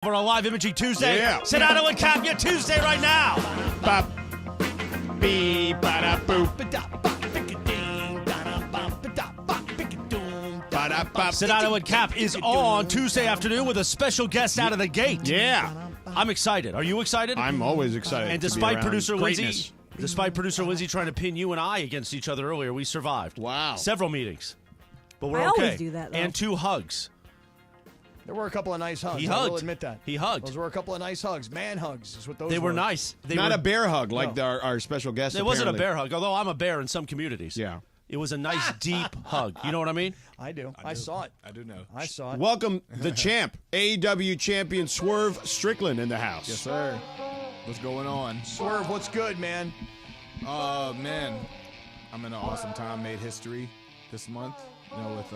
For a live imaging Tuesday. Yeah. Sedano and Kap, your Tuesday right now. Bop. Bee, ba-da, boop. Ba-da-bop. Sedano and Kap is on Tuesday afternoon with a special guest out of the gate. Yeah. I'm excited. Are you excited? I'm always excited. And to be despite around producer greatness. Lindsay trying to pin you and I against each other earlier, we survived. Wow. Several meetings. But we're I okay. always do that, though. And 2 hugs. There were a couple of nice hugs. He I hugged. will admit that. He hugged. Those were a couple of nice hugs. Man hugs is what those were. They were nice. Not a bear hug like our special guest. It wasn't a apparently. bear hug, although I'm a bear in some communities. Yeah. It was a nice, deep hug. You know what I mean? I do. I saw it. I do know. I saw it. Welcome the champ, AEW champion Swerve Strickland in the house. Yes, sir. What's going on? Swerve, what's good, man? Man, I'm in an awesome time. Made history this month, with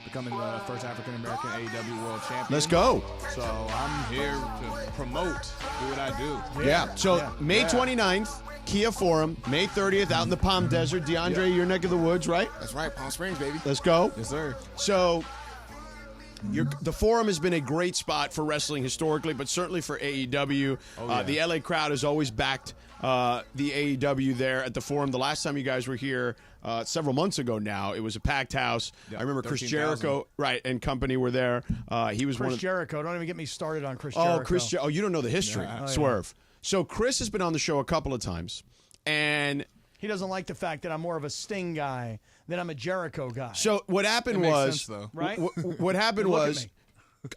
becoming the first African American AEW World Champion. Let's go. So I'm here to promote, do what I do. Yeah. So May 29th, Kia Forum. May 30th, out in the Palm Desert. DeAndre, your neck of the woods, right? That's right, Palm Springs, baby. Let's go. Yes, sir. So the Forum has been a great spot for wrestling historically, but certainly for AEW. The LA crowd has always backed the AEW there at the Forum. The last time you guys were here, several months ago now, it was a packed house. Yeah, I remember Chris 13,000. Jericho, right, and company were there. He was one Chris of Jericho. Don't even get me started on Chris Jericho. Oh, you don't know the history, Yeah. Swerve. So Chris has been on the show a couple of times, and He doesn't like the fact that I'm more of a Sting guy than I'm a Jericho guy. so what happened It makes was, sense, though. Right? What happened Look at was, me.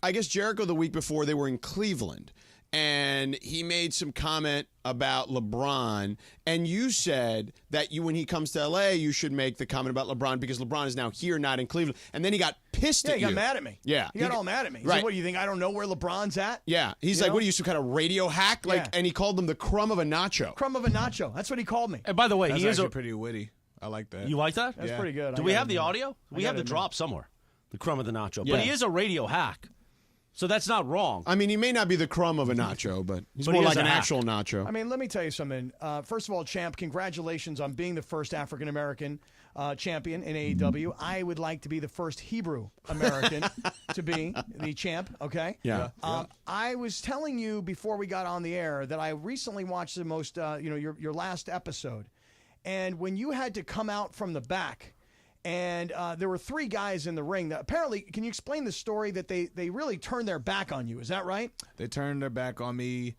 I guess Jericho the week before they were in Cleveland, and he made some comment about LeBron, and you said that when he comes to LA, you should make the comment about LeBron because LeBron is now here, not in Cleveland. And then he got pissed Yeah, at he you. got mad at me. Yeah. He got all mad at me. He Right. said, what, do you think I don't know where LeBron's at? Yeah, he's You like, know? "What are you, some kind of radio hack?" Like, Yeah. and he called them the crumb of a nacho. Crumb of a nacho. That's what he called me. And by the way, That's he is actually pretty witty. I like that. You like that? That's Yeah. pretty good. Do I we gotta have the admit. audio? We have the drop somewhere. The crumb of the nacho. Yeah. But he is a radio hack. So that's not wrong. I mean, he may not be the crumb of a nacho, but he's But more he is like a an hack. actual nacho. I mean, let me tell you something. First of all, champ, congratulations on being the first African American champion in AEW. I would like to be the first Hebrew American to be the champ. Okay. Yeah. I was telling you before we got on the air that I recently watched the most, your last episode, and when you had to come out from the back. And there were 3 guys in the ring that apparently, can you explain the story that they really turned their back on you? Is that right? They turned their back on me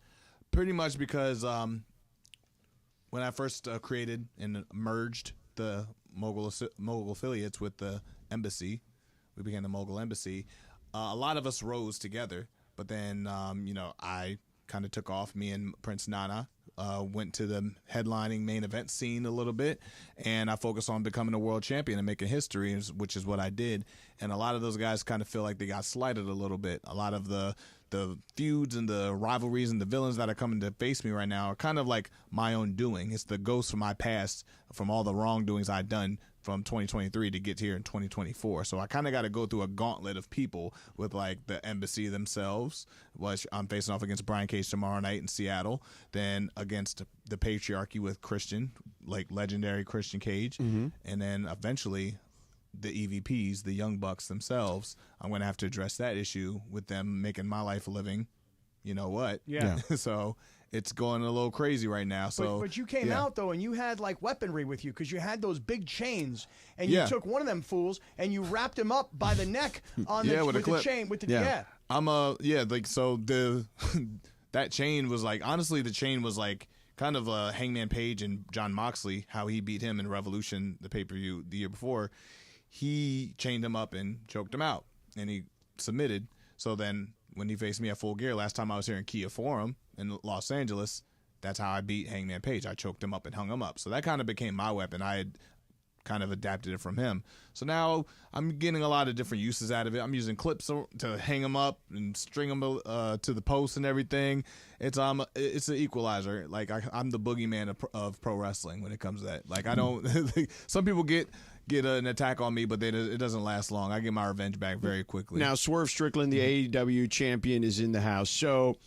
pretty much because when I first created and merged the mogul affiliates with the embassy, we became the Mogul Embassy. A lot of us rose together, but then I kind of took off. Me and Prince Nana went to the headlining main event scene a little bit, and I focused on becoming a world champion and making history, which is what I did. And a lot of those guys kind of feel like they got slighted a little bit. A lot of the feuds and the rivalries and the villains that are coming to face me right now are kind of like my own doing. It's the ghost from my past, from all the wrongdoings I've done from 2023 to get here in 2024. So I kind of got to go through a gauntlet of people with like the embassy themselves, which I'm facing off against Brian Cage tomorrow night in Seattle, then against the patriarchy with Christian, like legendary Christian Cage, and then eventually the EVPs, the Young Bucks themselves. I'm going to have to address that issue with them making my life a living, you know what? Yeah. So it's going a little crazy right now. So, but you came out though, and you had like weaponry with you because you had those big chains, and you took one of them fools and you wrapped him up by the neck on with a clip. the chain with the that chain was like, honestly, the chain was like kind of Hangman Page and John Moxley, how he beat him in Revolution, the pay-per-view the year before. He chained him up and choked him out, and he submitted. So then when he faced me at Full Gear last time I was here in Kia Forum in Los Angeles, that's how I beat Hangman Page. I choked him up and hung him up. So that kind of became my weapon. I had kind of adapted it from him. So now I'm getting a lot of different uses out of it. I'm using clips to hang him up and string him to the post and everything. It's an equalizer. Like I'm the boogeyman of pro wrestling when it comes to that. Like I don't. Some people get an attack on me, but it doesn't last long. I get my revenge back very quickly. Now, Swerve Strickland, the AEW champion, is in the house. So,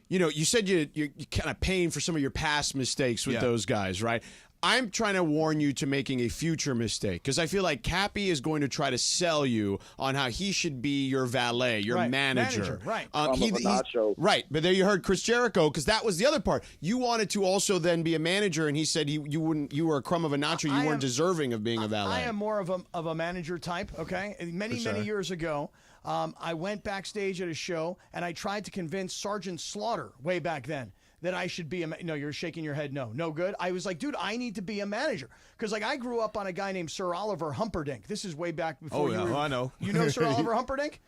you said you're kind of paying for some of your past mistakes with those guys, right? I'm trying to warn you to making a future mistake because I feel like Cappy is going to try to sell you on how he should be your valet, your manager. Right. Right. But there you heard Chris Jericho because that was the other part. You wanted to also then be a manager, and he said you were a crumb of a nacho. You weren't deserving of being a valet. I am more of a manager type. Okay, many years ago. I went backstage at a show, and I tried to convince Sergeant Slaughter way back then that I should be no, you're shaking your head no good. I was like, dude, I need to be a manager. Because, like, I grew up on a guy named Sir Oliver Humperdinck. This is way back before I know. You know Sir Oliver Humperdinck?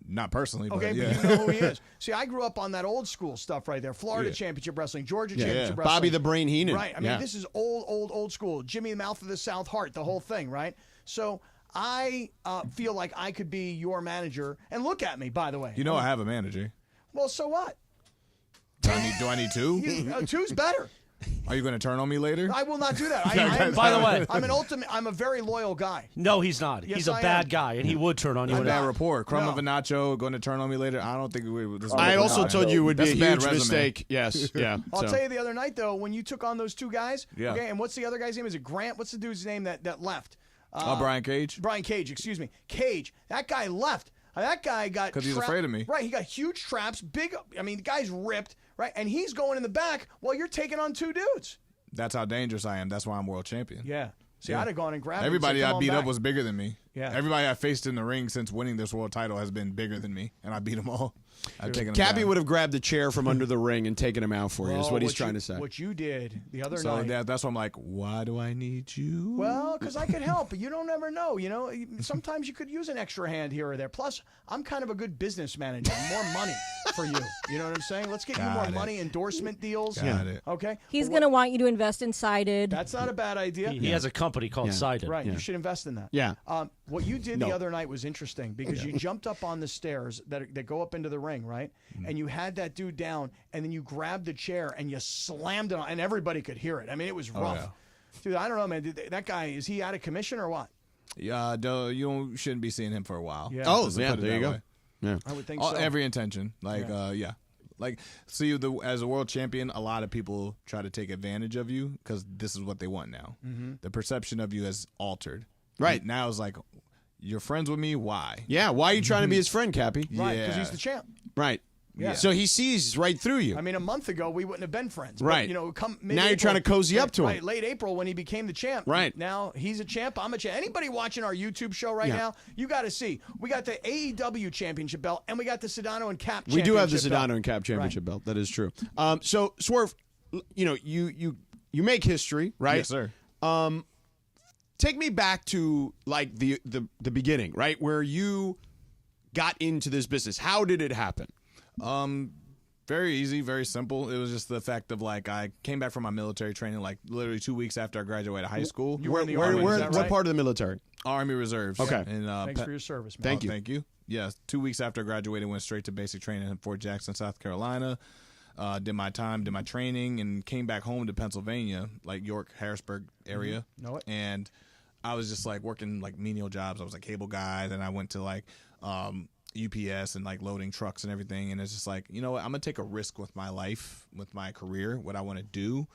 Not personally, okay, but yeah. but you know who he is. See, I grew up on that old school stuff right there. Florida Championship Wrestling, Georgia Championship Wrestling. Bobby the Brain Heenan. Right. I mean, this is old school. Jimmy the Mouth of the South Heart, the whole thing, right? So I feel like I could be your manager. And look at me, by the way. You know I have a manager. Well, so what? Do I need two? Two's better. Are you going to turn on me later? I will not do that. By the way, I'm a very loyal guy. No, he's not. Yes, he's a I bad am. guy, and he would turn on you. That's a bad No. rapport. Crumb of a nacho going to turn on me later. I don't think this I also told you it would be That's a a bad huge resume. mistake. Yes. Yeah. I'll tell you the other night, though, when you took on those two guys. Yeah. Okay, and what's the other guy's name? Is it Grant? What's the dude's name that left? Brian Cage? Brian Cage, excuse me. Cage. That guy left. That guy got because he's afraid of me. Right, he got huge traps, big. I mean, the guy's ripped, right? And he's going in the back while you're taking on two dudes. That's how dangerous I am. That's why I'm world champion. Yeah. See, I'd have gone and grabbed everybody him and said, I "Come beat on up back." was bigger than me. Yeah. Everybody I faced in the ring since winning this world title has been bigger than me, and I beat them all. I've taken them Cappy down. would have grabbed the chair from under the ring and taken him out for you. Is Well, what he's trying to say. What you did the other So night. that's why I'm like, why do I need you? Well, because I could help, but you don't ever know. You know, sometimes you could use an extra hand here or there. Plus, I'm kind of a good business manager. More money for you. You know what I'm saying? Let's get you more money, endorsement deals. Got it. Okay. He's going to want you to invest in Sided. That's not a bad idea. He has a company called Sided. Right. You should invest in that. Yeah. What you did the other night was interesting because you jumped up on the stairs that go up into the ring, right? And you had that dude down, and then you grabbed the chair and you slammed it on, and everybody could hear it. I mean, it was rough. yeah. Dude, I don't know, man. That guy, is he out of commission or what? Yeah, shouldn't be seeing him for a while. Yeah. Oh, Just to yeah. put it There you that go. way. Yeah. I would think so. Every intention. Like, Like, see, as a world champion, a lot of people try to take advantage of you because this is what they want now. Mm-hmm. The perception of you has altered. Right. Now it's like, you're friends with me? Why? Yeah. Why are you trying to be his friend, Cappy? Right, because Yeah. he's the champ. Right. Yeah. So he sees right through you. I mean, a month ago we wouldn't have been friends. Right. But, you know, Now you're trying to cozy up to him. Right, late April when he became the champ. Right. Now he's a champ. I'm a champ. Anybody watching our YouTube show right Yeah. now, you got to see. We got the AEW championship belt and we got the Sedano and Kap We do have the championship Sedano belt. and Kap championship Right. belt. That is true. So Swerve, you know, you make history, right? Yes, sir. Take me back to like the beginning, right, where you got into this business. How did it happen? Very easy, very simple. It was just the fact of like I came back from my military training like literally 2 weeks after I graduated high school. You were in the Army, is that what right? part of the military? Army Reserves. Okay. And, Thanks for your service, man. Thank you. Thank you. Yeah, 2 weeks after I graduated, went straight to basic training in Fort Jackson, South Carolina. Did my training, and came back home to Pennsylvania, like York, Harrisburg area. Know it. And I was just like working like menial jobs. I was a cable guy. Then I went to like UPS and like loading trucks and everything. And it's just like, you know what? I'm gonna take a risk with my life, with my career, what I want to do.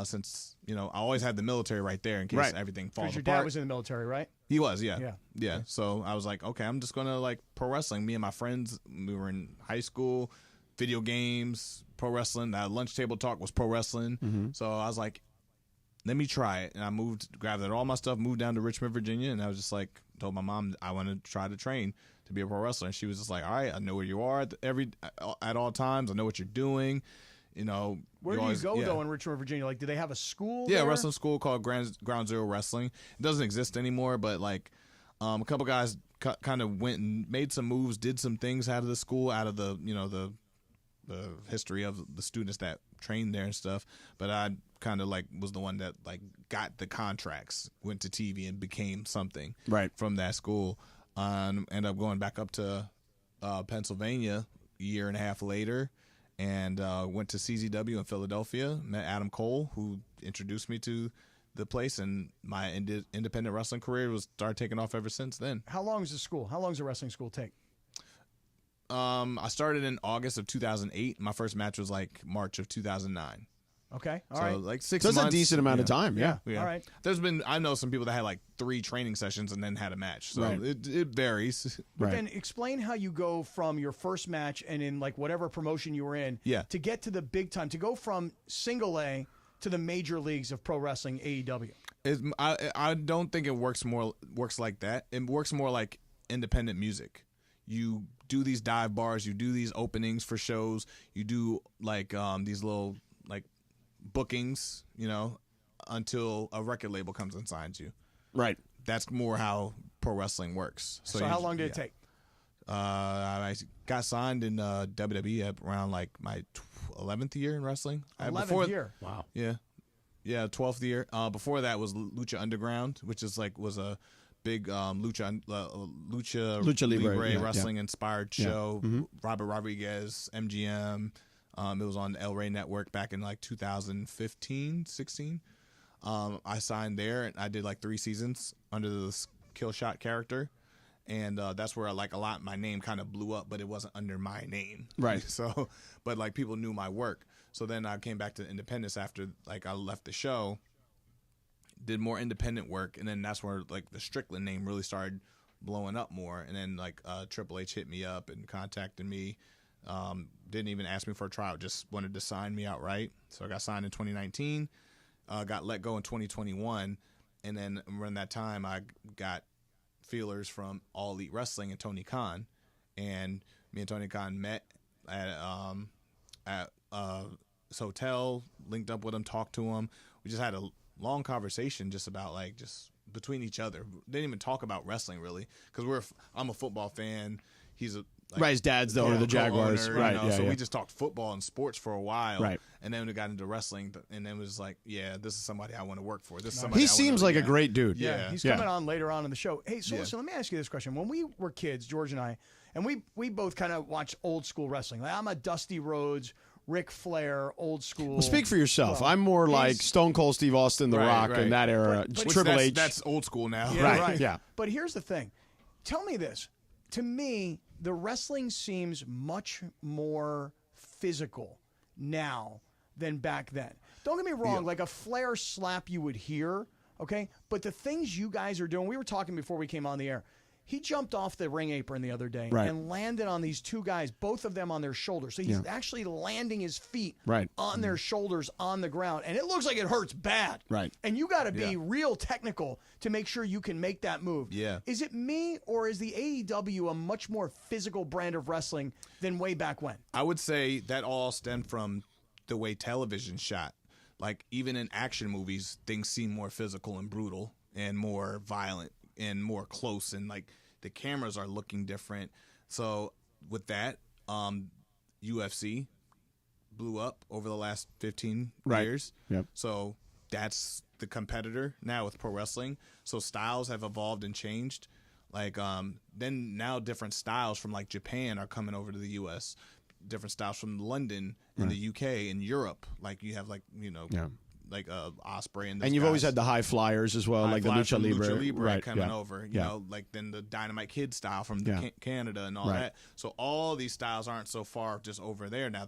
Since you know I always had the military right there in case Right. everything falls Because your apart. dad was in the military, right? He was, yeah. Yeah. Yeah. So I was like, okay, I'm just going to like pro wrestling. Me and my friends, we were in high school, video games, pro wrestling. That lunch table talk was pro wrestling. Mm-hmm. So I was like, let me try it. And I grabbed all my stuff, moved down to Richmond, Virginia. And I was just like, told my mom I want to try to train to be a pro wrestler. And she was just like, all right, I know where you are at all times. I know what you're doing. You know, Where do you go, though, in Richmond, Virginia? Like, do they have a school Yeah, there? wrestling school called Ground Zero Wrestling. It doesn't exist anymore, but like a couple guys kind of went and made some moves, did some things out of the school, out of the the history of the students that trained there and stuff. But I kind of like was the one that like got the contracts, went to TV and became something Right. from that school. Ended up going back up to Pennsylvania a year and a half later. And went to CZW in Philadelphia, met Adam Cole, who introduced me to the place, and my independent wrestling career started taking off ever since then. How long is the school? How long does a wrestling school take? I started in August of 2008. My first match was like March of 2009. Okay. All so right. like 6 So months. that's a decent amount of time. Yeah. Yeah. All right. I know some people that had like 3 training sessions and then had a match. So Right. it varies. But Right. then explain how you go from your first match and in like whatever promotion you were in to get to the big time, to go from single A to the major leagues of pro wrestling, AEW. I don't think it works like that. It works more like independent music. You do these dive bars, you do these openings for shows, you do like these little like bookings, until a record label comes and signs you. Right. That's more how pro wrestling works. So how long did it take? I got signed in WWE at around like my 11th year in wrestling. 11th year. Wow. Yeah, 12th year. Before that was Lucha Underground, which is like was a big Lucha Libre wrestling inspired show. Mm-hmm. Robert Rodriguez, MGM. It was on the El Rey Network back in like 2015, 16. I signed there and I did like 3 seasons under the Killshot character. And that's where my name kind of blew up, but it wasn't under my name. Right. So, but like people knew my work. So then I came back to Independence after like I left the show, did more independent work. And then that's where like the Strickland name really started blowing up more. And then like Triple H hit me up and contacted me. Didn't even ask me for a tryout, just wanted to sign me outright. So I got signed in 2019, got let go in 2021. And then around that time I got feelers from All Elite Wrestling and Tony Khan, and me and Tony Khan met at his hotel, linked up with him, talked to him. We just had a long conversation just about like just between each other. Didn't even talk about wrestling really, because I'm a football fan. He's a Right, his dad's the owner of the Jaguars. Co-owner, Right, so we just talked football and sports for a while. Right. And then we got into wrestling, and then it was like, yeah, this is somebody I want to work for. This is somebody He I wanna seems like a great dude. Yeah, he's coming on later on in the show. Hey, so listen, let me ask you this question. When we were kids, George and I, and we both kind of watched old school wrestling. Like, I'm a Dusty Rhodes, Ric Flair, old school. Well, speak for yourself. Well, I'm more like Stone Cold Steve Austin, The Rock, in that era. But Triple H. That's old school now. Yeah, right. Yeah. But here's the thing. Tell me this. To me, the wrestling seems much more physical now than back then. Don't get me wrong, like a Flair slap you would hear, okay? But the things you guys are doing, we were talking before we came on the air. He jumped off the ring apron the other day and landed on these 2 guys, both of them on their shoulders. So he's actually landing his feet on their shoulders on the ground. And it looks like it hurts bad. Right. And you got to be real technical to make sure you can make that move. Yeah. Is it me, or is the AEW a much more physical brand of wrestling than way back when? I would say that all stemmed from the way television shot. Like even in action movies, things seem more physical and brutal and more violent and more close, and like the cameras are looking different. So with that, UFC blew up over the last 15 years. Yep. So that's the competitor now with pro wrestling. So styles have evolved and changed. Like then now different styles from like Japan are coming over to the US. Different styles from London and the UK and Europe. Like you have like, like Osprey and you've always had the high flyers as well, like the Lucha Libre, coming over. You know, like then the Dynamite Kid style from Canada and all that. So all these styles aren't so far just over there now.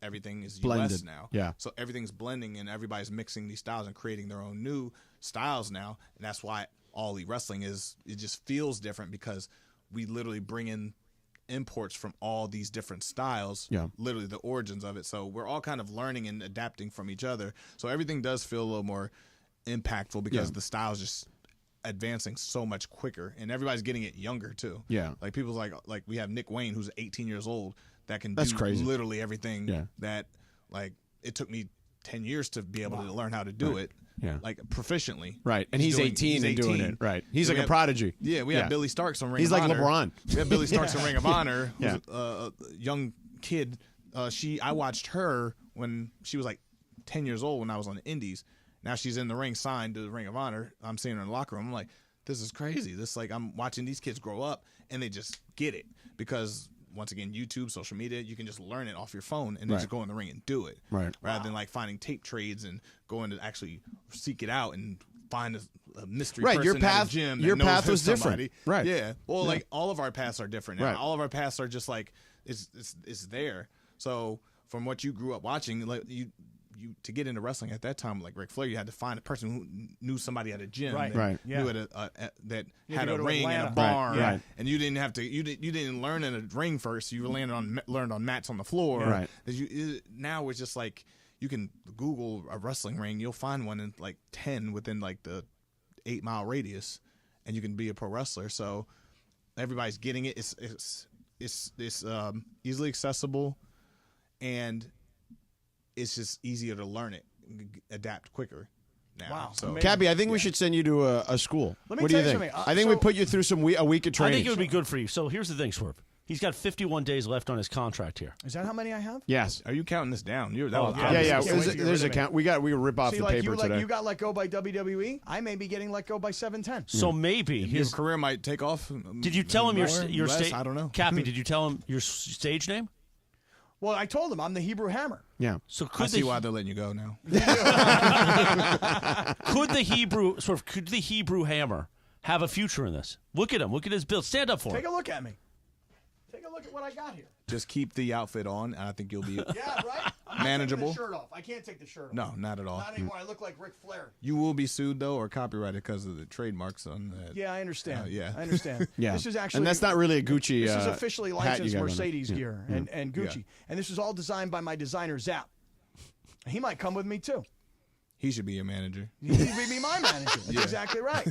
Everything is blended. US now. Yeah. So everything's blending and everybody's mixing these styles and creating their own new styles now. And that's why All Elite Wrestling it just feels different, because we literally bring in imports from all these different styles, literally the origins of it. So we're all kind of learning and adapting from each other. So everything does feel a little more impactful because the style's just advancing so much quicker, and everybody's getting it younger too. Yeah. Like people's like we have Nick Wayne, who's 18 years old, that can do crazy. Literally everything that like it took me 10 years to be able to learn how to do it. Yeah, like proficiently. Right, and he's 18 and doing it. Right, he's like a prodigy. Yeah, we have Billy Starks on Ring of Honor. He's like LeBron. We have Billy Starks on Ring of Honor, who's a young kid. I watched her when she was like 10 years old when I was on the Indies. Now she's in the ring, signed to the Ring of Honor. I'm seeing her in the locker room. I'm like, this is crazy. I'm watching these kids grow up and they just get it, because once again, YouTube, social media, you can just learn it off your phone and then just go in the ring and do it. Right. Rather than like finding tape trades and going to actually seek it out and find a mystery person your path, at a gym. Your path was somebody. different. Right. Yeah. Well, like all of our paths are different now. Right. All of our paths are just like it's there. So from what you grew up watching, like you to get into wrestling at that time, like Ric Flair, you had to find a person who knew somebody at a gym, Right. that Right. Yeah. knew that You had had to a go to ring and a Atlanta. barn, Right. Right. and you didn't have to. You didn't learn in a ring first. You learned on mats on the floor. Right. Now it's just like you can Google a wrestling ring, you'll find one in like 10 within like the 8-mile radius, and you can be a pro wrestler. So everybody's getting it. It's easily accessible, and it's just easier to learn it, adapt quicker now. Wow. So Amazing. Cappy, I think we should send you to a school. Let me what do you tell you think? something. I think we So- put you through a week of I training. think it would be good for you. So here's the thing, Swerve. He's got 51 days left on his contract here. Is that how many I have? Yes. are you counting this down? That Oh, was yeah. Yeah, yeah. Can't wait to There's, get rid there's of a me. count. We rip off See, the like paper today. you got let go by WWE. I may be getting let go by 710. So maybe your his. career might take off. Did you tell him your less, stage? I don't know. Cappy, did you tell him your stage name? Well, I told him I'm the Hebrew Hammer. Yeah. So I could see the why they're letting you go now. could the Hebrew Hammer have a future in this? Look at him. Look at his build. Stand up for Take him. a look at me. Take a look at what I got here. Just keep the outfit on, and I think you'll be Yeah, right? I'm not Manageable. taking the shirt off. I can't take the shirt off. no, not at all. Not anymore. I look like Ric Flair. You will be sued though, or copyrighted because of the trademarks on that. Yeah, I understand. Yeah. I understand. Yeah. This is actually and that's not really a Gucci. This is uh, officially hat you licensed got on. Mercedes Yeah. gear and Gucci. Yeah. And this was all designed by my designer, Zap. He might come with me, too. He should be your manager. He would be my manager. That's exactly right.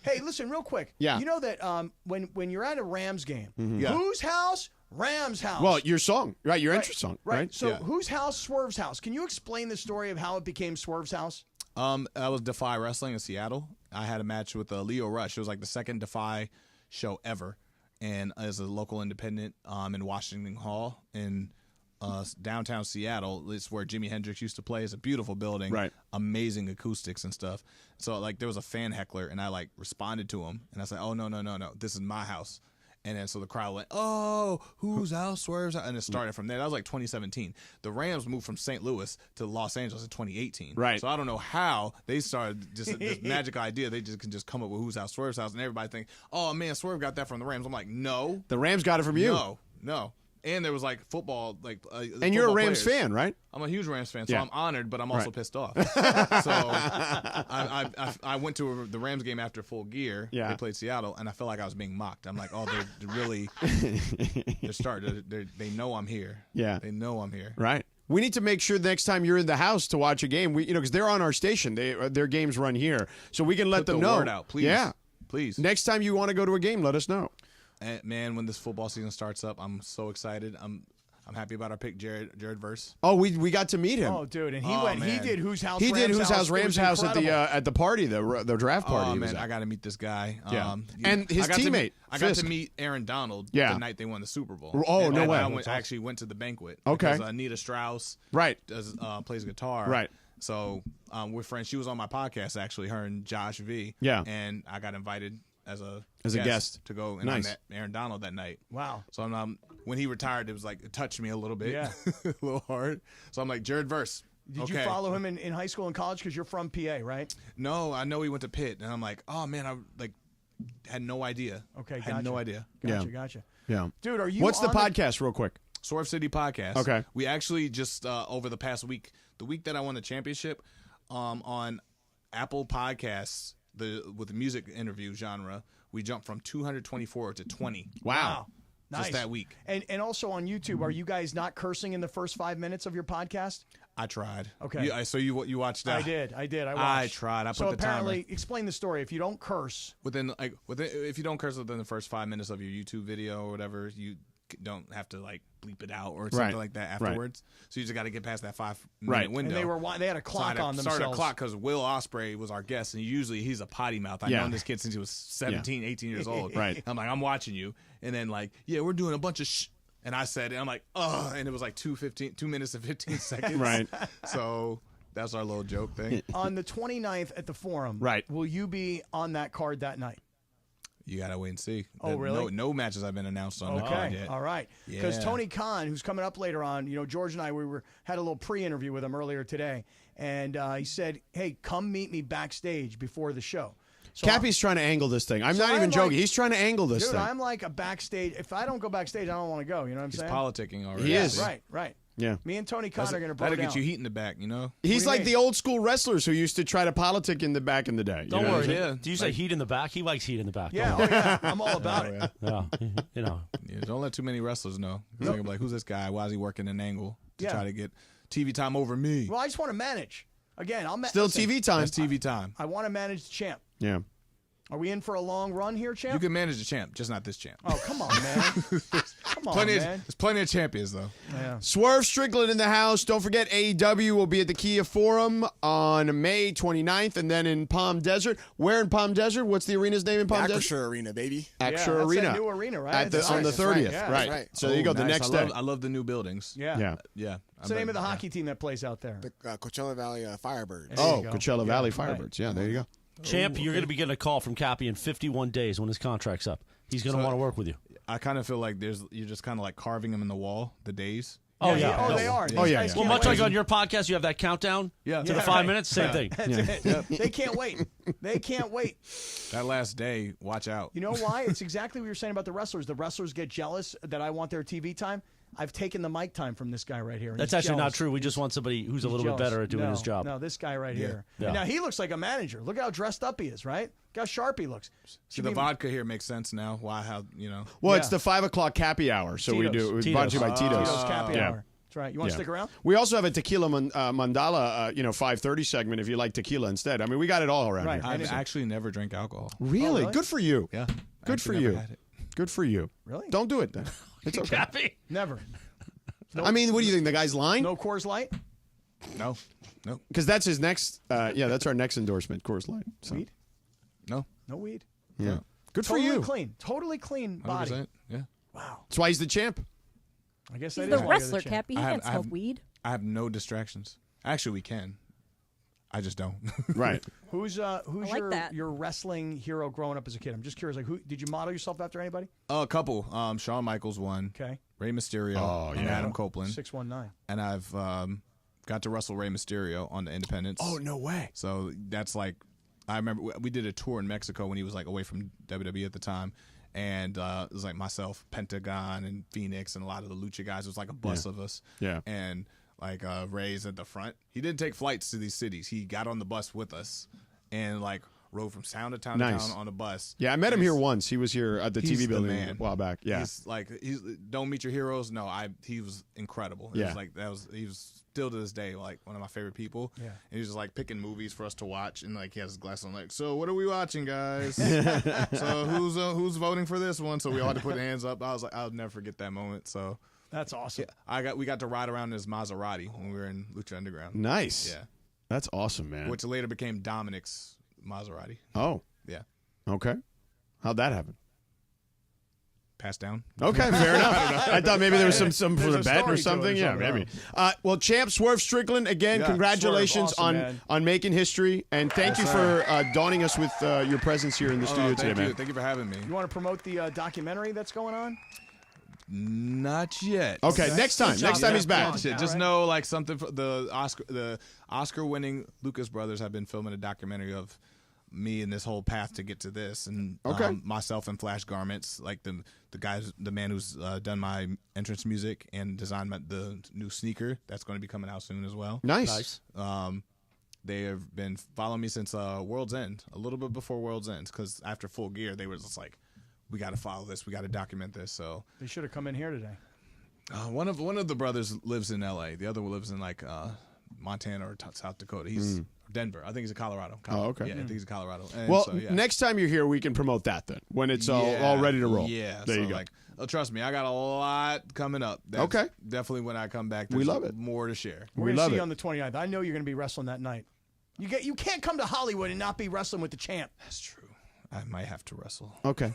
Hey, listen, real quick. Yeah. You know that when you're at a Rams game, Yeah. whose house? Rams' house. Well, your song, right? Your entrance song, right? So Yeah. whose house? Swerve's house. Can you explain the story of how it became Swerve's house? I was Defy Wrestling in Seattle. I had a match with Leo Rush. It was like the second Defy show ever, and as a local independent in Washington Hall in downtown Seattle. It's where Jimi Hendrix used to play. It's a beautiful building, Right. Amazing acoustics and stuff. So like there was a fan heckler, and I like responded to him, and I said, "Oh no, this is my house." And then so the crowd went, "Oh, whose house? Swerve's house?" And it started from there. That was like 2017. The Rams moved from St. Louis to Los Angeles in 2018. Right. So I don't know how they started just this magic idea. They just can just come up with whose house, Swerve's house, and everybody think, "Oh man, Swerve got that from the Rams." I'm like, no, The Rams got it from you. no. And there was like football, like And you're a Rams fan, right? I'm a huge Rams fan, so Yeah. I'm honored, but I'm also Right. pissed off. So I went to the Rams game after Full Gear. Yeah. They played Seattle, and I felt like I was being mocked. I'm like, oh, they're really, they're starting. They know I'm here. Yeah. They know I'm here. Right. We need to make sure the next time you're in the house to watch a game, because they're on our station. Their games run here, so we can let Put them the know. word out, please. Yeah. Please. Next time you want to go to a game, let us know. And man, when this football season starts up, I'm so excited. I'm happy about our pick, Jared Verse. Oh, we got to meet him. Oh, dude, and he Oh, went. He man. did whose house? He Rams did whose house? It Rams' was house incredible. at the party, the draft party. Oh he was man, at. I got to meet this guy. Yeah. And his I got to teammate, meet- I got Fisk. to meet Aaron Donald Yeah. the night they won the Super Bowl. Oh, And no way. I actually went to the banquet. Okay. Because Anita Strauss Right. does plays guitar. Right. So we're friends. She was on my podcast actually. Her and Josh V. Yeah. And I got invited as a guest. to go, and Nice. I met Aaron Donald that night. Wow. So when he retired, it was like it touched me a little bit, Yeah. a little hard. So I'm like, Jared Verse. Did you follow him in high school and college? Because you're from PA, right? No, I know he went to Pitt, and I'm like, oh man, I had no idea. Okay, had no idea. Gotcha. Yeah. Dude, are you? What's the on podcast, real quick? Swerve City Podcast. Okay. We actually just over the past week, the week that I won the championship, on Apple Podcasts, with the music interview genre, we jumped from 224 to 20. Wow. Nice. Just that week. And also on YouTube, are you guys not cursing in the first 5 minutes of your podcast? I tried. Okay. So you watched that? I did. I watched. I tried. I put so the timer. apparently, explain the story. If you don't curse, If you don't curse within the first 5 minutes of your YouTube video or whatever, you don't have to bleep it out or something Right. like that Right. afterwards. So you just got to get past that 5-minute Right. window. and they had a clock on themselves. Started a clock because Will Ospreay was our guest, and usually he's a potty mouth. I've Yeah. known this kid since he was 17, 18 years old. Right. I'm like, I'm watching you, and then we're doing a bunch of shh. And I said, and I'm like, oh, and it was like 2 minutes and 15 seconds. Right. So that's our little joke thing. On the 29th at the Forum, Right. will you be on that card that night? You gotta wait and see. Oh, really? No matches have been announced on the card Okay, yet. all right. Because Yeah. Tony Khan, who's coming up later on, George and I, had a little pre-interview with him earlier today, and he said, "Hey, come meet me backstage before the show." So Cappy's trying to angle this thing. I'm So not even I'm joking. like- He's trying to angle this dude, thing. I'm like a backstage. If I don't go backstage, I don't want to go. You know what I'm He's saying? politicking already. He is. Right. Yeah. Me and Tony Khan are going to bro That'll down. get you heat in the back, you know? He's do you like mean? the old school wrestlers who used to try to politic in the back in the day. Don't you know what worry. I'm saying? Yeah. Do you say heat in the back? He likes heat in the back. Yeah, Don't oh, yeah. I'm all about it. worry. You know. Yeah, don't let too many wrestlers know. They're gonna be like, who's this guy? Why is he working an angle to Yeah. try to get TV time over me? Well, I just want to manage. Again, Still listen, TV time. That's TV time. I want to manage the champ. Yeah. Are we in for a long run here, champ? You can manage the champ, just not this champ. Oh, come on, man. Come on, man. There's plenty of champions, though. Yeah. Swerve Strickland in the house. Don't forget, AEW will be at the Kia Forum on May 29th and then in Palm Desert. Where in Palm Desert? What's the arena's name in Palm Desert? Acrisure Arena, baby. Acrisure that's Arena. that new arena, right? On the That's 30th. right. Yeah, right. right. So there you go, the Nice. next day. I love the new buildings. Yeah. Yeah. Yeah. What's the name of the hockey team that plays out there? The Coachella Valley Firebirds. There Oh, you go. Coachella Yeah, Valley right. Firebirds. Yeah, there you go. Champ, you're going to be getting a call from Cappy in 51 days when his contract's up. He's going to want to work with you. I kind of feel like you're just kind of like carving them in the wall, the days. Oh, Yeah, yeah. Oh, they are. Oh, These yeah, guys yeah. Well, can't much wait. like on your podcast, you have that countdown Yeah. to the Yeah, 5 right. minutes. Same thing. That's it. They can't wait. They can't wait. That last day, watch out. You know why? It's exactly what you're saying about the wrestlers. The wrestlers get jealous that I want their TV time. I've taken the mic time from this guy right here. and That's he's actually not jealous. true. We just want somebody who's a He's little jealous. bit better at doing No, his job. No, this guy right here. Yeah. Now he looks like a manager. Look how dressed up he is, right? Look how sharp he looks. See, the vodka here makes sense now. Well, Yeah. it's the 5 o'clock happy hour, so we Tito's. do. It brought to you by Tito's. Tito's. Tito's Happy Yeah. Hour. That's right. You want to Yeah. stick around? We also have a tequila mandala, 5:30 segment if you like tequila instead. I mean, we got it all around Right. here. I've actually never drank alcohol. Really? really? Good for you. Yeah. Good for Actually you. never had it. Good for you. Really? Don't do it then. It's okay. Cappy? Never. I mean, what do you think? The guy's lying? No Coors Light? No. Because that's his next. That's our next endorsement, Coors Light. So, Weed? No. No weed. yeah. Good for Totally you. clean. Totally clean body. 100%. Yeah. Wow. That's why he's the champ. I guess He's that the is why you're wrestler, champ. Cappy. He I can't have- smoke weed. I have no distractions. Actually, we can. I just don't. Right. Who's like that. your wrestling hero growing up as a kid? I'm just curious. Like, who did you model yourself after anybody? A couple. Shawn Michaels won. Okay. Ray Mysterio. Oh, and yeah. Adam Copeland. 619. And I've got to wrestle Rey Mysterio on the Independence. Oh, no way. So that's like, I remember we did a tour in Mexico when he was like away from WWE at the time. And it was like myself, Pentagon, and Phoenix, and a lot of the Lucha guys. It was like a bus of us. Yeah. And like Ray's at the front. He didn't take flights to these cities. He got on the bus with us and like rode from town to town Nice. to town on a bus. Yeah, I met him here once. He was here at the He's TV the building man. a while back. Yeah. He's like, don't meet your heroes. No, he was incredible. It Yeah. was like, he was still to this day like one of my favorite people. Yeah. And he was just like picking movies for us to watch, and like he has his glasses on, like, so what are we watching, guys? So who's voting for this one? So we all had to put hands up. I was like, I'll never forget that moment. So That's awesome. we got to ride around in his Maserati when we were in Lucha Underground. Nice. Yeah. That's awesome, man. Which later became Dominic's Maserati. Oh, Yeah. okay. How'd that happen? Passed down. Okay, fair enough. I thought maybe there was some There's for the a bet story or to it something. or Yeah, something. maybe. Well, champ Swerve Strickland again. Yeah, Congratulations Swerve, awesome, on making history, and thank you for donning us with your presence here in the studio today, Thank you. man. Thank you for having me. You want to promote the documentary that's going on? Not yet. Okay, next time. Next time he's back. Not yet. Just know like something for the Oscar winning Lucas brothers have been filming a documentary of me and this whole path to get to this, and Okay. myself in Flash garments, like the man who's done my entrance music and designed the new sneaker that's going to be coming out soon as well. Nice. They have been following me since World's End, a little bit before World's End, because after Full Gear they were just like, we got to follow this, we got to document this. So They should have come in here today. one of the brothers lives in L.A. The other one lives in like Montana or South Dakota. He's Denver. I think he's in Colorado. Oh, okay. Yeah, I think he's in Colorado. And Well, so, yeah. next time you're here, we can promote that then when it's all ready to roll. Yeah, there so you go. Like, trust me, I got a lot coming up. That's Okay. definitely when I come back. We There's love it. More to share. We're We going to love see it. you on the 29th. I know you're going to be wrestling that night. You can't come to Hollywood and not be wrestling with the champ. That's true. I might have to wrestle. Okay.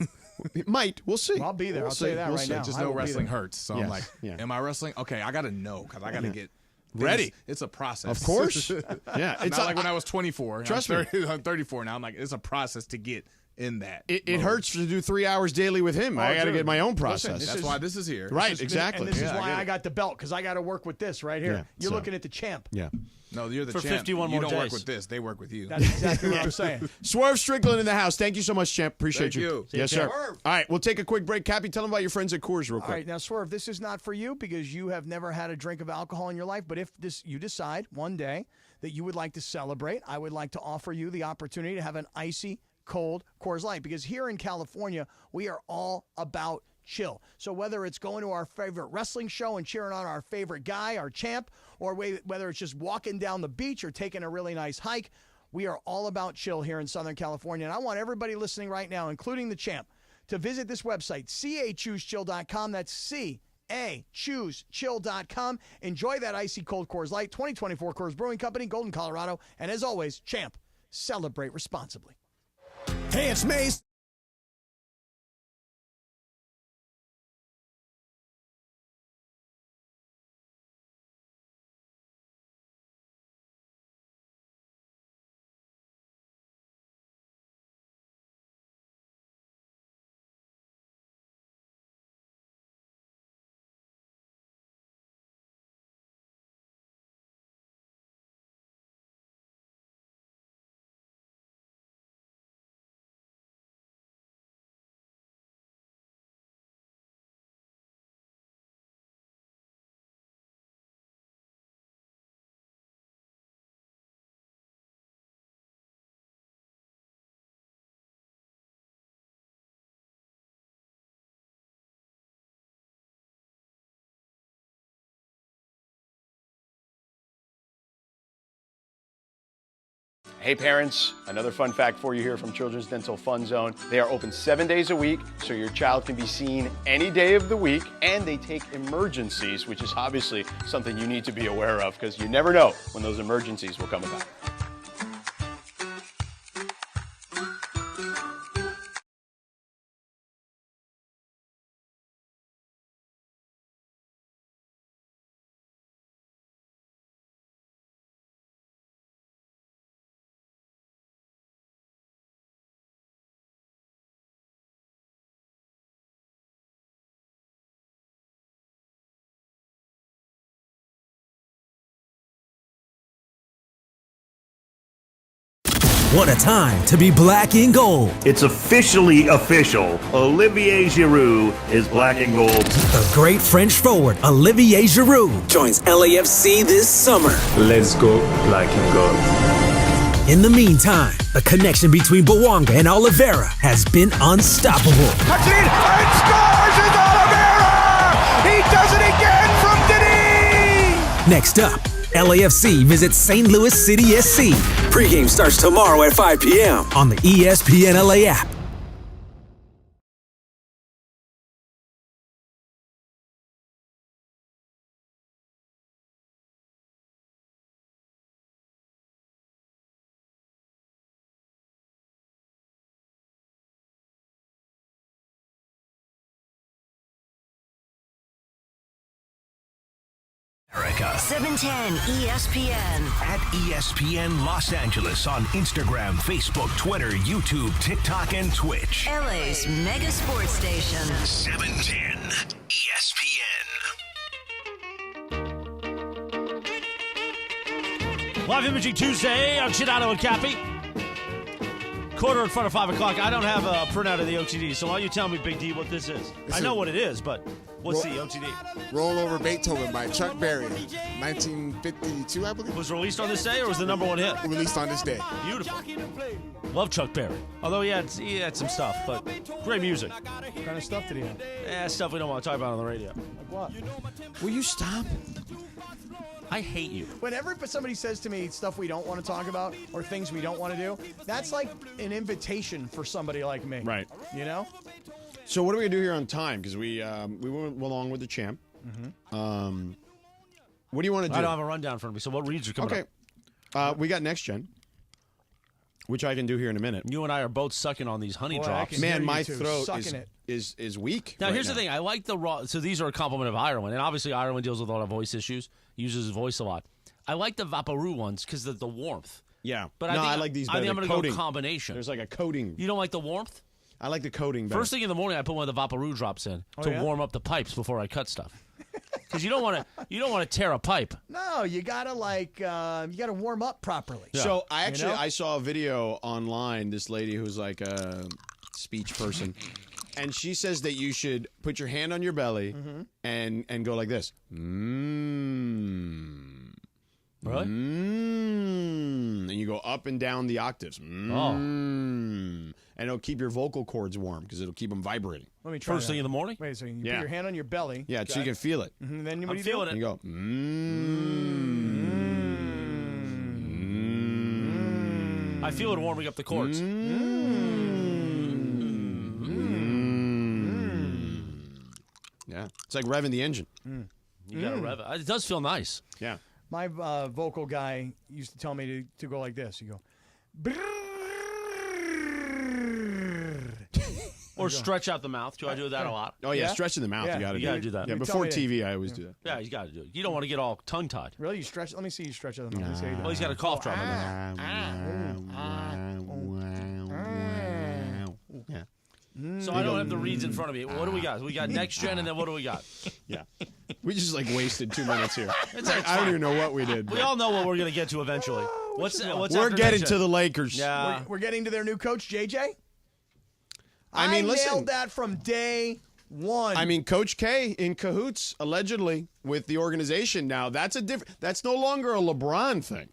It might. We'll see. Well, I'll be there. We'll I'll tell you see. that We'll right see. now. Just I know will be wrestling there. hurts. So Yes, I'm like, yeah. am I wrestling? Okay, I got to know because I got to get Ready. It's a process. Of course. Yeah. It's not like when I was 24. Trust I'm me. 30, I'm 34 now. I'm like, it's a process to get in that. It hurts to do 3 hours daily with him. I got to dude. get my own Listen, process. That's why this is here. Right, exactly. And this is Yeah, why get I it. got the belt, because I got to work with this right here. Yeah, You're so- looking at the champ. Yeah. No, you're the For champ. 51 you more don't work days. with this. They work with you. That's exactly what I'm saying. Swerve Strickland in the house. Thank you so much, champ. Appreciate Thank you. Yes, See you, sir. Swerve. All right, we'll take a quick break. Cappy, tell them about your friends at Coors real quick. All right, now Swerve, this is not for you because you have never had a drink of alcohol in your life. But if you decide one day that you would like to celebrate, I would like to offer you the opportunity to have an icy cold Coors Light, because here in California we are all about chill. So whether it's going to our favorite wrestling show and cheering on our favorite guy, our champ, or whether it's just walking down the beach or taking a really nice hike, we are all about chill here in Southern California. And I want everybody listening right now, including the champ, to visit this website, CAChooseChill.com. That's CAChooseChill.com. Enjoy that icy cold Coors Light. 2024 Coors Brewing Company, Golden, Colorado. And as always, champ, celebrate responsibly. Hey, it's Mace. Hey parents, another fun fact for you here from Children's Dental Fun Zone. They are open 7 days a week, so your child can be seen any day of the week, and they take emergencies, which is obviously something you need to be aware of because you never know when those emergencies will come about. What a time to be black and gold. It's officially official. Olivier Giroud is black and gold. The great French forward, Olivier Giroud, joins LAFC this summer. Let's go black and gold. In the meantime, the connection between Bouanga and Oliveira has been unstoppable. Touch it and scores! It's Oliveira! He does it again from Denis! Next up, LAFC visits St. Louis City SC. Pre-game starts tomorrow at 5 p.m. on the ESPN LA app. America. 710 ESPN. At ESPN Los Angeles on Instagram, Facebook, Twitter, YouTube, TikTok, and Twitch. LA's mega sports station. 710 ESPN. Live Imaging Tuesday on Sedano and Kap. Quarter in front of 5 o'clock. I don't have a printout of the OTD, so why don't you tell me, Big D, what this is? I know what it is, but what's the OTD? Roll Over Beethoven by Chuck Berry, 1952, I believe. Was released on this day, or was the number one hit? Released on this day. Beautiful. Love Chuck Berry. Although he had some stuff, but great music. What kind of stuff did he have? Yeah, stuff we don't want to talk about on the radio. Like what? Will you stop? I hate you. Whenever somebody says to me stuff we don't want to talk about or things we don't want to do, that's like an invitation for somebody like me. Right. You know? So what are we gonna do here on time? Because we went along with the champ. Mm-hmm. What do you want to do? I don't have a rundown in front of me, so what reads are coming up? We got Next Gen, which I can do here in a minute. You and I are both sucking on these honey drops. Man, my throat is weak. Now, here's the thing. I like the raw. So these are a compliment of Ireland. And obviously, Ireland deals with a lot of voice issues, uses his voice a lot. I like the Vaporru ones because of the warmth. Yeah. But no, I I like these I better. think I'm The going to coating. go combination. There's like a coating. You don't like the warmth? I like the coating better. First thing in the morning, I put one of the Vaporub drops in to yeah? warm up the pipes before I cut stuff. Because you don't want to tear a pipe. No, you gotta warm up properly. Yeah. So I saw a video online. This lady who's like a speech person, and she says that you should put your hand on your belly and go like this. Really? And you go up and down the octaves. And it'll keep your vocal cords warm because it'll keep them vibrating. Let me try First thing in the morning? Wait a second. You put your hand on your belly. Yeah, so you can feel it. And then what do you feeling do? it. You go. I feel it warming up the cords. Yeah, it's like revving the engine. You got to rev it. It does feel nice. Yeah. My vocal guy used to tell me to go like this. You go. Or stretch out the mouth, too. I do that a lot. Oh, yeah, stretching the mouth. Yeah. You got to You got to do that. Yeah, You before tell me TV, I always do that. Yeah, you got to do it. You don't want to get all tongue-tied. Really? You stretch? Let me see you stretch out the mouth. Let me see how you do Well, it. he's got a cough drop in there. Yeah. So I don't have the reads in front of me. What do we got? We got next gen, and then what do we got? Yeah. We just like wasted 2 minutes here. It's I don't fine. even know what we did. We all know what we're going to get to eventually. What's We're after getting next to gen? the Lakers. Yeah. We're getting to their new coach, JJ. I mean, listen. nailed that from day one. I mean, Coach K in cahoots allegedly with the organization. Now that's That's no longer a LeBron thing,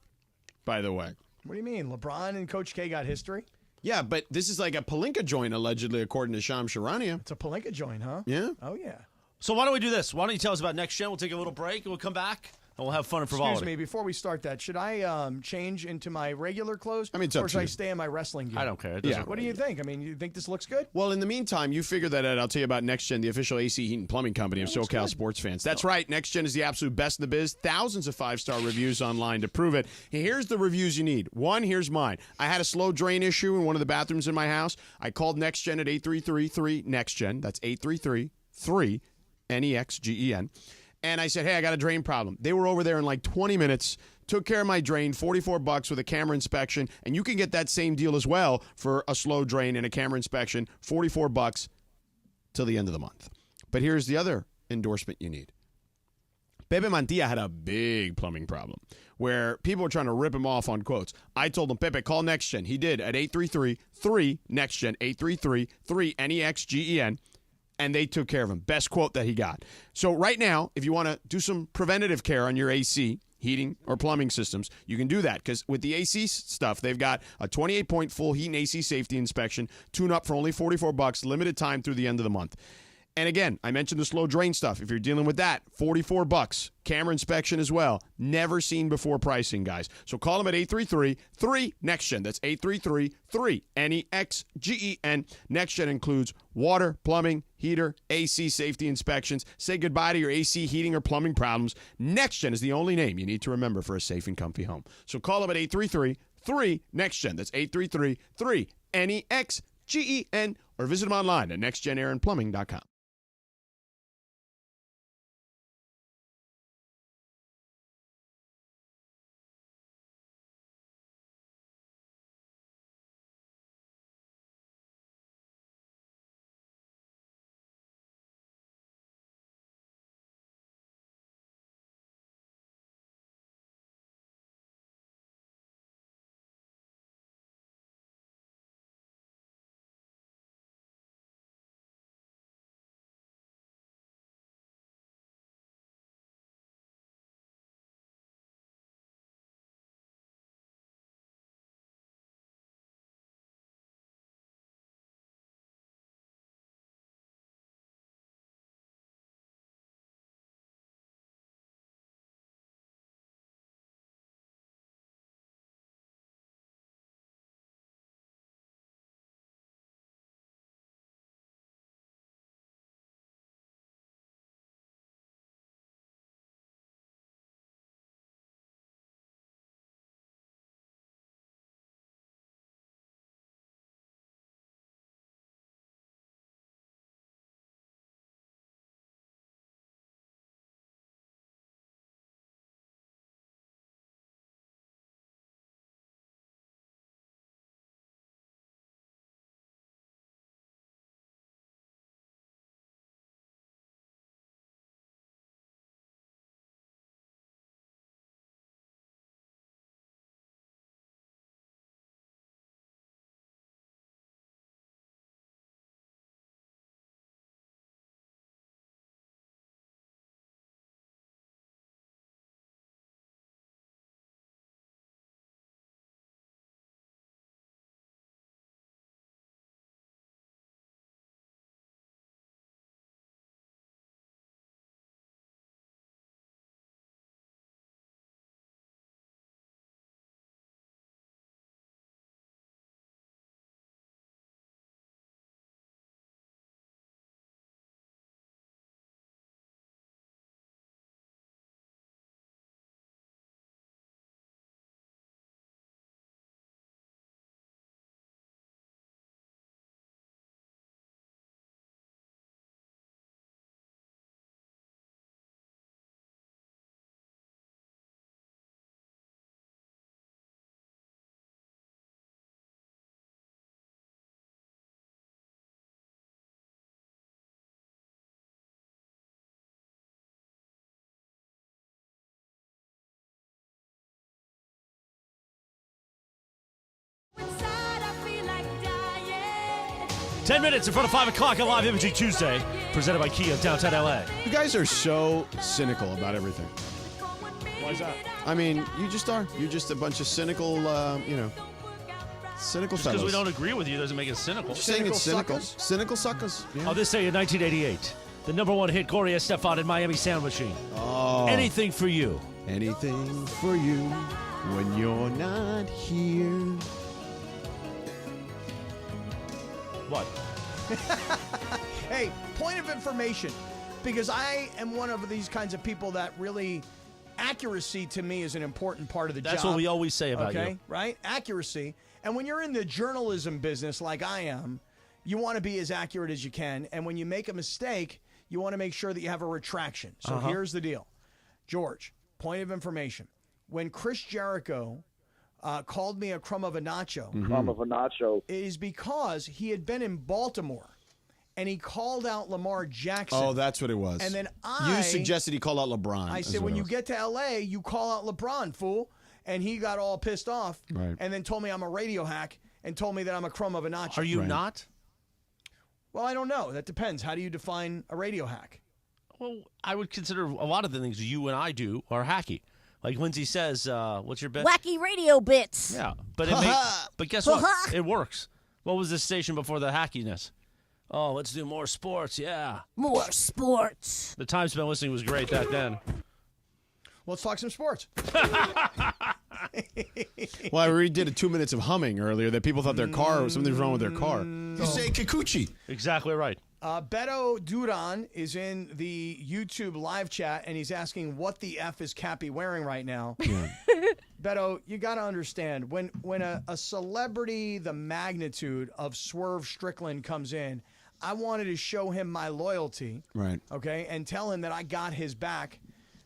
by the way. What do you mean? LeBron and Coach K got history? Yeah, but this is like a Palinka joint allegedly, according to Shams Charania. It's a Palinka joint, huh? Yeah. Oh yeah. So why don't we do this? Why don't you tell us about next gen? We'll take a little break, and we'll come back, and we'll have fun and frivolity. Excuse me, before we start that, should I change into my regular clothes? I mean, it's up or to should I you. stay in my wrestling gear? I don't care. Yeah. What do you think? I mean, you think this looks good? Well, in the meantime, you figure that out. I'll tell you about Next Gen, the official AC Heat and Plumbing Company of SoCal sports fans. That's right. Next Gen is the absolute best in the biz. Thousands of 5-star reviews online to prove it. Here's the reviews you need. One, here's mine. I had a slow drain issue in one of the bathrooms in my house. I called Next Gen at 833-3-NEXT-GEN. That's 833-3-NEXGEN. And I said, hey, I got a drain problem. They were over there in like 20 minutes, took care of my drain, $44 with a camera inspection, and you can get that same deal as well for a slow drain and a camera inspection, $44 till the end of the month. But here's the other endorsement you need. Pepe Mantilla had a big plumbing problem where people were trying to rip him off on quotes. I told him, Pepe, call NextGen. He did at 833-3-NEXTGEN, 833-3-NEXGEN. And they took care of him. Best quote that he got. So right now, if you want to do some preventative care on your AC, heating, or plumbing systems, you can do that. Because with the AC stuff, they've got a 28-point full heat and AC safety inspection, tune up for only $44, limited time through the end of the month. And again, I mentioned the slow drain stuff. If you're dealing with that, $44. Camera inspection as well. Never seen before pricing, guys. So call them at 833-3-NEXTGEN. That's 833-3-NEXGEN. NextGen includes water, plumbing, heater, AC safety inspections. Say goodbye to your AC heating or plumbing problems. NextGen is the only name you need to remember for a safe and comfy home. So call them at 833-3-NEXTGEN. That's 833-3-NEXGEN. Or visit them online at nextgenairandplumbing.com. 10 minutes in front of 5 o'clock on Live Imaging Tuesday, presented by Kia of downtown LA. You guys are so cynical about everything. Why's that? I mean, you just are. You're just a bunch of cynical, cynical Just fellows. because we don't agree with you doesn't make it cynical. Just saying it's cynical. Cynical suckers. Yeah. Oh, this day in 1988, the number one hit, Gloria Estefan and Miami Sound Machine. Oh. Anything for you. Anything for you when you're not here. What? Hey, point of information, because I am one of these kinds of people that really, accuracy to me is an important part of the job. That's what we always say about okay, you. right? Accuracy. And when you're in the journalism business like I am, you want to be as accurate as you can. And when you make a mistake, you want to make sure that you have a retraction. So here's the deal. George, point of information. When Chris Jericho called me a crumb of a nacho. Crumb of a nacho. It is because he had been in Baltimore and he called out Lamar Jackson. Oh, that's what it was. And then You suggested he called out LeBron. I said, when you get to L.A., you call out LeBron, fool. And he got all pissed off and then told me I'm a radio hack and told me that I'm a crumb of a nacho. Are you not? Well, I don't know. That depends. How do you define a radio hack? Well, I would consider a lot of the things you and I do are hacky. Like Lindsay says, what's your bet? Wacky radio bits. Yeah, but but guess what? It works. What was this station before the hackiness? Oh, let's do more sports. Yeah, more sports. The time spent listening was great back then. Let's talk some sports. Well, I already did 2 minutes of humming earlier that people thought their car, something was wrong with their car. You say Kikuchi. Exactly right. Beto Duran is in the YouTube live chat, and he's asking what the F is Cappy wearing right now. Yeah. Beto, you got to understand, when a celebrity the magnitude of Swerve Strickland comes in, I wanted to show him my loyalty. Right. Okay, and tell him that I got his back.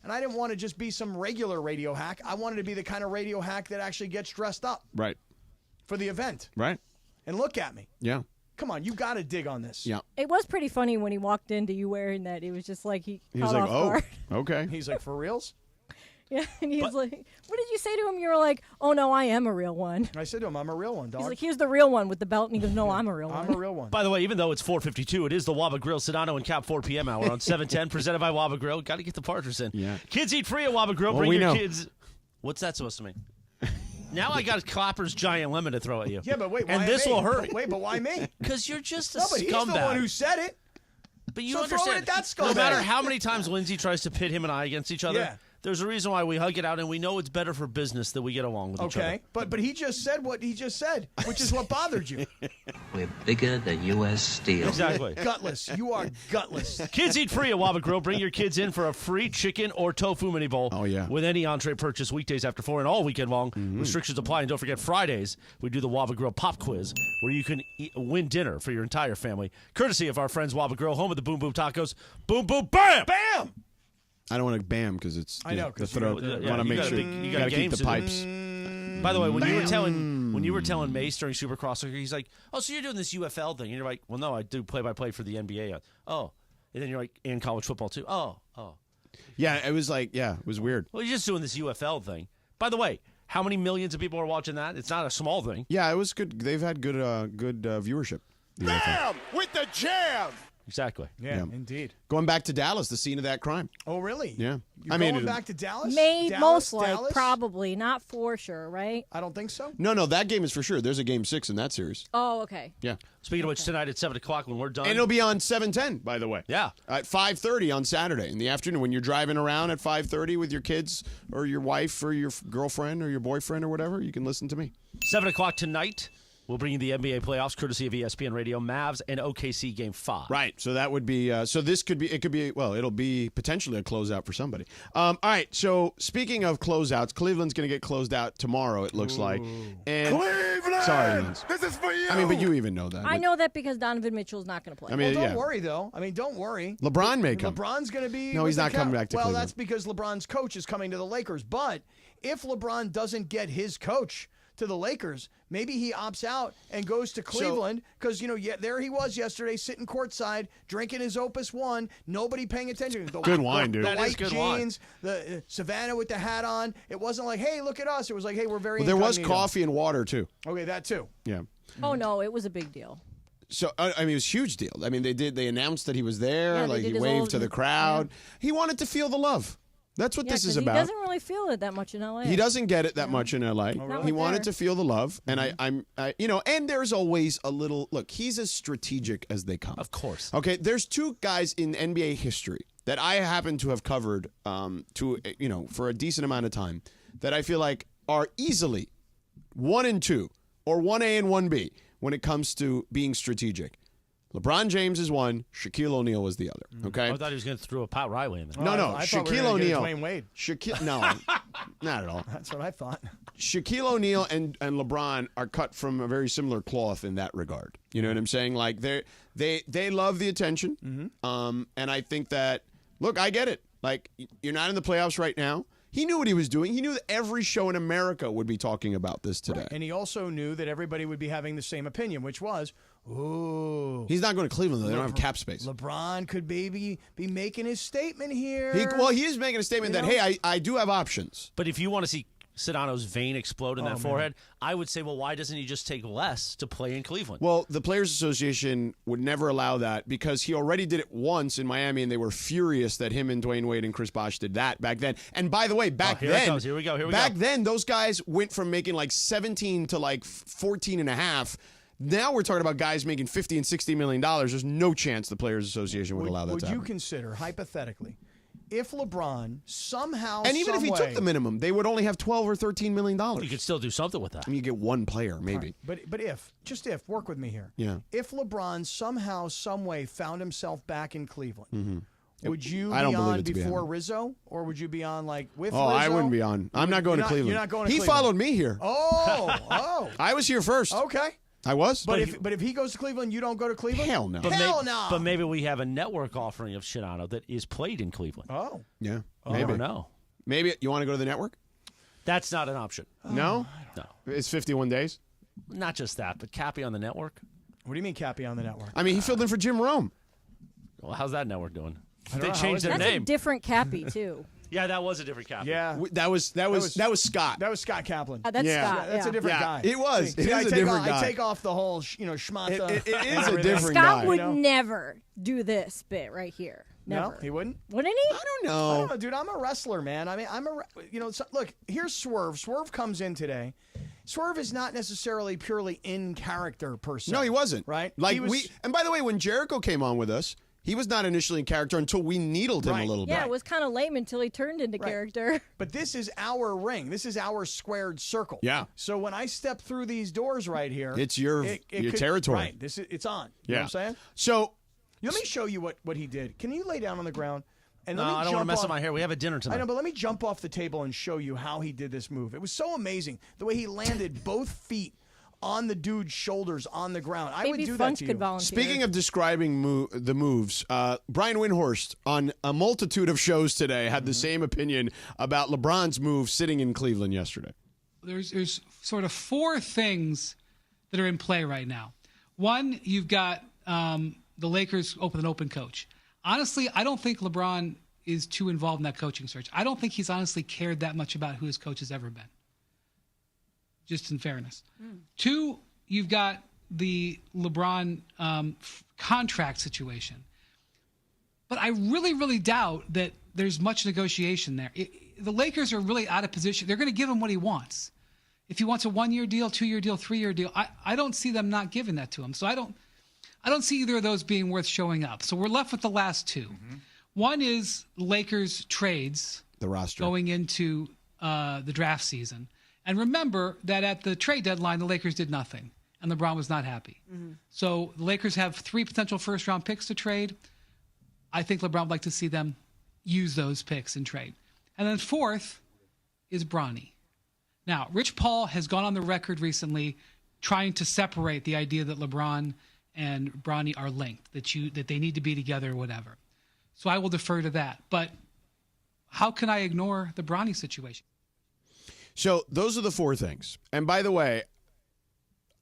And I didn't want to just be some regular radio hack. I wanted to be the kind of radio hack that actually gets dressed up. Right. For the event. Right. And look at me. Yeah. Come on, you got to dig on this. Yeah. It was pretty funny when he walked into you wearing that. It was just like he was caught like, off guard. Okay. He's like, for reals? Yeah, and he was like, what did you say to him? You were like, oh, no, I am a real one. I said to him, I'm a real one, dog. He's like, here's the real one with the belt. And he goes, no, I'm a real one. I'm a real one. By the way, even though it's 4:52, it is the Waba Grill Sedano and Kap 4 p.m. hour on 710, presented by Waba Grill. Got to get the partners in. Yeah. Kids eat free at Waba Grill. Well, Bring we your know. kids. What's that supposed to mean? Now I got Clapper's giant lemon to throw at you. Yeah, but wait, why and this me? will hurt. Wait, but why me? Because you're just a No, but he's the scumbag. one who said it. But you So throw understand, it at that scumbag. no matter how many times Lindsay tries to pit him and I against each other, Yeah. there's a reason why we hug it out, and we know it's better for business that we get along with each other. Okay, but he just said what he just said, which is what bothered you. We're bigger than U.S. Steel. Exactly. Gutless. You are gutless. Kids eat free at Waba Grill. Bring your kids in for a free chicken or tofu mini bowl. Oh, yeah. With any entree purchase weekdays after 4 and all weekend long. Restrictions apply. And don't forget, Fridays, we do the Waba Grill Pop Quiz, where you can win dinner for your entire family. Courtesy of our friends Waba Grill, home of the Boom Boom Tacos. Boom Boom Bam! Bam! I don't want to bam because it's I know, the 'cause throat. you- I yeah, want to you make got a sure big- you got got to keep games the to do. pipes. By the way, when you were telling Mace during Supercross, he's like, "Oh, so you're doing this UFL thing?" And you're like, "Well, no, I do play-by-play for the NBA." Oh, and then you're like, "And college football too." Oh. Yeah, it was like, it was weird. Well, you're just doing this UFL thing. By the way, how many millions of people are watching that? It's not a small thing. Yeah, it was good. They've had good viewership. the NFL. Bam! With the jam! Exactly. Yeah, indeed. Going back to Dallas, the scene of that crime. Oh, really? Yeah. You're going back to Dallas? May Dallas, most like, Dallas? probably. Not for sure, right? I don't think so. No, that game is for sure. There's a game 6 in that series. Oh, okay. Yeah. Speaking of which, tonight at 7 o'clock when we're done. And it'll be on 710, by the way. Yeah. At 5:30 on Saturday in the afternoon when you're driving around at 5:30 with your kids or your wife or your girlfriend or your boyfriend or whatever, you can listen to me. 7 o'clock tonight. We'll bring you the NBA playoffs, courtesy of ESPN Radio. Mavs and OKC Game 5. Right. So that would be. So this could be. It could be. Well, it'll be potentially a closeout for somebody. All right. So speaking of closeouts, Cleveland's going to get closed out tomorrow. It looks like. And Cleveland! sorry, Linz. This is for you! I mean, but you even know that. I know that because Donovan Mitchell's not going to play. I mean, Well, don't yeah. worry, though. I mean, don't worry. LeBron may come. LeBron's going to be. No, with he's the not coming back to Well, Cleveland. that's because LeBron's coach is coming to the Lakers. But if LeBron doesn't get his coach to the Lakers, maybe he opts out and goes to Cleveland because, there he was yesterday sitting courtside drinking his Opus One, nobody paying attention. Good wine, dude. The That is white good wine. jeans, the Savannah with the hat on. It wasn't like, hey, look at us. It was like, hey, we're very Well, there was incognito. coffee and water too. Okay, that too. Yeah. Oh, no, it was a big deal. So I mean, it was a huge deal. I mean, they announced that he was there. Yeah, like they he did his waved old- to the crowd. He wanted to feel the love. That's what this is 'cause about. He doesn't really feel it that much in LA. He doesn't get it that much in LA. Not He with wanted there. to feel the love, and and there's always a little look. He's as strategic as they come. Of course. Okay, there's two guys in NBA history that I happen to have covered for a decent amount of time that I feel like are easily 1 and 2 or 1A and 1B when it comes to being strategic. LeBron James is one. Shaquille O'Neal was the other. Okay. I thought he was going to throw a Pat Riley in there. No. I thought we were Shaquille gonna get O'Neal. Dwayne Wade. No, not at all. That's what I thought. Shaquille O'Neal and LeBron are cut from a very similar cloth in that regard. You know what I'm saying? Like they love the attention. And I think that look, I get it. Like you're not in the playoffs right now. He knew what he was doing. He knew that every show in America would be talking about this today. Right. And he also knew that everybody would be having the same opinion, which was, ooh. He's not going to Cleveland, though. They don't have cap space. LeBron could maybe be making his statement here. He is making a statement that, hey, I do have options. But if you want to see Sedano's vein explode in that forehead, I would say, well, why doesn't he just take less to play in Cleveland? Well, the Players Association would never allow that because he already did it once in Miami, and they were furious that him and Dwayne Wade and Chris Bosh did that back then. And by the way, back here then, it goes. Here we go. Back then, those guys went from making like 17 to like 14 and a half. Now we're talking about guys making $50 and $60 million. There's no chance the Players Association would allow that to Would happen. you consider, hypothetically, if LeBron somehow, And even if he took the minimum, they would only have $12 or $13 million. You could still do something with that. I mean, you get one player, maybe. Right. But if, work with me here. Yeah. If LeBron somehow, some way found himself back in Cleveland, would you I don't be believe on it to be before happening. Rizzo, or would you be on like with Oh, Rizzo? I wouldn't be on. I'm not going to Cleveland. You're not going to He Cleveland. followed me here. Oh. I was here first. Okay. I was. But if he goes to Cleveland, you don't go to Cleveland? Hell no. No. But maybe we have a network offering of Sedano that is played in Cleveland. Oh. Yeah. You Maybe. never know. Maybe you want to go to the network? That's not an option. No? No. It's 51 days? Not just that, but Cappy on the network. What do you mean Cappy on the network? I mean, he filled in for Jim Rome. Well, how's that network doing? don't They know. changed their That's name. a different Cappy too. Yeah, that was a different Cappy. Yeah. That was Scott. That was Scott Kaplan. That's Yeah. Scott. That's a different guy. It was. See, It is I a take different off, guy. I take off the whole, schmata. It is and a everything. different Scott guy. would You know? never do this bit right here. Never. No, he wouldn't. Wouldn't he? I don't I know. don't know, dude. I'm a wrestler, man. I mean, look, here's Swerve. Swerve comes in today. Swerve is not necessarily purely in character per se. No, he wasn't. Right? Like He was- and by the way, when Jericho came on with us, he was not initially in character until we needled him Right. a little Yeah, bit. it was kind of lame until he turned into character. But this is our ring. This is our squared circle. Yeah. So when I step through these doors right here, It's your territory. Right. It's on. You know what I'm saying? So Let me show you what he did. Can you lay down on the ground? And let No, me I don't want to jump mess off- up my hair. We have a dinner tonight. I know, but let me jump off the table and show you how he did this move. It was so amazing the way he landed both feet on the dude's shoulders on the ground. I would Maybe do Funch that to could you. volunteer. Speaking of describing the moves, Brian Windhorst on a multitude of shows today had the same opinion about LeBron's move sitting in Cleveland yesterday. There's sort of four things that are in play right now. One, you've got the Lakers with an open coach. Honestly, I don't think LeBron is too involved in that coaching search. I don't think he's honestly cared that much about who his coach has ever been, just in fairness. Two, you've got the LeBron contract situation. But I really, really doubt that there's much negotiation there. The Lakers are really out of position. They're going to give him what he wants. If he wants a 1-year deal, 2-year deal, 3-year deal, I don't see them not giving that to him. So I don't see either of those being worth showing up. So we're left with the last two. One is Lakers trades. The roster. Going into the draft season. And remember that at the trade deadline, the Lakers did nothing. And LeBron was not happy. So the Lakers have 3 potential first-round picks to trade. I think LeBron would like to see them use those picks in trade. And then fourth is Bronny. Now, Rich Paul has gone on the record recently trying to separate the idea that LeBron and Bronny are linked, that they need to be together or whatever. So I will defer to that. But how can I ignore the Bronny situation? So those are the four things. And by the way,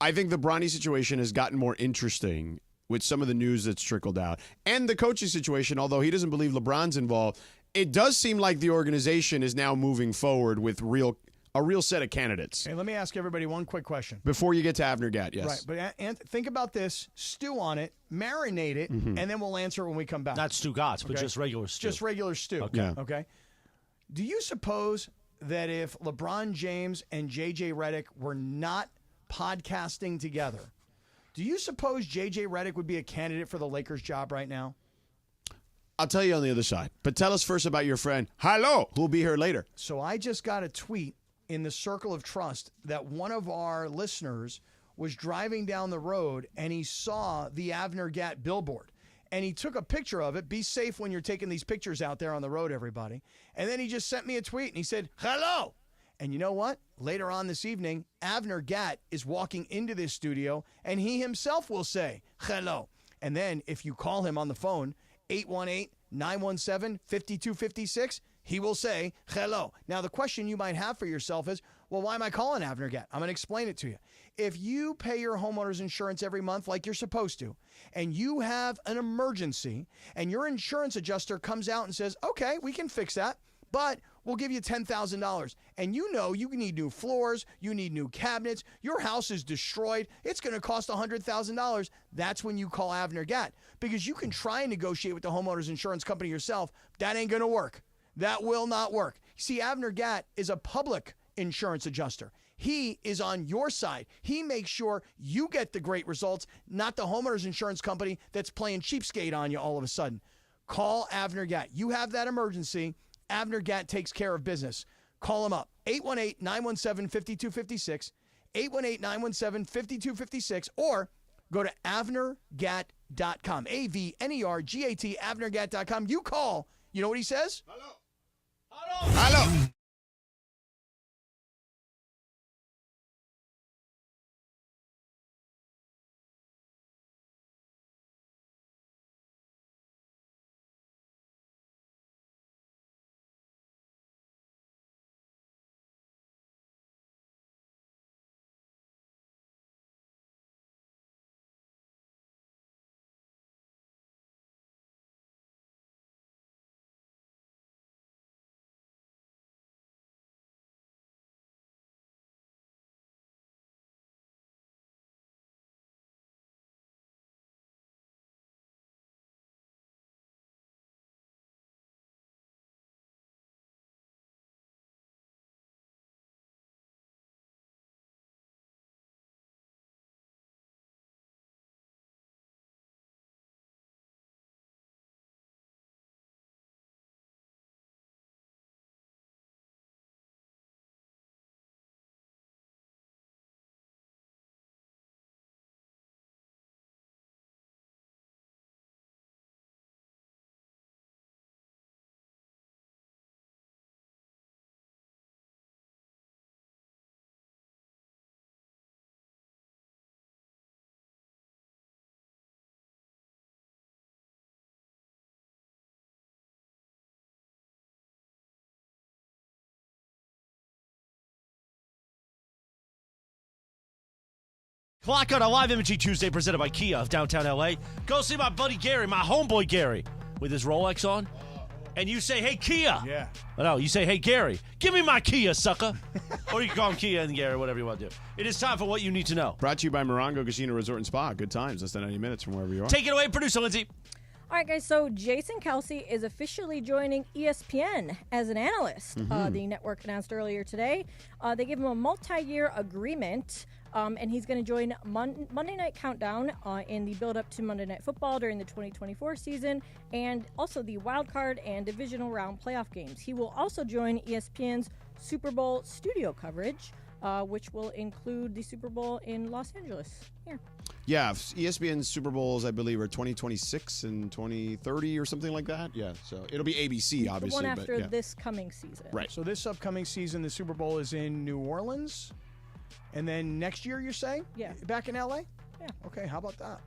I think the Bronny situation has gotten more interesting with some of the news that's trickled out. And the coaching situation, although he doesn't believe LeBron's involved, it does seem like the organization is now moving forward with real a real set of candidates. Hey, let me ask everybody one quick question. Before you get to Avner Gatt, yes. Right, but and think about this, stew on it, marinate it, and then we'll answer it when we come back. Not Stu Gatz, but just regular stew. Just regular stew. Okay. Yeah. Okay. Do you suppose that if LeBron James and J.J. Redick were not podcasting together, do you suppose J.J. Redick would be a candidate for the Lakers job right now? I'll tell you on the other side. But tell us first about your friend, Hello, who'll be here later. So I just got a tweet in the circle of trust that one of our listeners was driving down the road and he saw the Avner Gatt billboard. And he took a picture of it. Be safe when you're taking these pictures out there on the road, everybody. And then he just sent me a tweet and he said, hello. And you know what? Later on this evening, Avner Gatt is walking into this studio and he himself will say, hello. And then if you call him on the phone, 818-917-5256, he will say, hello. Now, the question you might have for yourself is, well, why am I calling Avner Gatt? I'm going to explain it to you. If you pay your homeowner's insurance every month like you're supposed to, and you have an emergency, and your insurance adjuster comes out and says, okay, we can fix that, but we'll give you $10,000. And you know you need new floors, you need new cabinets, your house is destroyed, it's going to cost $100,000. That's when you call Avner Gatt, because you can try and negotiate with the homeowner's insurance company yourself. That ain't going to work. That will not work. See, Avner Gatt is a public insurance adjuster. He is on your side. He makes sure you get the great results, not the homeowner's insurance company that's playing cheapskate on you all of a sudden. Call Avner Gatt. You have that emergency. Avner Gatt takes care of business. Call him up. 818-917-5256, 818-917-5256, or go to AvnerGatt.com, AVNERGAT, AvnerGatt.com. You call. You know what he says? Hello. Clock on a live imaging Tuesday presented by Kia of downtown LA. Go see my buddy Gary, my homeboy Gary, with his Rolex on. And you say, hey, Kia. Yeah. No, you say, hey, Gary, give me my Kia, sucker. Or you can call him Kia and Gary, whatever you want to do. It is time for What You Need to Know. Brought to you by Morongo Casino Resort and Spa. Good times, less than 90 minutes from wherever you are. Take it away, producer Lindsay. All right, guys, so Jason Kelsey is officially joining ESPN as an analyst. The network announced earlier today. They gave him a multi-year agreement, and he's going to join Monday Night Countdown in the build-up to Monday Night Football during the 2024 season, and also the wild card and divisional round playoff games. He will also join ESPN's Super Bowl studio coverage, which will include the Super Bowl in Los Angeles. Here. Yeah, ESPN's Super Bowls, I believe, are 2026 and 2030 or something like that. Yeah, so it'll be ABC, obviously. The one after but, yeah. this coming season. Right. So this upcoming season, the Super Bowl is in New Orleans. And then next year, you're saying? Yeah. Back in LA? Yeah. Okay, how about that?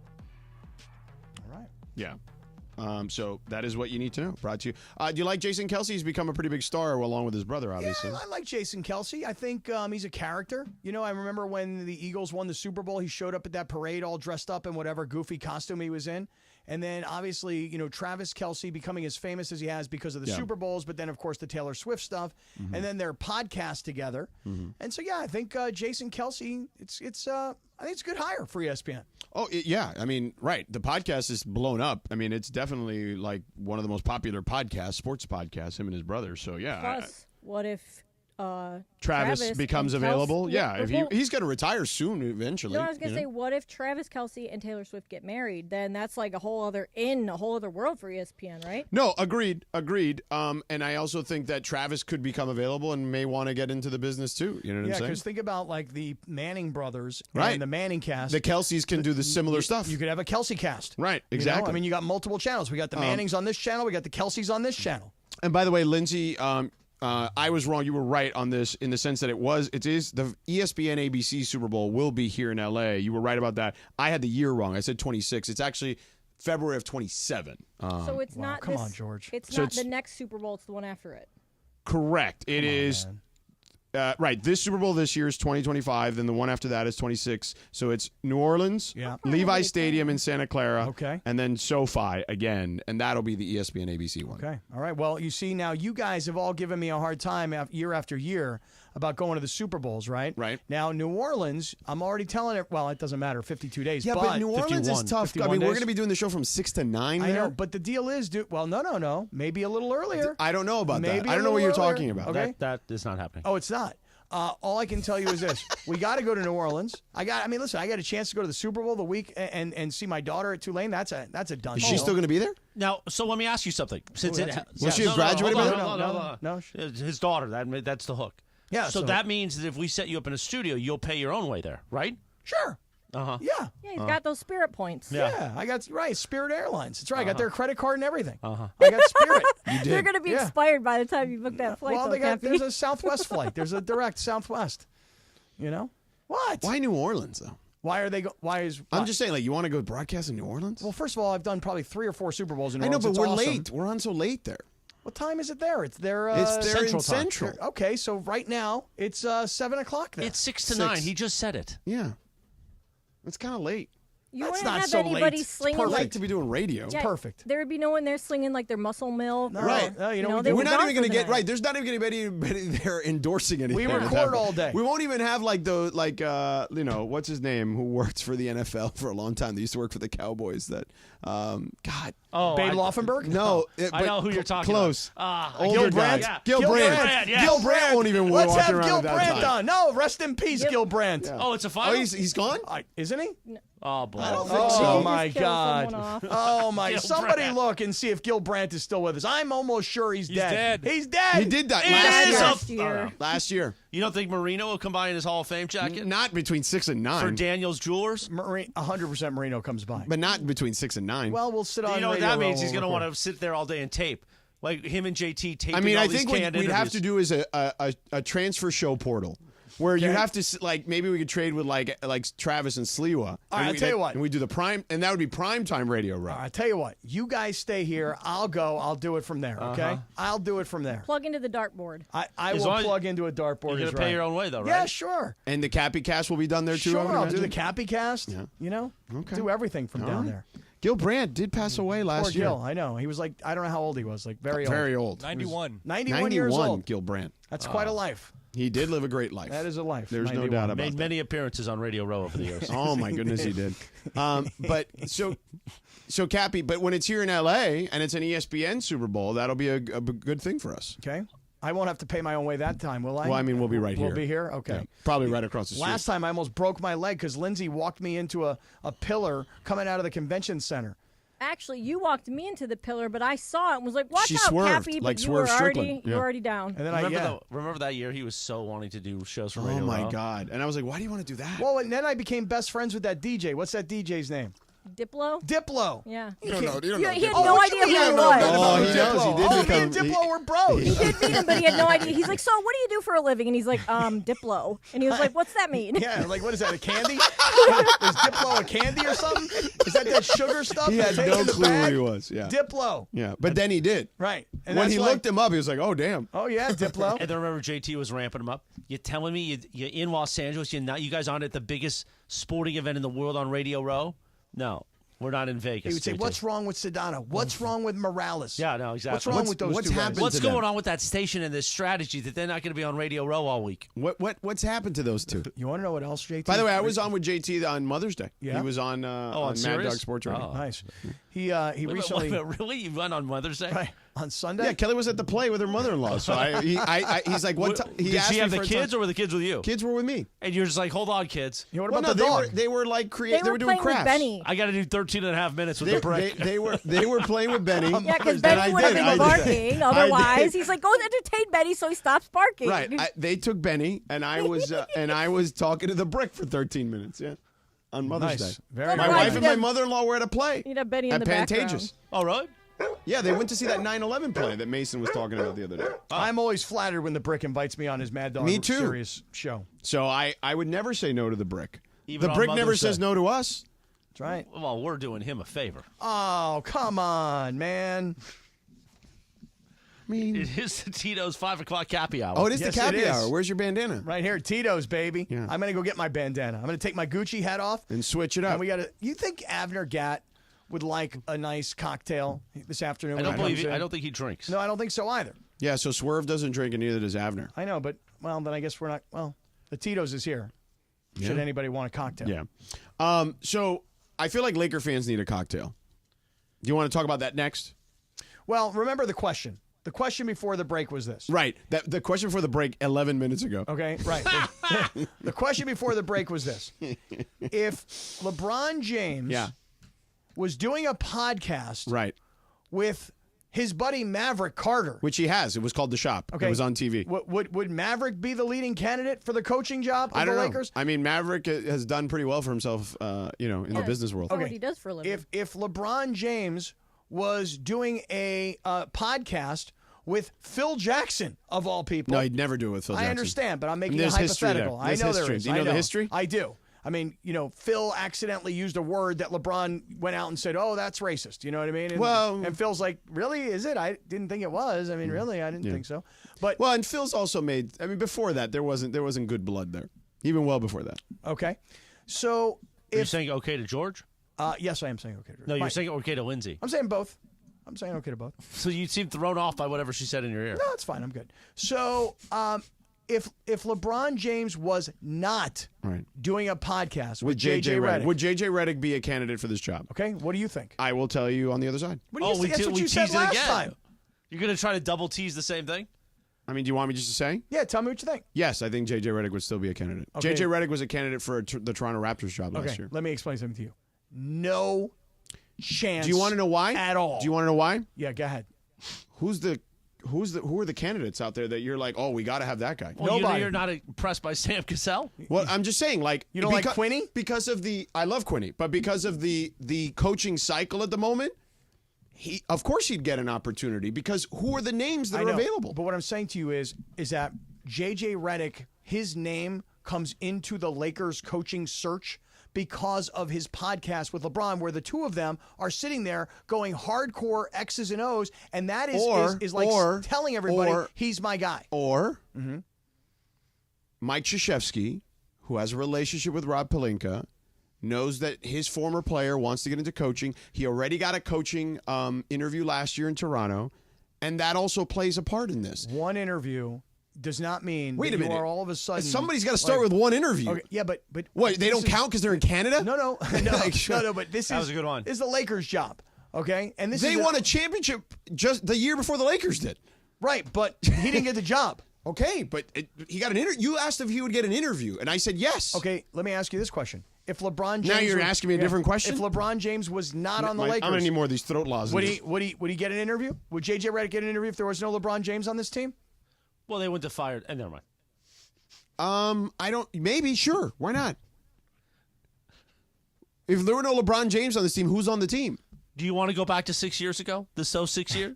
All right. Yeah. So that is what you need to know. Brought to you. Do you like Jason Kelsey? He's become a pretty big star along with his brother, obviously. Yeah, I like Jason Kelsey. I think he's a character. You know, I remember when the Eagles won the Super Bowl, he showed up at that parade all dressed up in whatever goofy costume he was in. And then obviously, Travis Kelce becoming as famous as he has because of the Super Bowls, but then of course the Taylor Swift stuff, and then their podcast together. And so I think Jason Kelce, I think it's a good hire for ESPN. Oh yeah, I mean, right. The podcast is blown up. I mean, it's definitely like one of the most popular podcasts, sports podcasts. Him and his brother. So yeah. Plus, what if Travis becomes available? Yeah, if he's going to retire soon, eventually. No, I was going to say, what if Travis Kelce and Taylor Swift get married? Then that's like a whole other world for ESPN, right? No, agreed. And I also think that Travis could become available and may want to get into the business too. You know what I'm saying? Yeah, because think about like the Manning brothers right. and the Manning cast. The Kelces can do the similar stuff. You could have a Kelce cast. Right, exactly. I mean, you got multiple channels. We got the Mannings on this channel. We got the Kelces on this channel. And by the way, Lindsay, I was wrong. You were right on this in the sense that it is the ESPN ABC Super Bowl will be here in LA. You were right about that. I had the year wrong. I said 26. It's actually February of 27. So it's not. Come on, George. It's not the next Super Bowl. It's the one after it. Correct. It is. Right. This Super Bowl this year is 2025. Then the one after that is 26. So it's New Orleans, Levi Stadium in Santa Clara, and then SoFi again, and that'll be the ESPN ABC one. Okay. All right. Well, you see now, you guys have all given me a hard time year after year about going to the Super Bowls, right? Right. Now, New Orleans, I'm already telling it. Well, it doesn't matter. 52 days. Yeah, but New Orleans is tough. I mean, we're going to be doing the show from 6 to 9. I know, but the deal is, well, no. Maybe a little earlier. I don't know about that. I don't know what you're talking about. Okay. That is not happening. Oh, it's not. All I can tell you is this: we got to go to New Orleans. Listen, I got a chance to go to the Super Bowl the week and see my daughter at Tulane. That's a done. Is she still going to be there? Now, so let me ask you something. Since was she a graduate? No. His daughter. That's the hook. Yeah. So that means that if we set you up in a studio, you'll pay your own way there, right? Sure. Uh-huh. Yeah. Yeah, he's got those Spirit points. Yeah, I got Spirit Airlines. That's right. I got their credit card and everything. Uh-huh. I got Spirit. You did. They're going to be expired by the time you book that flight. Well, there's a Southwest flight. There's a direct Southwest. What? Why New Orleans though? Why are they? I'm just saying, like, you want to go broadcast in New Orleans? Well, first of all, I've done probably 3 or 4 Super Bowls in New Orleans. I know, but we're awesome. late. We're on so late there. What time is it there? It's there. Central. Okay, so right now it's 7 o'clock there. It's 6 to 9. He just said it. Yeah, it's kind of late. You That's wouldn't not have so anybody late. slinging It's like perfect to be doing radio. It's perfect. There would be no one there slinging like their muscle milk. No, right. No, they we're were not gone even going to for get the right. night. There's not even going to be anybody there endorsing anything. We record all day. We won't even have what's his name who works for the NFL for a long time. They used to work for the Cowboys. That Babe Laufenberg? No, I know who you're talking close. about. Older Brandt. guy. Gil Brandt. Yes. Gil Brandt won't even Let's walk have around Gil at that Brandt time. on. No, rest in peace, Gil Brandt. Yeah. Oh, it's a final? Oh, he's gone? Isn't he? Oh, boy. I don't think Oh so. my Just kill God! someone off. Oh my! Gil Somebody Brandt. look and see if Gil Brandt is still with us. I'm almost sure he's dead. He's dead. He did that It is last a- year. Last year. You don't think Marino will come by in his Hall of Fame jacket? Not between 6 and 9. For Daniel's Jewelers? 100% Marino comes by. But not between 6 and 9. Well, we'll sit on. You know what Radio that Row means? He's and going to record. want to sit there all day and tape. Like him and JT taping I mean, all I these think what canned we'd have to interviews. do is a transfer show portal. Where you have to, like, maybe we could trade with, like Travis and Sliwa. All right, I'll tell you what. And we do the prime, and that would be prime time radio, right? All right, I tell you what. You guys stay here. I'll go. I'll do it from there. Okay. I'll do it from there. Plug into the dartboard. I As will long as- plug into a dartboard. You're going is to pay right. your own way, though, right? Yeah, sure. And the Cappy Cast will be done there, too, Sure, I would I'll do the imagine? Cappy Cast. Yeah. You know, Okay. do everything from down right. there. Gil Brandt did pass away Poor last year. Gil, I know. He was like, I don't know how old he was, like very old. Very old. 91. 91 years old. Gil Brandt. That's quite a life. He did live a great life. That is a life. There's no 91. doubt about Made that. many appearances on Radio Row over the years. Oh my goodness, he did. But so Cappy, but when it's here in LA and it's an ESPN Super Bowl, that'll be a good thing for us. Okay. I won't have to pay my own way that time, will I? Well, I mean, we'll be right here. We'll be here? Okay. Yeah, probably right across the street. Last time I almost broke my leg because Lindsay walked me into a pillar coming out of the convention center. Actually, you walked me into the pillar, but I saw it and was like, "Watch She out, swerved, Cappy!" like But you were Swerve already, Strickland. you Yeah. were already down. And then Remember that year he was so wanting to do shows for Oh Radio my Row? God! And I was like, why do you want to do that? Well, and then I became best friends with that DJ. What's that DJ's name? Diplo? Diplo. Yeah. You don't know. You don't know. He had Diplo. no idea who he was. Oh, he knows. He did Oh, me become. and Diplo were bros. He did meet him, but he had no idea. He's like, "So, what do you do for a living?" And he's like, Diplo." And he was like, "What's that mean?" Yeah, like what is that, a candy? Is Diplo a candy or something? Is that sugar stuff? He you had take no in the clue who bag? he was. Yeah. Diplo. Yeah, but then he did. Right. And When that's he why- looked him up, he was like, "Oh damn." Oh yeah, Diplo. And then remember JT was ramping him up. You're telling me you're in Los Angeles, you guys aren't at the biggest sporting event in the world on Radio Row? No. We're not in Vegas. He would say, JT. "What's wrong with Sedano? What's wrong with Morales? Yeah, no, exactly. What's wrong with those two guys? What's going on with that station and this strategy that they're not going to be on Radio Row all week? What's happened to those two? You want to know what else, JT? By the way, I was on with JT on Mother's Day. Yeah? He was on Mad Sirius? Dog Sports Radio. Oh, nice. He recently really? You went on Mother's Day? right, on Sunday. Yeah, Kelly was at the play with her mother-in-law. So he's like, "What?" He Did asked she have me the for kids, or were the kids with you? Kids were with me. And you're just like, hold on, kids. You know, what Well, about no, the dog? they were like They They were were doing playing with crafts. Benny. I got to do 13 and a half minutes with the brick. They were playing with Benny. Yeah, because And I Benny would have did. been I did. barking. I Otherwise, did. he's like, go entertain Benny so he stops barking. Right. They took Benny, and I was talking to the brick for 13 minutes. Yeah, on Mother's Nice. Day. Very My nice. wife and my mother-in-law were at a play. You'd have Benny in at the background. Pantages. Oh, really? Yeah, they went to see that 9/11 play that Mason was talking about the other day. I'm always flattered when the Brick invites me on his Mad Dog Me too. Serious show. So I would never say no to the brick. Even The on brick never Mother's says Day. no to us. That's right. Well, we're doing him a favor. Oh, come on, man. It is the Tito's 5 o'clock happy hour. Oh, it is Yes, the Cappy it is. Hour. Where's your bandana? Right here, Tito's, baby. Yeah. I'm going to go get my bandana. I'm going to take my Gucci hat off. And switch it up. And we got to. You think Avner Gatt would like a nice cocktail this afternoon? I when don't he believe. comes in? I don't think he drinks. No, I don't think so either. Yeah, so Swerve doesn't drink, and neither does Avner. I know, but, well, then I guess we're not. Well, the Tito's is here. Should Yeah. anybody want a cocktail? Yeah. So I feel like Laker fans need a cocktail. Do you want to talk about that next? Well, remember the question. The question before the break was this. Right. The question for the break 11 minutes ago. Okay, right. The question before the break was this. If LeBron James was doing a podcast Right. with his buddy Maverick Carter. Which he has. It was called The Shop. Okay. It was on TV. Would Maverick be the leading candidate for the coaching job of I don't the know. Lakers? I mean, Maverick has done pretty well for himself, in the business world. That's what he does for a living. If LeBron James was doing a podcast with Phil Jackson, of all people. No, he'd never do it with Phil Jackson. I understand, but I'm making There's a history there. hypothetical. There's I know history. there is. Do you know I the history? I do. I mean, Phil accidentally used a word that LeBron went out and said, "Oh, that's racist." You know what I mean? And Phil's like, "Really? Is it? I didn't think it was. I mean, really, I didn't think so." But and Phil's also made. I mean, before that, there wasn't good blood there. Even well before that. Okay, so Are you saying okay to George? Yes, I am saying okay to George. No, you're Fine. saying okay to Lindsay. I'm saying both. I'm saying okay to both. So you seem thrown off by whatever she said in your ear. No, it's fine. I'm good. So, if LeBron James was not doing a podcast with JJ Redick, would JJ Redick be a candidate for this job? Okay, what do you think? I will tell you on the other side. What do you that's what you said last time. You're going to try to double tease the same thing? I mean, do you want me just to say? Yeah, tell me what you think. Yes, I think JJ Redick would still be a candidate. Okay. JJ Redick was a candidate for the Toronto Raptors job last year. Let me explain something to you. No chance. Do you want to know why? At all. Do you want to know why? Yeah, go ahead. Who are the candidates out there that you're like, oh, we got to have that guy? Well, you're not impressed by Sam Cassell? Well, I'm just saying, like, you don't like Quinny? Because of I love Quinny, but because of the coaching cycle at the moment, of course he'd get an opportunity because who are the names that are available? But what I'm saying to you is that JJ Redick, his name comes into the Lakers coaching search because of his podcast with LeBron, where the two of them are sitting there going hardcore X's and O's, and that is like telling everybody he's my guy. Or Mike Krzyzewski, who has a relationship with Rob Pelinka, knows that his former player wants to get into coaching. He already got a coaching interview last year in Toronto, and that also plays a part in this. One interview does not mean Wait that a minute. you are all of a sudden. Somebody's got to start with one interview. Okay, yeah, but what? They don't count because they're in Canada? No. But this was a good one. This is the Lakers' job, okay? And They won a championship just the year before the Lakers did. Right, but he didn't get the job. Okay, but he got an interview. You asked if he would get an interview, and I said yes. Okay, let me ask you this question: If LeBron James now you're asking me a different question. If LeBron James was not on the Lakers, I'm gonna need more of these throat laws. Would he get an interview? Would JJ Redick get an interview if there was no LeBron James on this team? Well, they went to fire. And never mind. I don't. Maybe, sure. Why not? If there were no LeBron James on this team, who's on the team? Do you want to go back to 6 years ago? The 6 year?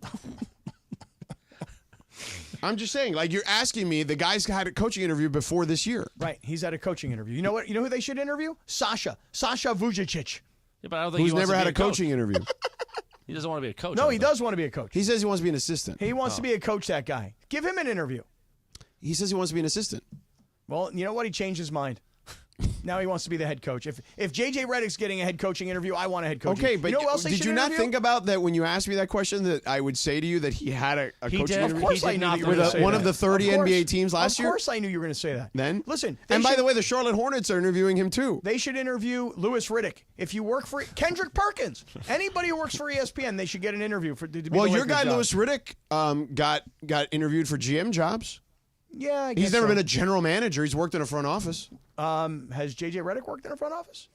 I'm just saying, like, you're asking me, the guy's had a coaching interview before this year. Right, he's had a coaching interview. You know what? You know who they should interview? Sasha Vujicic. Yeah, but I don't think Who's he wants never to had be a coaching interview. He doesn't want to be a coach. No, he does want to be a coach. He says he wants to be an assistant. He wants to be a coach, that guy. Give him an interview. He says he wants to be an assistant. Well, you know what? He changed his mind. Now he wants to be the head coach. If JJ Redick's getting a head coaching interview, I want a head coaching. Okay, but you know who else they did should you not interview? think about that when you asked me that question that I would say to you that he had a He coaching did. interview? Of course He I did knew not you were going to say one that. of the 30 Of course. NBA teams last year? Of course I knew you were going to say that. Then? Listen. And by the way, the Charlotte Hornets are interviewing him too. They should interview Louis Riddick. If you work for Kendrick Perkins, anybody who works for ESPN, they should get an interview to be Well, the your Lakers guy job. Louis Riddick got interviewed for GM jobs. Yeah, I guess He's never so. been a general manager. He's worked in a front office. Has JJ Redick worked in a front office?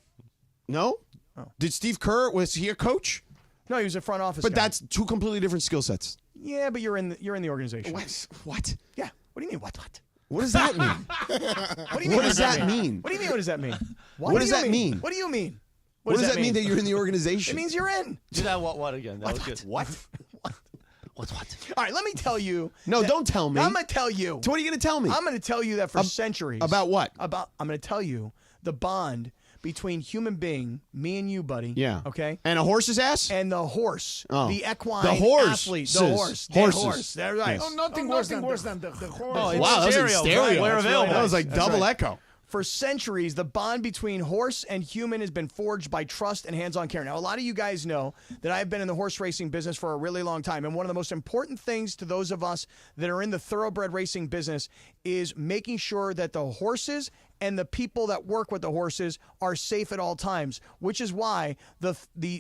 No? Oh. Did Steve Kerr, was he a coach? No, he was a front office. But guy. that's two completely different skill sets. Yeah, but you're in the organization. What? Yeah. What do you mean? What? What does that mean? What do you mean? What does that mean? What do you mean? What does that mean? What does that mean? What do you mean? What does that mean that you're in the organization? It means you're in. Do that what again? That was good. What? What? All right, let me tell you. No, don't tell me. I'm going to tell you. So what are you going to tell me? I'm going to tell you that for centuries. About what? I'm going to tell you the bond between human being, me and you, buddy. Yeah. Okay. And a horse's ass? And the horse, Oh. the equine The horse. athlete, the horse, Horses. the horse. That's right. Yes. Nothing worse than the horse. Oh, it's Wow, that was in stereo. stereo. Where That's available. That was like That's double right. echo. For centuries, the bond between horse and human has been forged by trust and hands-on care. Now, a lot of you guys know that I've been in the horse racing business for a really long time, and one of the most important things to those of us that are in the thoroughbred racing business is making sure that the horses and the people that work with the horses are safe at all times, which is why the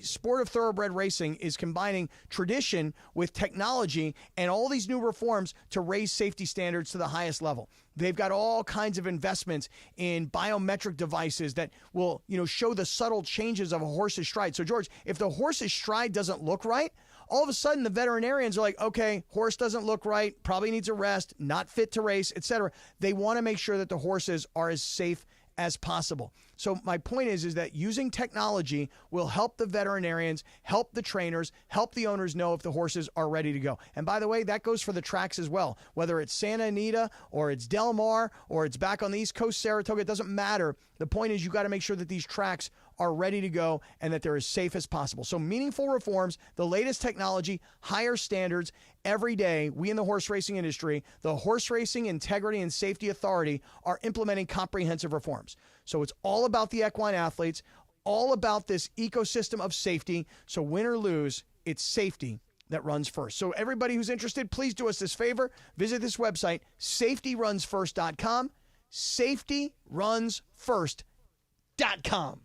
sport of thoroughbred racing is combining tradition with technology and all these new reforms to raise safety standards to the highest level. They've got all kinds of investments in biometric devices that will, show the subtle changes of a horse's stride. So, George, if the horse's stride doesn't look right, all of a sudden the veterinarians are like, okay, horse doesn't look right, probably needs a rest, not fit to race, etc. They want to make sure that the horses are as safe as possible. So my point is that using technology will help the veterinarians, help the trainers, help the owners know if the horses are ready to go. And by the way, that goes for the tracks as well. Whether it's Santa Anita or it's Del Mar or it's back on the East Coast, Saratoga, it doesn't matter. The point is you got to make sure that these tracks are ready to go and that they're as safe as possible. So meaningful reforms, the latest technology, higher standards. Every day, we in the horse racing industry, the Horse Racing Integrity and Safety Authority, are implementing comprehensive reforms. So it's all about the equine athletes, all about this ecosystem of safety. So win or lose, it's safety that runs first. So everybody who's interested, please do us this favor. Visit this website, safetyrunsfirst.com, safetyrunsfirst.com.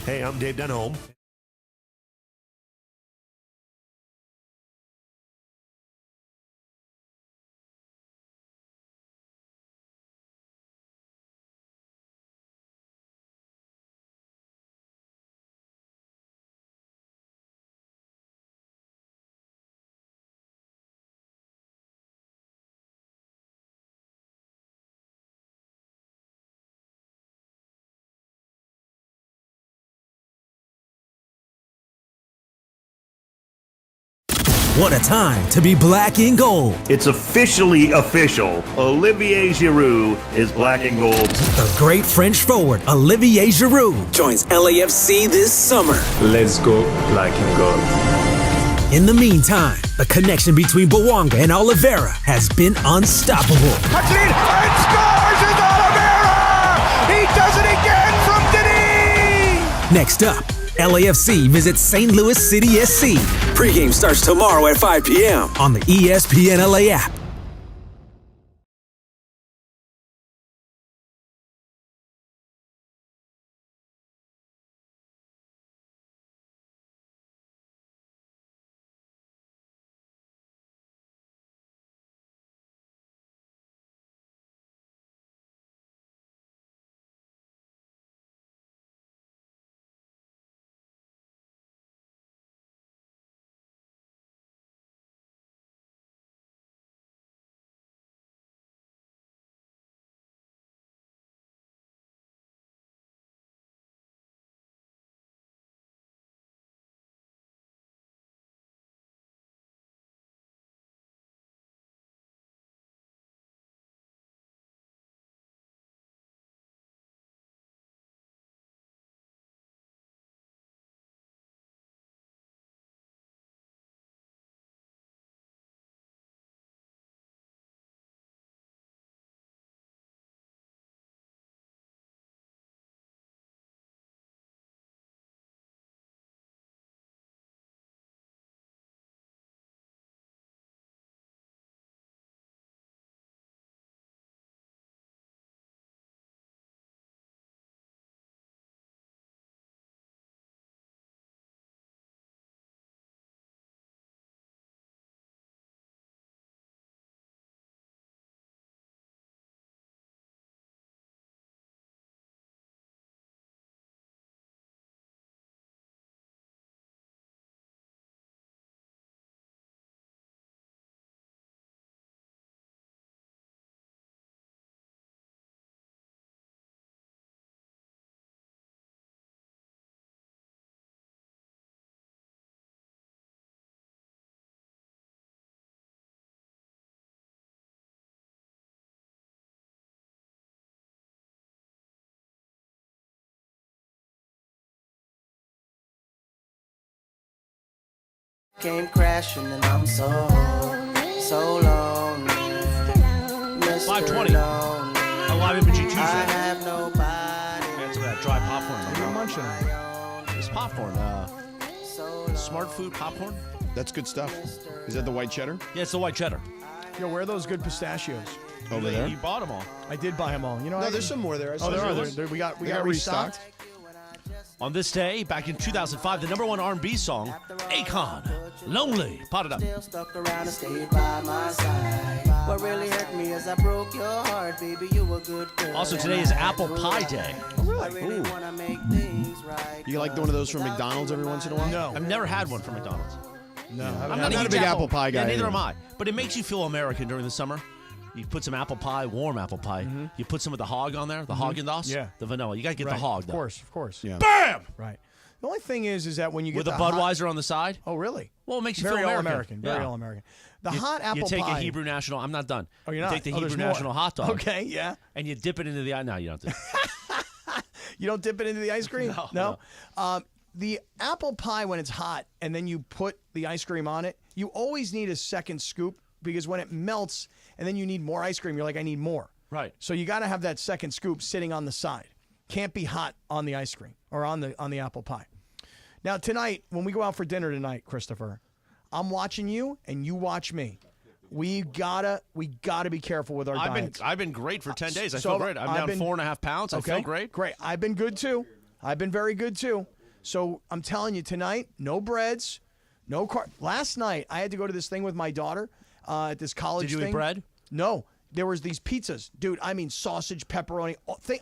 Hey, I'm Dave Denholm. What a time to be black and gold. It's officially official. Olivier Giroux is black and gold. The great French forward, Olivier Giroux, joins LAFC this summer. Let's go black and gold. In the meantime, the connection between Bawanga and Oliveira has been unstoppable. Cuts it in and scores! It's Oliveira! He does it again from Denis! Next up, LAFC visits St. Louis City SC. Pre-game starts tomorrow at 5 p.m. on the ESPN LA app. came crashing and I'm so lonely. 520. A live Imaging Tuesday. I have nobody. Answer that dry popcorn. What are you munching on? It's popcorn. Smart food popcorn. That's good stuff. Is that the white cheddar? Yeah, it's the white cheddar. Yo, where are those good pistachios? Over there? You bought them all. I did buy them all. You know, No, there's some more there. I saw there are. yours. We got They got restocked. On this day, back in 2005, the number one R&B song, Akon, Lonely. Pot it up. Still stuck around and stayed by my side. What really hurt me is I broke your heart, baby. You were good girl. Also, today is Apple Pie Day. I really wanna make things right. You like one of those from McDonald's every once in a while? No. I've never had one from McDonald's. No. I'm not huge a big apple pie guy Yeah, neither either. am I. But it makes you feel American during the summer. You put some apple pie, warm apple pie. You put some of the hog on there, the Haagen-Dazs. Yeah. The vanilla. You got to get Right. the hog, though. Of course. Yeah. Bam! Right. The only thing is that when you get With a the hot- Budweiser on the side. Oh, really? Well, it makes you Very feel all-American. Very Yeah. all-American. The You- hot apple You take pie. a Hebrew National. I'm not done. Oh, you're You not? take the Oh, there's Hebrew more. National hot dog. Okay, yeah. And you dip it into the. No, you don't. You don't dip it into the ice cream? No. The apple pie, when it's hot and then you put the ice cream on it, you always need a second scoop because when it melts and then you need more ice cream, you're like, I need more. Right. So you got to have that second scoop sitting on the side. Can't be hot on the ice cream or on the apple pie. Now, tonight, when we go out for dinner tonight, Christopher, I'm watching you and you watch me. We gotta be careful with our diets. I've been great for 10 days. I So feel great. I'm down been- 4.5 pounds. I feel great. Great. I've been good too. I've been very good too. So I'm telling you tonight, no breads, no Last night I had to go to this thing with my daughter at this college Did you thing. eat bread? No. There was these pizzas. Dude, I mean sausage, pepperoni.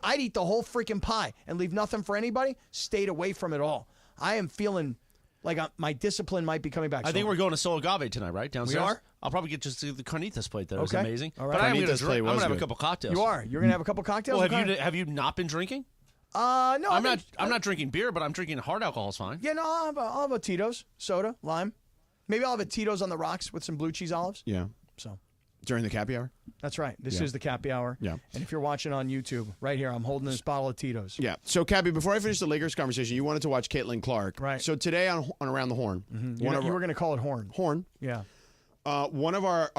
I'd eat the whole freaking pie and leave nothing for anybody. Stayed away from it all. I am feeling like my discipline might be coming back. I think we're going to Sol Agave tonight, right? Downstairs? We are? I'll probably get just the carnitas plate there. It's Okay. amazing. All right. But I'm going Carnitas to plate I'm was going to have a good. couple cocktails. You are. You're going to have a couple cocktails? Well, Okay. have you not been drinking? No, I'm not drinking beer, but I'm drinking hard alcohol's fine. Yeah, no, I'll have a Tito's, soda, lime. Maybe I'll have a Tito's on the rocks with some blue cheese olives. Yeah. So During the happy hour? that's right. This Yeah. is the Cappy Hour. Yeah. And if you're watching on YouTube, right here, I'm holding this bottle of Tito's. Yeah. So, Cappy, before I finish the Lakers conversation, you wanted to watch Caitlin Clark. Right. So today on Around the Horn, You were going to call it Horn. Horn. Yeah. One of our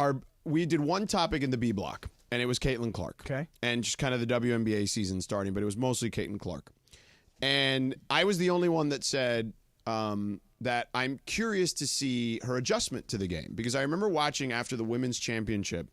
we did one topic in the B block, and it was Caitlin Clark. Okay. And just kind of the WNBA season starting, but it was mostly Caitlin Clark. And I was the only one that said that I'm curious to see her adjustment to the game because I remember watching after the women's championship,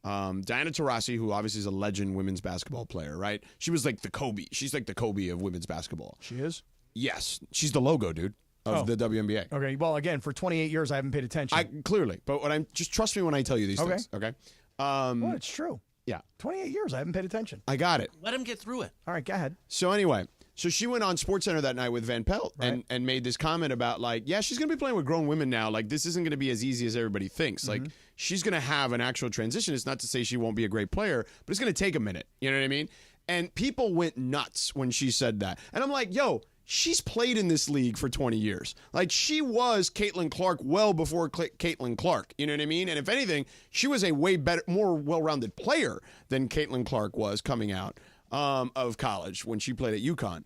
Diana Taurasi, who obviously is a legend women's basketball player, right? She was like the Kobe. She's like the Kobe of women's basketball. She is? Yes. She's the logo, dude, of the WNBA. Okay. Well, again, for 28 years, I haven't paid attention. Clearly. But what just trust me when I tell you these things, okay? Well, it's true. Yeah. 28 years, I haven't paid attention. I got it. Let him get through it. All right, go ahead. So anyway, so she went on SportsCenter that night with Van Pelt and made this comment about like, yeah, she's going to be playing with grown women now. Like this isn't going to be as easy as everybody thinks. Like she's going to have an actual transition. It's not to say she won't be a great player, but it's going to take a minute. You know what I mean? And people went nuts when she said that. And I'm like, yo, she's played in this league for 20 years. Like she was Caitlin Clark well before Caitlin Clark. You know what I mean? And if anything, she was a way better, more well-rounded player than Caitlin Clark was coming out of college when she played at UConn.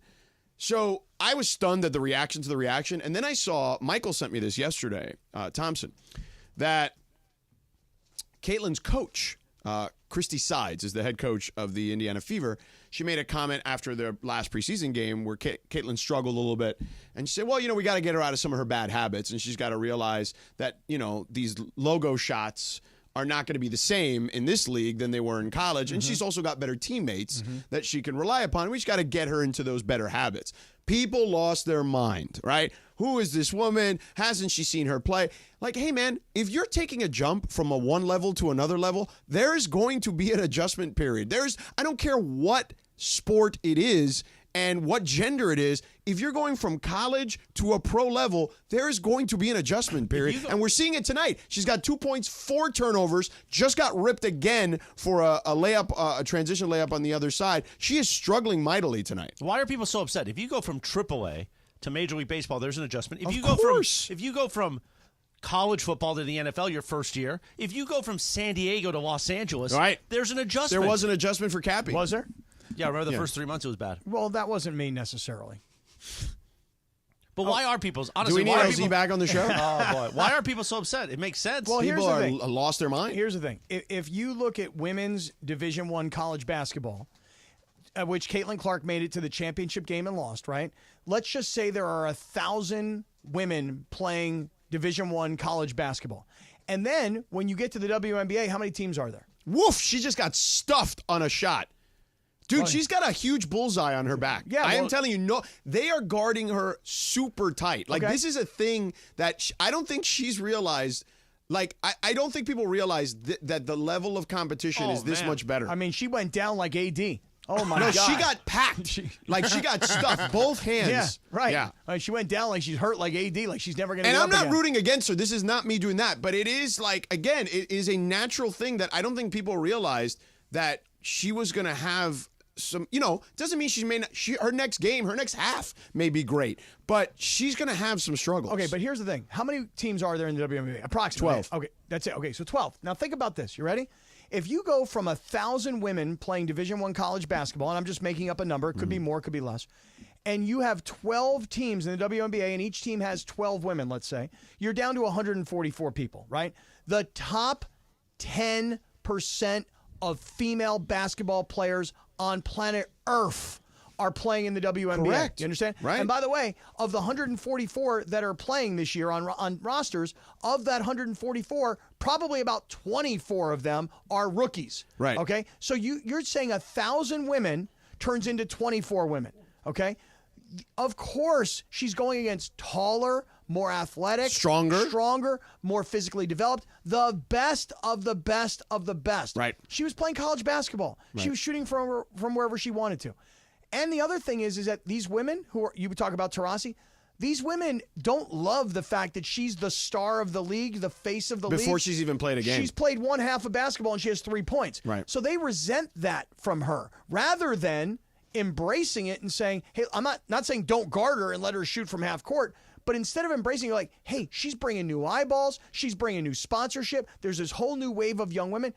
So I was stunned at the reaction to the reaction. And then I saw, Michael sent me this yesterday, Thompson, that Caitlin's coach, Christy Sides, is the head coach of the Indiana Fever. She made a comment after their last preseason game where Caitlin struggled a little bit. And she said, well, we got to get her out of some of her bad habits. And she's got to realize that, these logo shots are not going to be the same in this league than they were in college. And she's also got better teammates that she can rely upon. We just got to get her into those better habits. People lost their mind, right? Who is this woman? Hasn't she seen her play? Like, hey, man, if you're taking a jump from a one level to another level, there is going to be an adjustment period. I don't care what sport it is and what gender it is. If you're going from college to a pro level, there is going to be an adjustment period. And we're seeing it tonight. She's got 2 points, 4 turnovers, just got ripped again for a layup, a transition layup on the other side. She is struggling mightily tonight. Why are people so upset? If you go from AAA to Major League Baseball, there's an adjustment. If you go from college football to the NFL your first year, if you go from San Diego to Los Angeles, there's an adjustment. There was an adjustment for Cappy. Was there? Yeah, remember the first 3 months it was bad. Well, that wasn't me necessarily. But why are people Do honestly? we need why are LZ people, back on the show? Oh boy, why are people so upset? It makes sense. Well, People here's are the thing. lost their mind. Here's the thing. If you look at women's Division I college basketball, which Caitlin Clark made it to the championship game and lost, right? Let's just say there are 1,000 women playing Division I college basketball. And then when you get to the WNBA, how many teams are there? Woof, she just got stuffed on a shot. Dude, she's got a huge bullseye on her back. Yeah, I am well- telling you, no, they are guarding her super tight. Like, Okay. this is a thing that I don't think she's realized. Like, I don't think people realize that the level of competition is this much better. I mean, she went down like AD. Oh, my no, God. she got packed. she got stuffed, both hands. Yeah, right. Yeah. She went down like she's hurt like AD, like she's never going to And get I'm up not again. rooting against her. This is not me doing that. But it is like, again, it is a natural thing that I don't think people realized that she was going to have some, doesn't mean her next game, her next half may be great, but she's going to have some struggles. Okay, but here's the thing. How many teams are there in the WNBA? Approximately. 12. Okay, that's it. Okay, so 12. Now think about this. You ready? If you go from 1,000 women playing Division I college basketball, and I'm just making up a number, it could be more, it could be less, and you have 12 teams in the WNBA, and each team has 12 women, let's say, you're down to 144 people, right? The top 10% of female basketball players on planet Earth are playing in the WNBA. Correct. You understand? Right. And by the way, of the 144 that are playing this year on rosters, of that 144, probably about 24 of them are rookies. Right. Okay? So you're saying 1,000 women turns into 24 women. Okay? Of course, she's going against taller, more athletic, stronger, more physically developed, the best of the best of the best. Right. She was playing college basketball. Right. She was shooting from wherever she wanted to. And the other thing is that these women you would talk about Taurasi, these women don't love the fact that she's the star of the league, the face of the league. Before she's even played a game. She's played one half of basketball and she has 3 points. Right. So they resent that from her rather than embracing it and saying, hey, I'm not saying don't guard her and let her shoot from half court, but instead of embracing it, like, hey, she's bringing new eyeballs, she's bringing new sponsorship, there's this whole new wave of young women.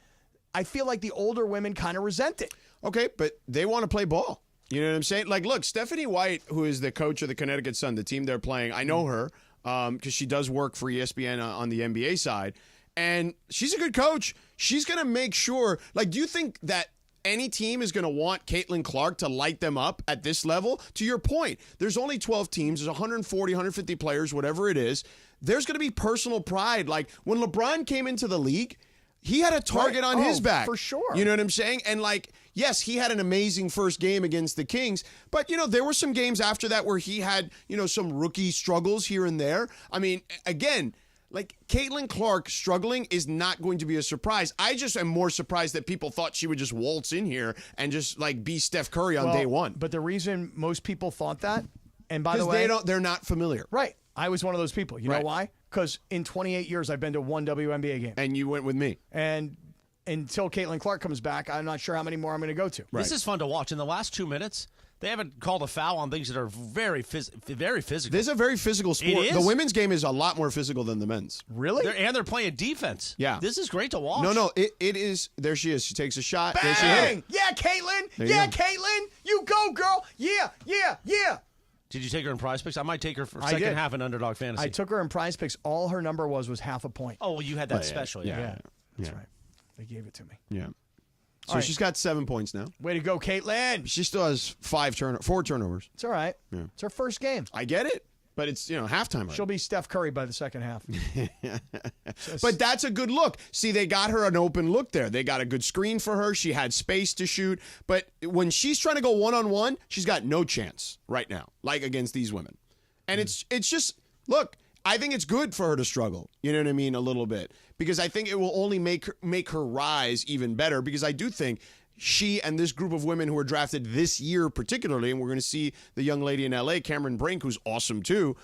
I feel like the older women kind of resent it. Okay, but they want to play ball. You know what I'm saying? Like, look, Stephanie White, who is the coach of the Connecticut Sun, the team they're playing, I know her because she does work for ESPN on the NBA side, and she's a good coach. She's going to make sure, like, do you think that any team is going to want Caitlin Clark to light them up at this level? To your point, there's only 12 teams. There's 140, 150 players, whatever it is. There's going to be personal pride. Like, when LeBron came into the league, he had a target on his back. For sure. You know what I'm saying? And, like, yes, he had an amazing first game against the Kings, but, there were some games after that where he had, some rookie struggles here and there. I mean, again, like, Caitlin Clark struggling is not going to be a surprise. I just am more surprised that people thought she would just waltz in here and just, like, be Steph Curry on day one. But the reason most people thought that, and by the way, they're not familiar. Right. I was one of those people. You know why? Because in 28 years, I've been to one WNBA game. And you went with me. And until Caitlin Clark comes back, I'm not sure how many more I'm going to go to. This is fun to watch. In the last 2 minutes, they haven't called a foul on things that are very physical. This is a very physical sport. It is. The women's game is a lot more physical than the men's. Really? They're playing defense. Yeah. This is great to watch. No, it is. There she is. She takes a shot. Bang! There she hit it. Yeah, Caitlin. There you Yeah, go. Caitlin. You go, girl. Yeah. Did you take her in prize picks? I might take her for I second did. half in underdog fantasy. I took her in prize picks. All her number was half a point. Oh, well, you had that special. Yeah. That's right. They gave it to me. Yeah. So All right. she's got 7 points now. Way to go, Caitlin. She still has 4 turnovers. It's all right. Yeah. It's her first game. I get it, but it's halftime. She'll be Steph Curry by the second half. But that's a good look. See, they got her an open look there. They got a good screen for her. She had space to shoot. But when she's trying to go one-on-one, she's got no chance right now, like against these women. And it's just, look, I think it's good for her to struggle. You know what I mean? A little bit. Because I think it will only make her rise even better. Because I do think she and this group of women who were drafted this year particularly, and we're going to see the young lady in L.A., Cameron Brink, who's awesome too.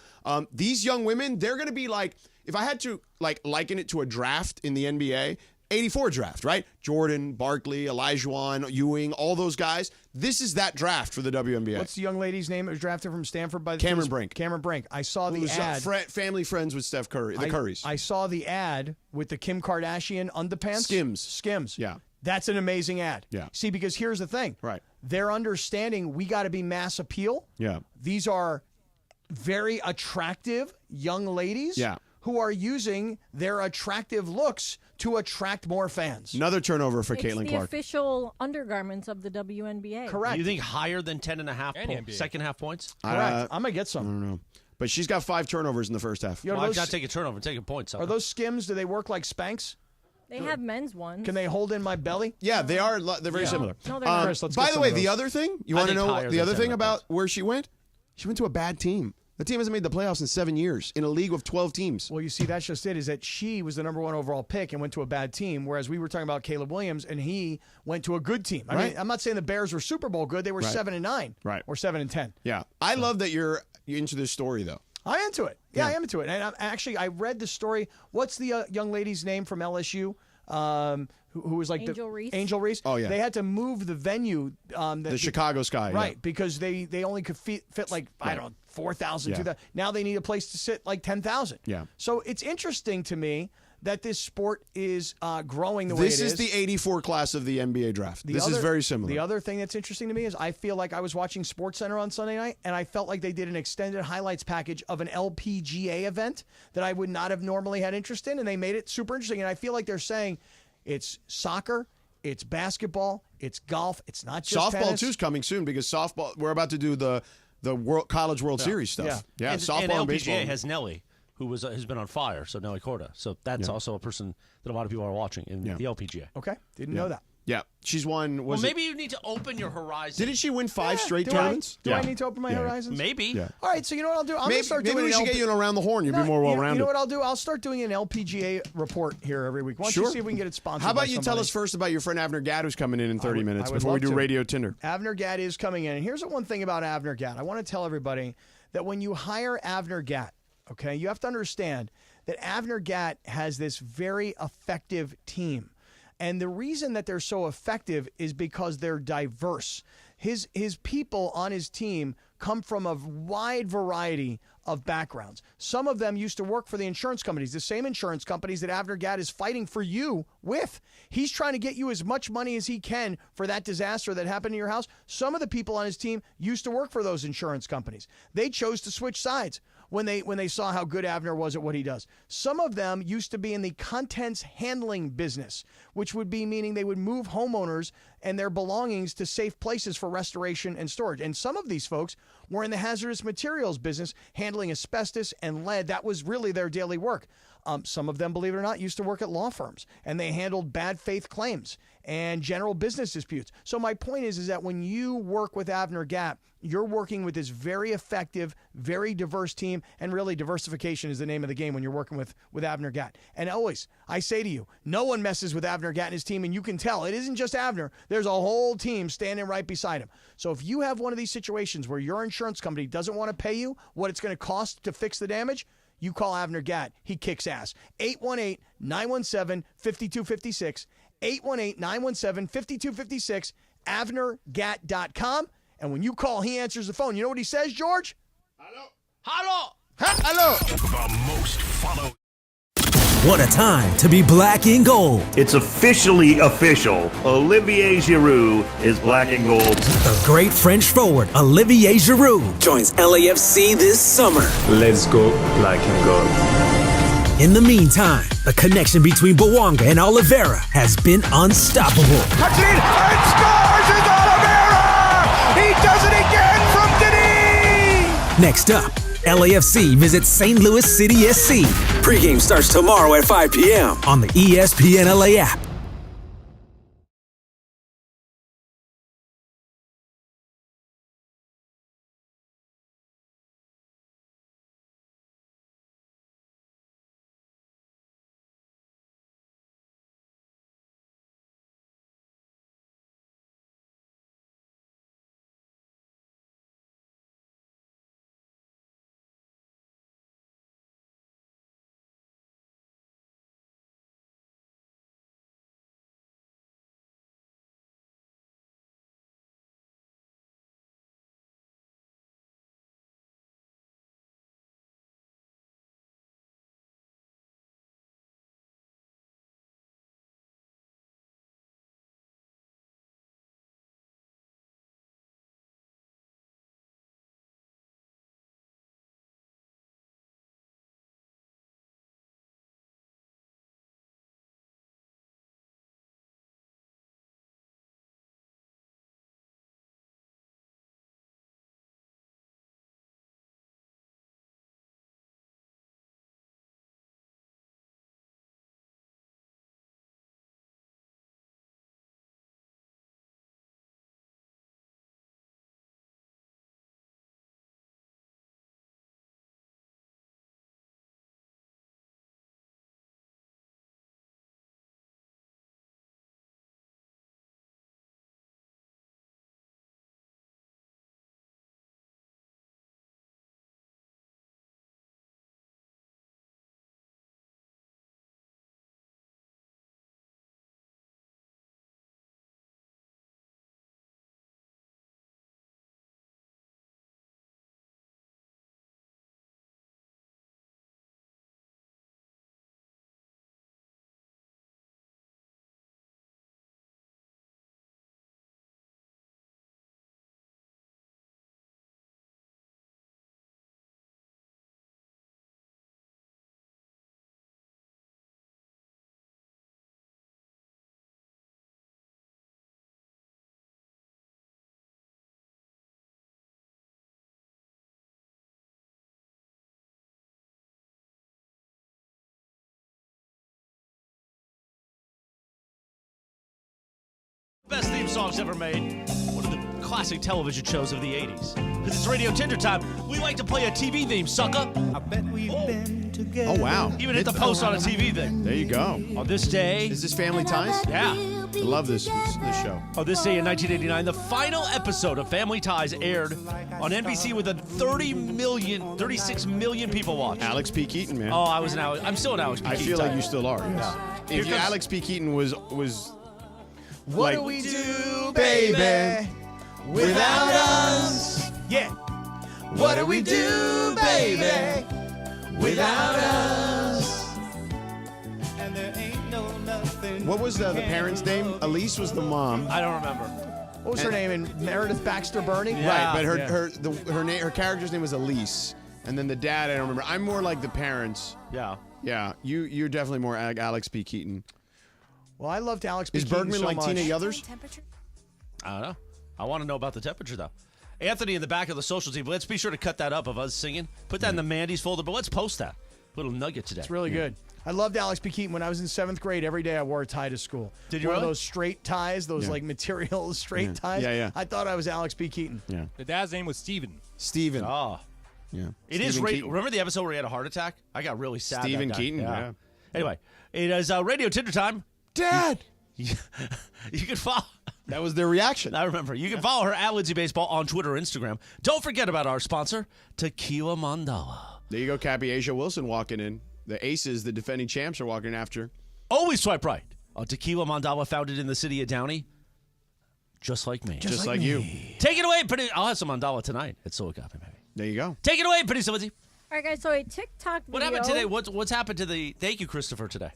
These young women, they're going to be like, if I had to liken it to a draft in the NBA, 84 draft, right? Jordan, Barkley, Olajuwon, Ewing, all those guys. This is that draft for the WNBA. What's the young lady's name that was drafted from Stanford by the Cameron Brink. Cameron Brink. I saw the Who's ad. family friends with Steph Curry, the Currys. I saw the ad with the Kim Kardashian underpants. Skims. Yeah. That's an amazing ad. Yeah. See, because here's the thing. Right. They're understanding we got to be mass appeal. Yeah. These are very attractive young ladies Yeah. who are using their attractive looks to attract more fans. Another turnover for It's Caitlin the Clark. official undergarments of the WNBA. Correct. You think higher than 10.5 second half points? Correct. I'm going to get some. I don't know. But she's got 5 turnovers in the first half. You know, Why those- not take a turnover and taking points? Are those Skims, do they work like Spanx? They have men's ones. Can they hold in my belly? Yeah, they are. They're very similar. No, they're not. Chris, let's by get the some way, of the those. other thing, you I want to think know higher the than other thing 10 about where she went? She went to a bad team. The team hasn't made the playoffs in 7 years in a league of 12 teams. Well, you see, that's just it, is that she was the number 1 overall pick and went to a bad team, whereas we were talking about Caleb Williams, and he went to a good team. I mean, I'm not saying the Bears were Super Bowl good. They were Right. 7-9. Right. Or 7-10. Yeah. I love that you're into this story, though. I'm into it. Yeah, I am into it. And I read the story. What's the young lady's name from LSU? Who was like Angel Reese. Angel Reese. Oh, yeah. They had to move the venue. The Chicago Sky. Right, Yeah. because they only could fit like, I don't know, 4,000, Yeah. 2,000. Now they need a place to sit like 10,000. Yeah. So it's interesting to me that this sport is growing the way it is. This is the 84 class of the NBA draft. This is very similar. The other thing that's interesting to me is I feel like I was watching SportsCenter on Sunday night, and I felt like they did an extended highlights package of an LPGA event that I would not have normally had interest in, and they made it super interesting. And I feel like they're saying it's soccer, it's basketball, it's golf, it's not just softball tennis. too is coming soon because softball. We're about to do the College World Series stuff. Yeah, softball and LPGA baseball. has Nelly, who has been on fire. So Nelly Corda. So that's also a person that a lot of people are watching in the LPGA. Okay, didn't know that. Yeah, she's won. Well, maybe you need to open your horizon. Didn't she win 5 straight Do tournaments? Do I need to open my horizons? Maybe. Yeah. All right, so you know what I'll do? I'm Maybe, gonna start maybe doing we an should get you an around the horn. You'd be more well-rounded. You know what I'll do? I'll start doing an LPGA report here every week. Why don't you see if we can get it sponsored? How by about you tell somebody? us first about your friend Avner Gadd who's coming in 30 minutes I would before we love do to. Radio Tinder? Avner Gadd is coming in. And here's the one thing about Avner Gadd. I want to tell everybody that when you hire Avner Gadd, okay, you have to understand that Avner Gadd has this very effective team. And the reason that they're so effective is because they're diverse. His people on his team come from a wide variety of backgrounds. Some of them used to work for the insurance companies, the same insurance companies that Avner Gadd is fighting for you with. He's trying to get you as much money as he can for that disaster that happened in your house. Some of the people on his team used to work for those insurance companies. They chose to switch sides when they saw how good Avner was at what he does. Some of them used to be in the contents handling business, which would be meaning they would move homeowners and their belongings to safe places for restoration and storage. And some of these folks were in the hazardous materials business, handling asbestos and lead. That was really their daily work. Some of them, believe it or not, used to work at law firms, and they handled bad faith claims and general business disputes. So my point is that when you work with Avner Gadd, you're working with this very effective, very diverse team, and really diversification is the name of the game when you're working with Avner Gadd. And always, I say to you, no one messes with Avner Gadd and his team, and you can tell it isn't just Avner. There's a whole team standing right beside him. So if you have one of these situations where your insurance company doesn't want to pay you what it's going to cost to fix the damage, you call Avner Gadd. He kicks ass. 818-917-5256. 818-917-5256. AvnerGadd.com. And when you call, he answers the phone. You know what he says, George? Hello. Hello. The most followed. What a time to be black and gold. It's officially official. Olivier Giroud is black and gold. The great French forward, Olivier Giroud, joins LAFC this summer. Let's go black and gold. In the meantime, the connection between Bouanga and Oliveira has been unstoppable. Cuts it in and scores! It's Oliveira! He does it again from Denis! Next up, LAFC visits St. Louis City SC. Pre-game starts tomorrow at 5 p.m. on the ESPN LA app. greatest songs ever made. One of the classic television shows of the 80s. Because it's Radio Tinder time. We like to play a TV theme, sucker. I bet we've been together. Oh, wow. Even hit the post on a TV thing. There you go. On this day. Is this Family Ties? Yeah. I love this show. On this day in 1989, the final episode of Family Ties aired on NBC with a 36 million people watching. Alex P. Keaton, man. Oh, I'm still an Alex P. Keaton. I feel type. like you still are. Yes. Yeah. If Alex P. Keaton was What do we do, baby, without us? Yeah. What do we do, baby, without us? And there ain't no nothing. What was the parents' name? Elise was the mom. I don't remember. What was her name? And Meredith Baxter Burney? Right, but her character's name was Elise, and then the dad I don't remember. I'm more like the parents. Yeah. Yeah. You're definitely more Alex P. Keaton. Well, I loved Alex P. Is Keaton Bergman so like much. Tina Yothers? I don't know. I want to know about the temperature, though. Anthony in the back of the social team. Let's be sure to cut that up of us singing. Put that in the Mandy's folder, but let's post that. Little nugget today. It's really good. I loved Alex P. Keaton. When I was in 7th grade, every day I wore a tie to school. Did you One really? of those straight ties, those like material straight ties. Yeah, yeah. I thought I was Alex P. Keaton. Yeah. The dad's name was Steven. Steven. Oh. Yeah. It is Keaton. Remember the episode where he had a heart attack? I got really sad. Steven that day. Keaton, yeah. Anyway, it is Radio Tinder time. Dad! You can follow. That was their reaction. I remember. You can follow her at Lindsay Baseball on Twitter or Instagram. Don't forget about our sponsor, Tequila Mandala. There you go, Cappy. Asia Wilson walking in. The Aces, the defending champs, are walking after. Always swipe right. Tequila Mandala, founded in the city of Downey. Just like me. Just like you. Take it away. I'll have some Mandala tonight at Silicon, maybe. There you go. Take it away, producer Lindsay. All right, guys. So a TikTok video. What happened today? What's happened to the? Thank you, Christopher. Today.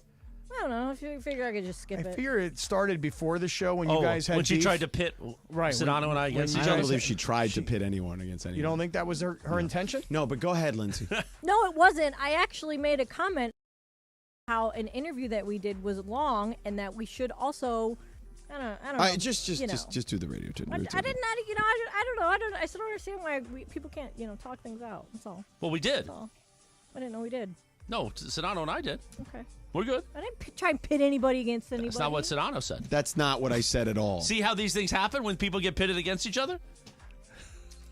I don't know. If you figure I could just skip I it. figure it started before the show when you guys had when she beef. tried to pit Sedano and I against each I other. don't believe she tried to pit anyone against anyone. You don't think that was her intention? No, but go ahead, Lindsay. No, it wasn't. I actually made a comment how an interview that we did was long and that we should also. I don't know. Just do the radio. I did not. I don't know. I still don't understand why people can't talk things out. That's all. Well, we did. That's all. I didn't know we did. No, Sedano and I did. Okay. We're good. I didn't try and pit anybody against anybody. That's not what Sedano said. That's not what I said at all. See how these things happen when people get pitted against each other?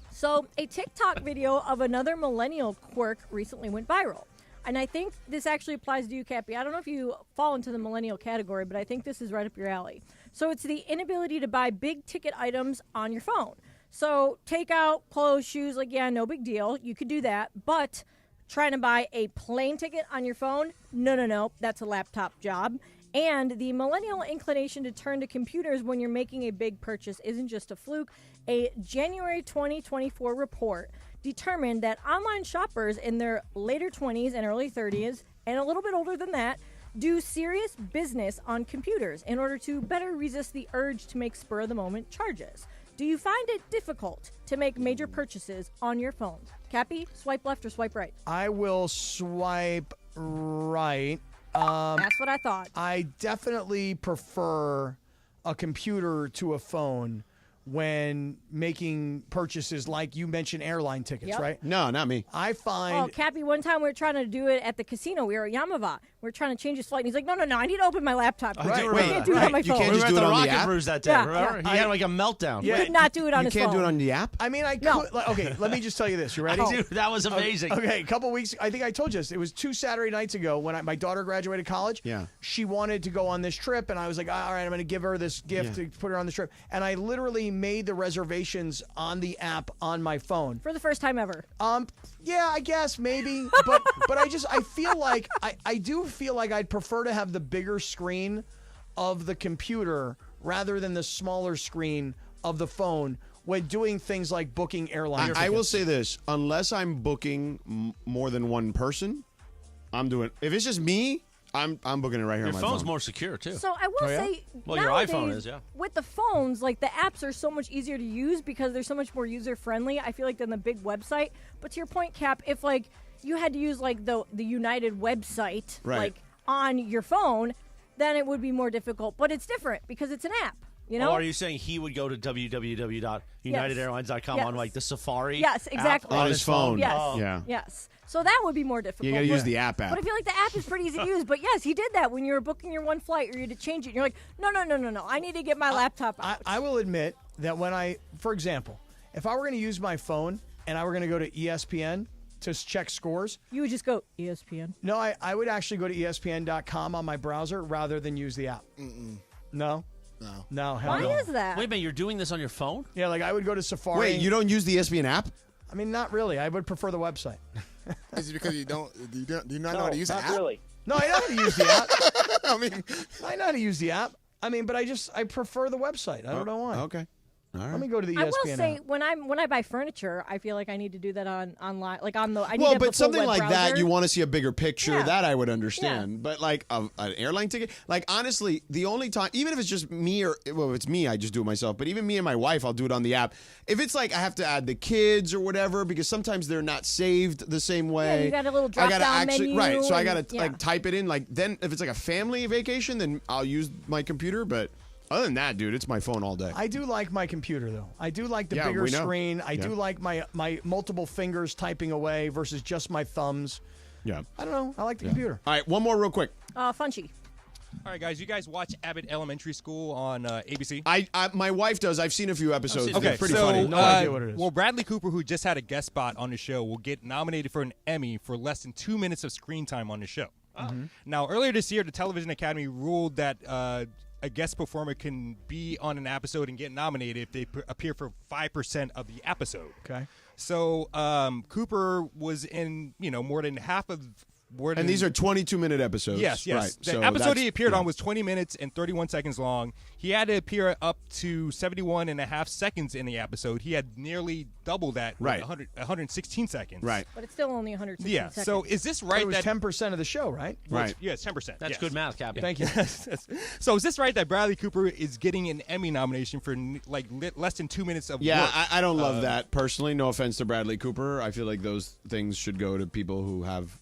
So, a TikTok video of another millennial quirk recently went viral. And I think this actually applies to you, Cappy. I don't know if you fall into the millennial category, but I think this is right up your alley. So, it's the inability to buy big-ticket items on your phone. So, take out clothes, shoes, no big deal. You could do that. But trying to buy a plane ticket on your phone, no. That's a laptop job. And the millennial inclination to turn to computers when you're making a big purchase isn't just a fluke. A January 2024 report determined that online shoppers in their later 20s and early 30s, and a little bit older than that, do serious business on computers in order to better resist the urge to make spur-of-the-moment charges. Do you find it difficult to make major purchases on your phones? Cappy, swipe left or swipe right? I will swipe right. That's what I thought. I definitely prefer a computer to a phone when making purchases, like you mentioned airline tickets, right? No, not me. I find... Oh, Cappy, one time we were trying to do it at the casino. We were at Yamava. We were trying to change his flight. And he's like, no, I need to open my laptop. I do I can't do it on my phone. You can't We just were do at it the on the Rocket app? Brews that day, Yeah, remember? yeah. He had like a meltdown. He could not do it on You his phone. can't do it on the app? I mean, I could... No. Okay, let me just tell you this. You ready? Dude, that was amazing. Okay, a couple weeks... I think I told you this. It was 2 Saturday nights ago when my daughter graduated college. Yeah. She wanted to go on this trip, and I was like, all right, I'm going to give her this gift to put her on this trip. And I literally made the reservations on the app on my phone. For the first time ever. Yeah, I guess maybe, but I feel like I do feel like I'd prefer to have the bigger screen of the computer rather than the smaller screen of the phone when doing things like booking airline tickets. I will say this: unless I'm booking more than one person, I'm doing. If it's just me, I'm booking it right here Your on my phone's phone. more secure, too. So I will say, Well, your nowadays, iPhone is, yeah. With the phones, like the apps are so much easier to use because they're so much more user friendly. I feel like than the big website. But to your point, Cap, if like you had to use like the United website Right. like on your phone, then it would be more difficult. But it's different because it's an app. You know? Oh, are you saying he would go to www.unitedairlines.com on like the Safari? Yes, exactly. On his phone. Yes. Oh. Yeah. Yes. So that would be more difficult. You got to use the app. But I feel like the app is pretty easy to use. But yes, he did that when you were booking your one flight or you had to change it. And you're like, no. I need to get my laptop out. I will admit that for example, if I were going to use my phone and I were going to go to ESPN to check scores. You would just go ESPN. No, I would actually go to ESPN.com on my browser rather than use the app. No. No. Hell Why no. is that? Wait a minute, you're doing this on your phone? Yeah, like I would go to Safari. Wait, you don't use the ESPN app? I mean, not really. I would prefer the website. Is it because do you not know how to use the app? Really. No, I know how to use the app. I know how to use the app. I mean, but I prefer the website. I don't know why. Okay. All right. Let me go to the ESPN I will say app. when I buy furniture, I feel like I need to do that online, like on the. I need Well, to have the but full something web like that, browser. you want to see a bigger picture. Yeah. That I would understand. But like an airline ticket, like honestly, the only time, even if it's just me if it's me, I just do it myself. But even me and my wife, I'll do it on the app. If it's like I have to add the kids or whatever, because sometimes they're not saved the same way. Yeah, you got a little I gotta drop-down actually menu right. So I and- gotta yeah. like type it in. Like then, if it's like a family vacation, then I'll use my computer. But other than that, dude, it's my phone all day. I do like my computer, though. I do like the Yeah, bigger we know. screen. I Yeah. do like my multiple fingers typing away versus just my thumbs. Yeah. I don't know. I like the computer. All right, one more real quick. Funchy. All right, guys, you guys watch Abbott Elementary School on ABC? I my wife does. I've seen a few episodes. Okay, They're pretty so, funny. No idea what it is. Well, Bradley Cooper, who just had a guest spot on the show, will get nominated for an Emmy for less than 2 minutes of screen time on the show. Now, earlier this year, the Television Academy ruled that a guest performer can be on an episode and get nominated if they appear for 5% of the episode. Okay. So Cooper was in, more than half of. And these are 22-minute episodes. Yes. Right. The So episode that's- he appeared on was 20 minutes and 31 seconds long. He had to appear up to 71 and a half seconds in the episode. He had nearly double that, with Right. 116 seconds. Right. But it's still only 116 Yeah. seconds. So is this But right it was that 10% of the show, right? Right. Yeah, it's 10%. That's yes. good math, Cappy. Thank you. So is this right that Bradley Cooper is getting an Emmy nomination for less than 2 minutes of Yeah, work? I don't love that personally. No offense to Bradley Cooper. I feel like those things should go to people who have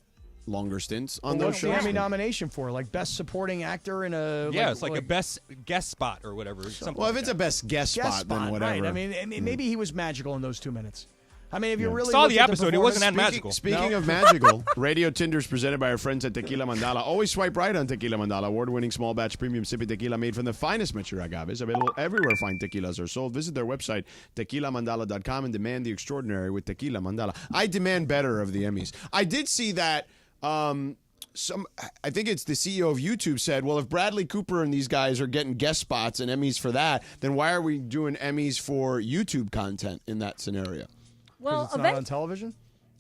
longer stints on those What's the shows. Emmy nomination for? Like best supporting actor in a It's like a best guest spot or whatever. Something Well, if like it's that. a best guest spot, then whatever. Right. I mean, maybe he was magical in those 2 minutes. I mean, if you really Saw look the at episode, it wasn't that performance- magical. Speaking No? of magical, Radio Tinder is presented by our friends at Tequila Mandala. Always swipe right on Tequila Mandala, award-winning small batch premium sippy tequila made from the finest mature agaves, available everywhere fine tequilas are sold. Visit their website, tequilamandala.com, and demand the extraordinary with Tequila Mandala. I demand better of the Emmys. I did see that. I think it's the CEO of YouTube said, well, if Bradley Cooper and these guys are getting guest spots and Emmys for that, then why are we doing Emmys for YouTube content in that scenario? well, It's not on television?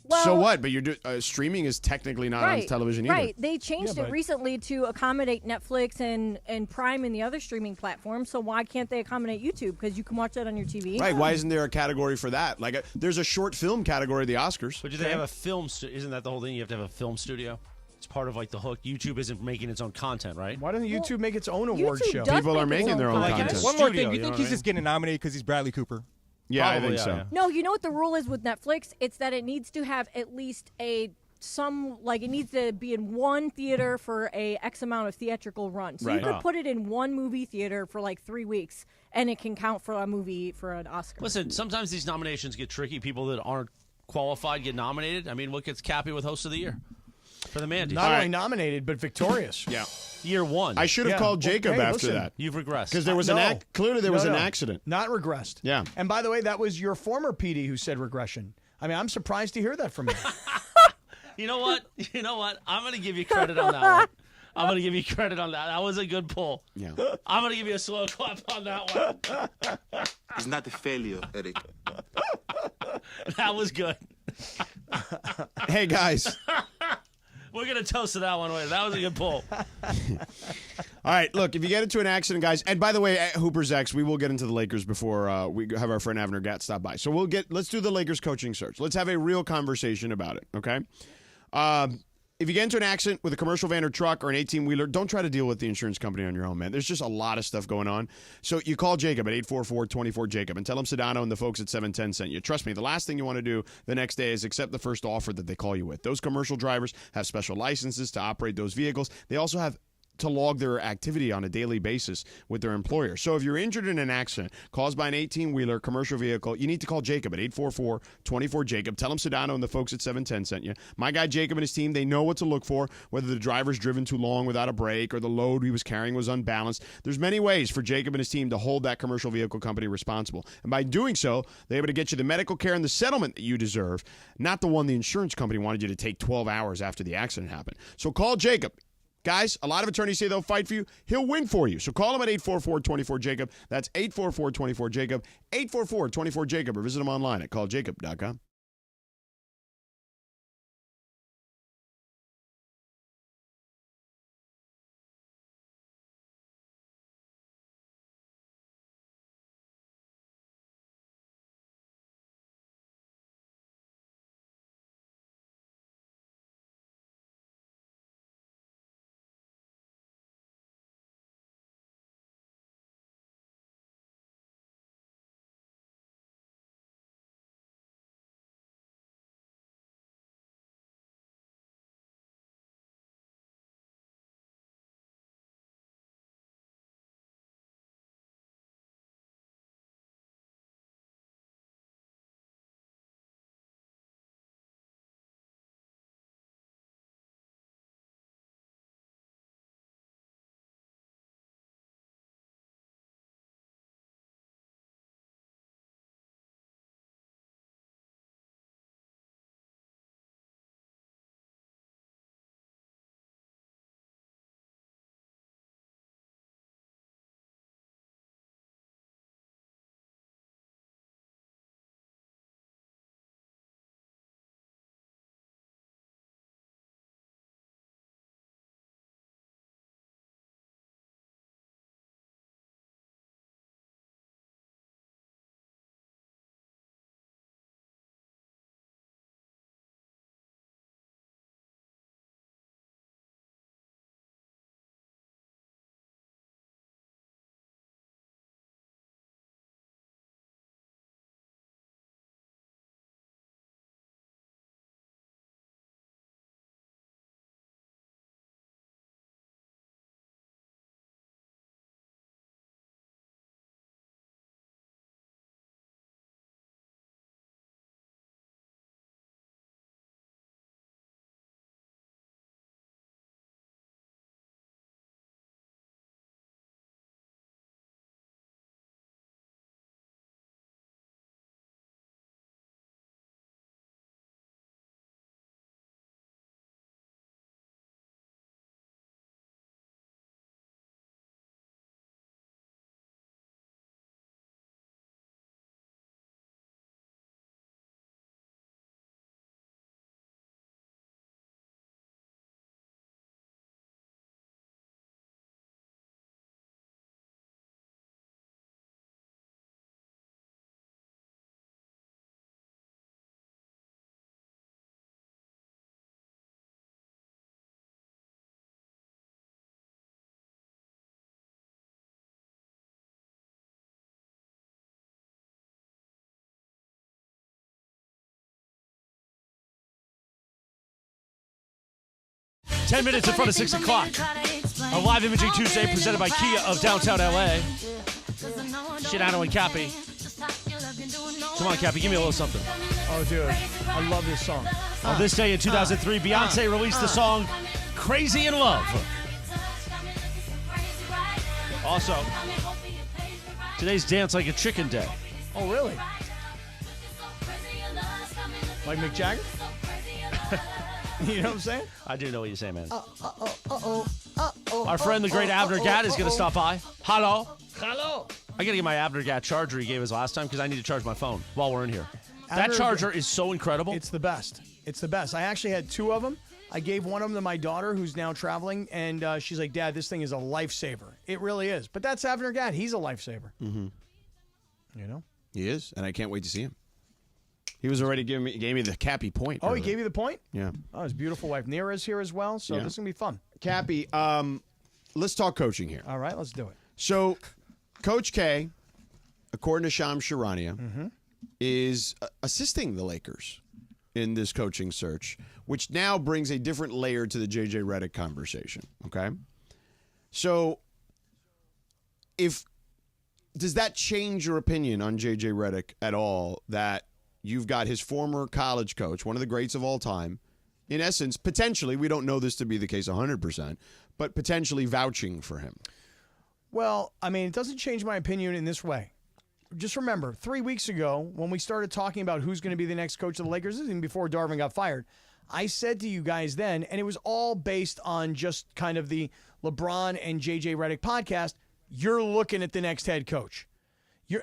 well, So what? But you're streaming is technically not on television either. Right. They changed Yeah, it but- recently to accommodate Netflix and Prime and the other streaming platforms. So why can't they accommodate YouTube? Because you can watch that on your TV. Right? Why isn't there a category for that? Like, there's a short film category of the Oscars. But do they have a film? Isn't that the whole thing? You have to have a film studio. It's part of like the hook. YouTube isn't making its own content, right? Why doesn't YouTube make its own award YouTube show? does People are make its making their own content. content. One more Studio, thing. You you think know he's what I just getting nominated because he's Bradley Cooper? Yeah, I Probably, think yeah, so. yeah. No, you know what the rule is with Netflix? It's that it needs to have at least it needs to be in one theater for a X amount of theatrical run. So Right. you could put it in one movie theater for like 3 weeks, and it can count for a movie for an Oscar. Listen, sometimes these nominations get tricky. People that aren't qualified get nominated. I mean, look at Cappy with Host of the Year for the Mandy. Not only nominated, but victorious. Yeah. Year one. I should have Yeah. called Jacob Hey, after listen. that. You've regressed. Because there was No. clearly there was No, an no. accident. Not regressed. Yeah. And by the way, that was your former PD who said regression. I mean, I'm surprised to hear that from you. You know what? I'm going to give you credit on that one. I'm going to give you credit on that. That was a good pull. Yeah. I'm going to give you a slow clap on that one. It's not a failure, Eric. That was good. Hey, guys. We're going to toast to that one. That was a good pull. All right, look, if you get into an accident, guys, and by the way, at Hooper's X, we will get into the Lakers before we have our friend Avner Gatt stop by. So let's do the Lakers coaching search. Let's have a real conversation about it, okay? If you get into an accident with a commercial van or truck or an 18-wheeler, don't try to deal with the insurance company on your own, man. There's just a lot of stuff going on. So you call Jacob at 844-24-JACOB and tell him Sedano and the folks at 710 sent you. Trust me, the last thing you want to do the next day is accept the first offer that they call you with. Those commercial drivers have special licenses to operate those vehicles. They also have to log their activity on a daily basis with their employer. So if you're injured in an accident caused by an 18-wheeler commercial vehicle, you need to call Jacob at 844-24-JACOB. Tell him Sedano and the folks at 710 sent you. My guy Jacob and his team, they know what to look for, whether the driver's driven too long without a brake or the load he was carrying was unbalanced. There's many ways for Jacob and his team to hold that commercial vehicle company responsible. And by doing so, they're able to get you the medical care and the settlement that you deserve, not the one the insurance company wanted you to take 12 hours after the accident happened. So call Jacob. Guys, a lot of attorneys say they'll fight for you. He'll win for you. So call him at 844-24-JACOB. That's 844-24-JACOB, 844-24-JACOB, or visit him online at calljacob.com. Ten minutes in front of 6 o'clock. A live imaging Tuesday presented by Kia of downtown LA. Sedano and Kappy. Come on, Kappy, give me a little something. Oh, dude, I love this song. On this day in 2003, Beyonce released the song Crazy in Love. Also, today's Dance Like a Chicken Day. Oh, really? Like Mick Jagger? You know what I'm saying? I do know what you're saying, man. Uh-oh. Our friend, the great Abner Gadd, is going to stop by. Hello. Hello. I got to get my Abner Gadd charger he gave us last time because I need to charge my phone while we're in here. That Abner, charger is so incredible. It's the best. It's the best. I actually had two of them. I gave one of them to my daughter who's now traveling, and she's like, Dad, this thing is a lifesaver. It really is. But that's Abner Gadd. He's a lifesaver. Mm-hmm. You know? He is, and I can't wait to see him. He was already gave me the Kappy point. Oh, earlier. he gave you the point? Yeah. Oh, his beautiful wife Nira's here as well, so Yeah. this is going to be fun. Kappy, let's talk coaching here. All right, let's do it. So, Coach K, according to Shams Charania, is assisting the Lakers in this coaching search, which now brings a different layer to the J.J. Redick conversation, okay? So, does that change your opinion on J.J. Redick at all, that you've got his former college coach, one of the greats of all time, in essence, potentially, we don't know this to be the case 100%, but potentially vouching for him? Well, I mean, it doesn't change my opinion in this way. Just remember, 3 weeks ago, when we started talking about who's going to be the next coach of the Lakers, this is even before Darvin got fired, I said to you guys then, and it was all based on just kind of the LeBron and J.J. Redick podcast, you're looking at the next head coach.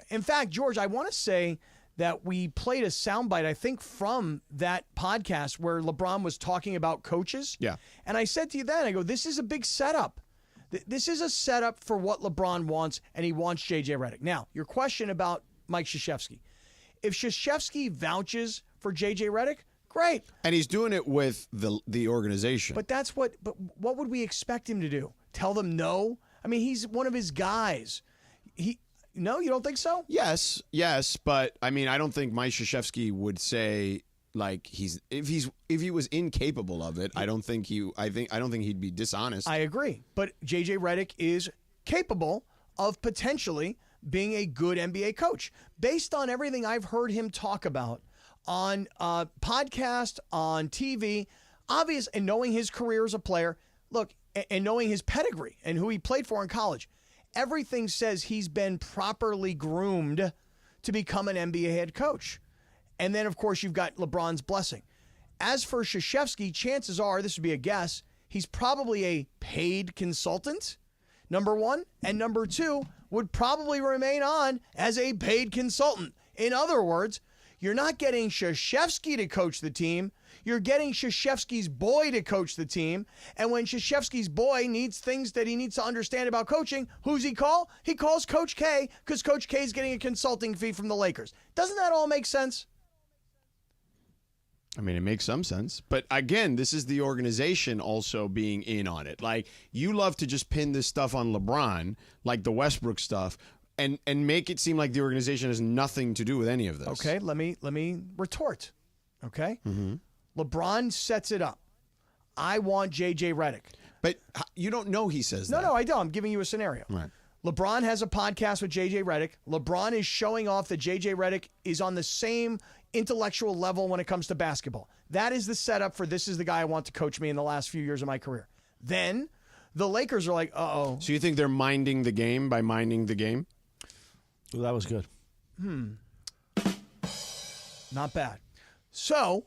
In fact, George, I want to say that we played a soundbite, I think, from that podcast where LeBron was talking about coaches. Yeah. And I said to you then, I go, this is a big setup. This is a setup for what LeBron wants, and he wants J.J. Redick. Now, your question about Mike Krzyzewski. If Krzyzewski vouches for J.J. Redick, great. And he's doing it with the organization. But what would we expect him to do? Tell them no? I mean, he's one of his guys. No, you don't think so? Yes, but I mean, I don't think Mike Krzyzewski would say like if he was incapable of it. I don't think he'd be dishonest. I agree, but JJ Redick is capable of potentially being a good NBA coach based on everything I've heard him talk about on podcast, on TV, obvious, and knowing his career as a player. Look, and knowing his pedigree and who he played for in college. Everything says he's been properly groomed to become an NBA head coach. And then, of course, you've got LeBron's blessing. As for Krzyzewski, chances are, this would be a guess, he's probably a paid consultant, number one. And number two, would probably remain on as a paid consultant. In other words, you're not getting Krzyzewski to coach the team. You're getting Krzyzewski's boy to coach the team. And when Krzyzewski's boy needs things that he needs to understand about coaching, who's he call? He calls Coach K because Coach K is getting a consulting fee from the Lakers. Doesn't that all make sense? I mean, it makes some sense. But again, this is the organization also being in on it. Like, you love to just pin this stuff on LeBron, like the Westbrook stuff, and make it seem like the organization has nothing to do with any of this. Okay, let me retort. Okay? Mm-hmm. LeBron sets it up. I want J.J. Redick. But you don't know he says that. No, I don't. I'm giving you a scenario. Right. LeBron has a podcast with J.J. Redick. LeBron is showing off that J.J. Redick is on the same intellectual level when it comes to basketball. That is the setup for this is the guy I want to coach me in the last few years of my career. Then the Lakers are like, uh-oh. So you think they're minding the game by minding the game? Ooh, that was good. Not bad. So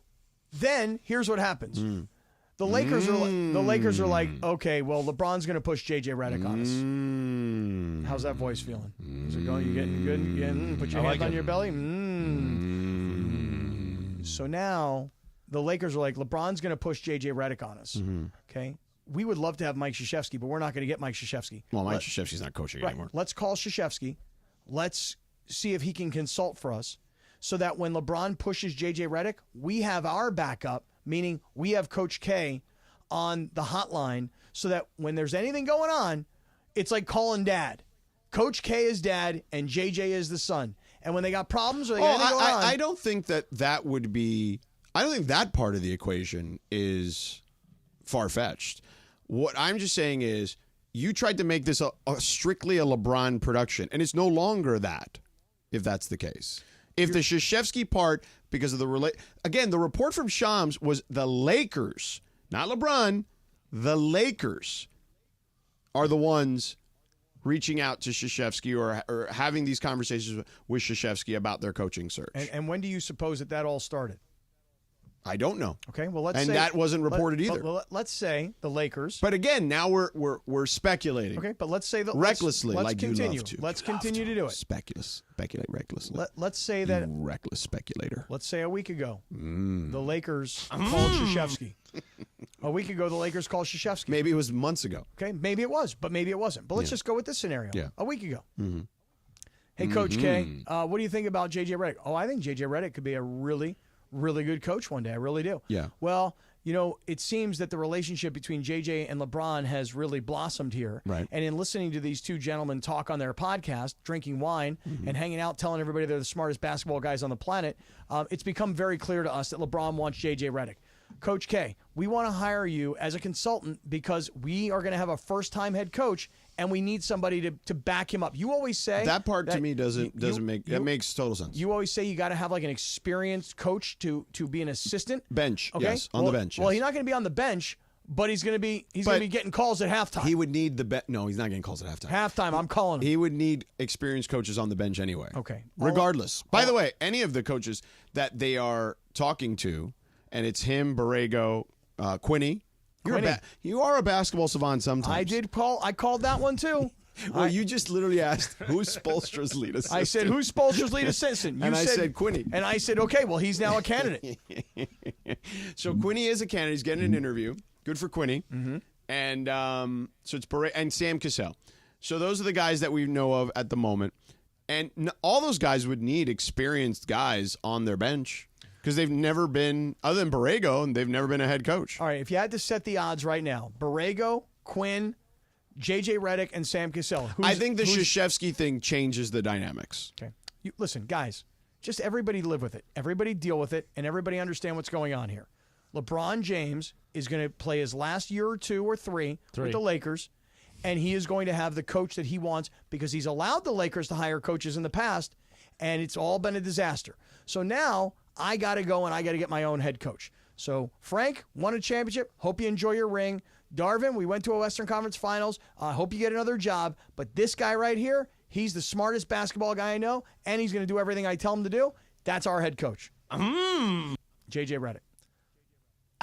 then here's what happens. The Lakers are like, okay, well, LeBron's going to push J.J. Redick on us. How's that voice feeling? Is it going? You getting good? Put your hand on your belly? So now the Lakers are like, LeBron's going to push J.J. Redick on us. Okay? We would love to have Mike Krzyzewski, but we're not going to get Mike Krzyzewski. Well, Mike Krzyzewski's not coaching anymore. Let's call Krzyzewski. Let's see if he can consult for us so that when LeBron pushes J.J. Redick, we have our backup, meaning we have Coach K on the hotline so that when there's anything going on, it's like calling dad. Coach K is dad and J.J. is the son. And when they got problems or they got anything going on. I don't think that would be – I don't think that part of the equation is far-fetched. What I'm just saying is you tried to make this a strictly a LeBron production, and it's no longer that, if that's the case. If the Krzyzewski part, because of the again, the report from Shams was the Lakers, not LeBron, the Lakers are the ones reaching out to Krzyzewski or having these conversations with Krzyzewski about their coaching search. And when do you suppose that all started? I don't know. Okay, well let's say that wasn't reported either. Let's say the Lakers. But again, now we're speculating. Okay, but let's say that recklessly, let's like continue. You love to. Let's continue to do it. Speculate recklessly. Let's say that you reckless speculator. Let's say a week ago, the Lakers called Krzyzewski. A week ago, the Lakers called Krzyzewski. Maybe it was months ago. Okay, maybe it was, but maybe it wasn't. But let's just go with this scenario. Yeah. A week ago. Hey, Coach K, what do you think about J.J. Redick? Oh, I think J.J. Redick could be a really good coach one day. I really do. Yeah. Well, it seems that the relationship between JJ and LeBron has really blossomed here. Right. And in listening to these two gentlemen talk on their podcast, drinking wine and hanging out, telling everybody they're the smartest basketball guys on the planet, it's become very clear to us that LeBron wants JJ Redick. Coach K, we want to hire you as a consultant because we are going to have a first-time head coach, and we need somebody to back him up. You always say that part to me doesn't make that makes total sense. You always say you got to have like an experienced coach to be an assistant. Bench, okay? yes, on the bench. Well, yes. he's not going to be on the bench, but he's going to be getting calls at halftime. He would need No, he's not getting calls at halftime. Halftime, I'm calling him. He would need experienced coaches on the bench anyway. Okay. Regardless. By the way, any of the coaches that they are talking to, and it's him, Borrego, Quinny. You are a basketball savant sometimes. I called that one too. Well, you just literally asked, who's Spoelstra's lead assistant? I said, who's Spoelstra's lead assistant? You and I said Quinny. And I said, okay, well, he's now a candidate. So Quinny is a candidate. He's getting an interview. Good for Quinny. Mm-hmm. And so it's and Sam Cassell. So those are the guys that we know of at the moment. And all those guys would need experienced guys on their bench because they've never been, other than Borrego, and they've never been a head coach. All right, if you had to set the odds right now, Borrego, Quinn, J.J. Redick, and Sam Cassell. I think the Krzyzewski thing changes the dynamics. Okay. Listen, guys, just everybody live with it. Everybody deal with it, and everybody understand what's going on here. LeBron James is going to play his last year or two or three with the Lakers, and he is going to have the coach that he wants because he's allowed the Lakers to hire coaches in the past, and it's all been a disaster. So now I got to go and I got to get my own head coach. So, Frank, won a championship. Hope you enjoy your ring. Darvin, we went to a Western Conference Finals. I hope you get another job. But this guy right here, he's the smartest basketball guy I know, and he's going to do everything I tell him to do. That's our head coach. J.J. Redick.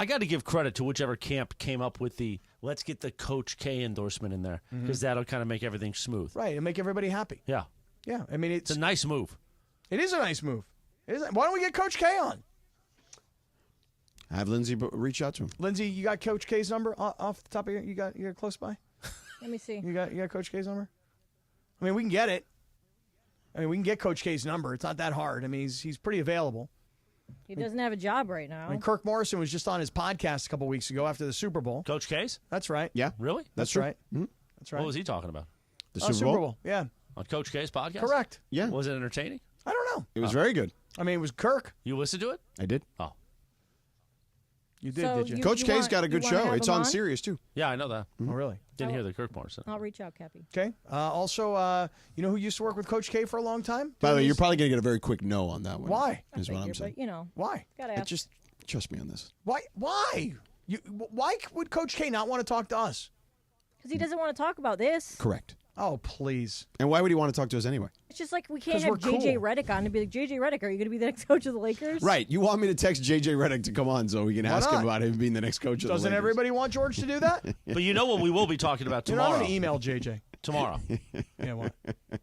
I got to give credit to whichever camp came up with the let's get the Coach K endorsement in there because that'll kind of make everything smooth. Right, and make everybody happy. Yeah. Yeah, I mean, it's a nice move. It is a nice move. Why don't we get Coach K on? Have Lindsay reach out to him. Lindsay, you got Coach K's number off the top of you got close by? Let me see. You got Coach K's number? I mean, we can get it. I mean, we can get Coach K's number. It's not that hard. I mean, he's pretty available. He doesn't have a job right now. I mean, Kirk Morrison was just on his podcast a couple weeks ago after the Super Bowl. Coach K's? That's right. Yeah. Really? That's true. right. Mm-hmm. That's right. What was he talking about? The Super Bowl? Yeah. On Coach K's podcast? Correct. Yeah. Was it entertaining? I don't know. It was very good. I mean, it was Kirk. You listened to it? I did. Oh. You did you? Coach K's got a good show. It's on Sirius. Sirius, too. Yeah, I know that. Oh, really? Didn't hear the Kirk Morrison. I'll reach out, Cappy. Okay. Also, you know who used to work with Coach K for a long time? By the way, you're probably going to get a very quick no on that one. Why? Is what I'm saying. But, you know. Why? Gotta ask. Just trust me on this. Why? Why would Coach K not want to talk to us? Because he doesn't want to talk about this. Correct. Oh, please. And why would he want to talk to us anyway? It's just like we can't 'Cause have we're J.J. cool. Redick on and be like, J.J. Redick, are you going to be the next coach of the Lakers? Right. You want me to text J.J. Redick to come on so we can Why ask him not? about him being the next coach of the Lakers. Doesn't everybody want George to do that? But you know what we will be talking about You know, tomorrow? I'm going to email JJ. Tomorrow. Yeah, what?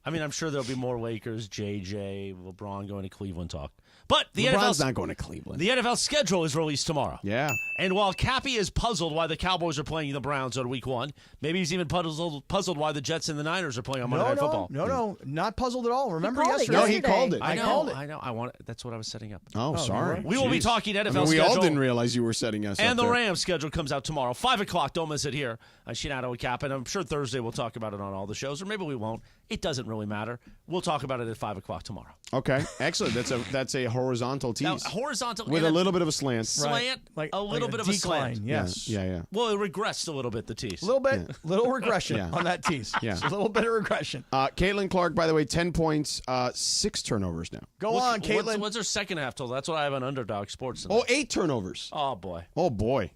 I mean, I'm sure there'll be more Lakers, JJ, LeBron going to Cleveland talk. But the LeBron's NFL not going to Cleveland. The NFL schedule is released tomorrow. Yeah. And while Cappy is puzzled why the Cowboys are playing the Browns on week 1, maybe he's even puzzled why the Jets and the Niners are playing on Monday Night Football. No, not puzzled at all. Remember called it yesterday? No, he called it. I called it. know. That's what I was setting up. Oh, sorry. We will be Jeez. talking NFL I mean, we schedule. all didn't realize you were setting us up And the there. Rams schedule comes out tomorrow, 5 o'clock. Don't miss it here on Sedano and Kap. And I'm sure Thursday we'll talk about it on all the shows, or maybe we won't. It doesn't really matter. We'll talk about it at 5 o'clock tomorrow. Okay, excellent. That's a horizontal tease. Now, horizontal with and a little bit of a slant. Slant, Like a little bit of a decline, slant. yes. Yeah. Well, it regressed a little bit, the tease. A little bit, little regression Yeah. on that tease. Yeah. Just a little bit of regression. Caitlin Clark, by the way, 10 points, 6 turnovers now. Go on, Caitlin. What's her second half total? That's what I have on Underdog Sports tonight. Oh, 8 turnovers. Oh, boy. Oh, boy.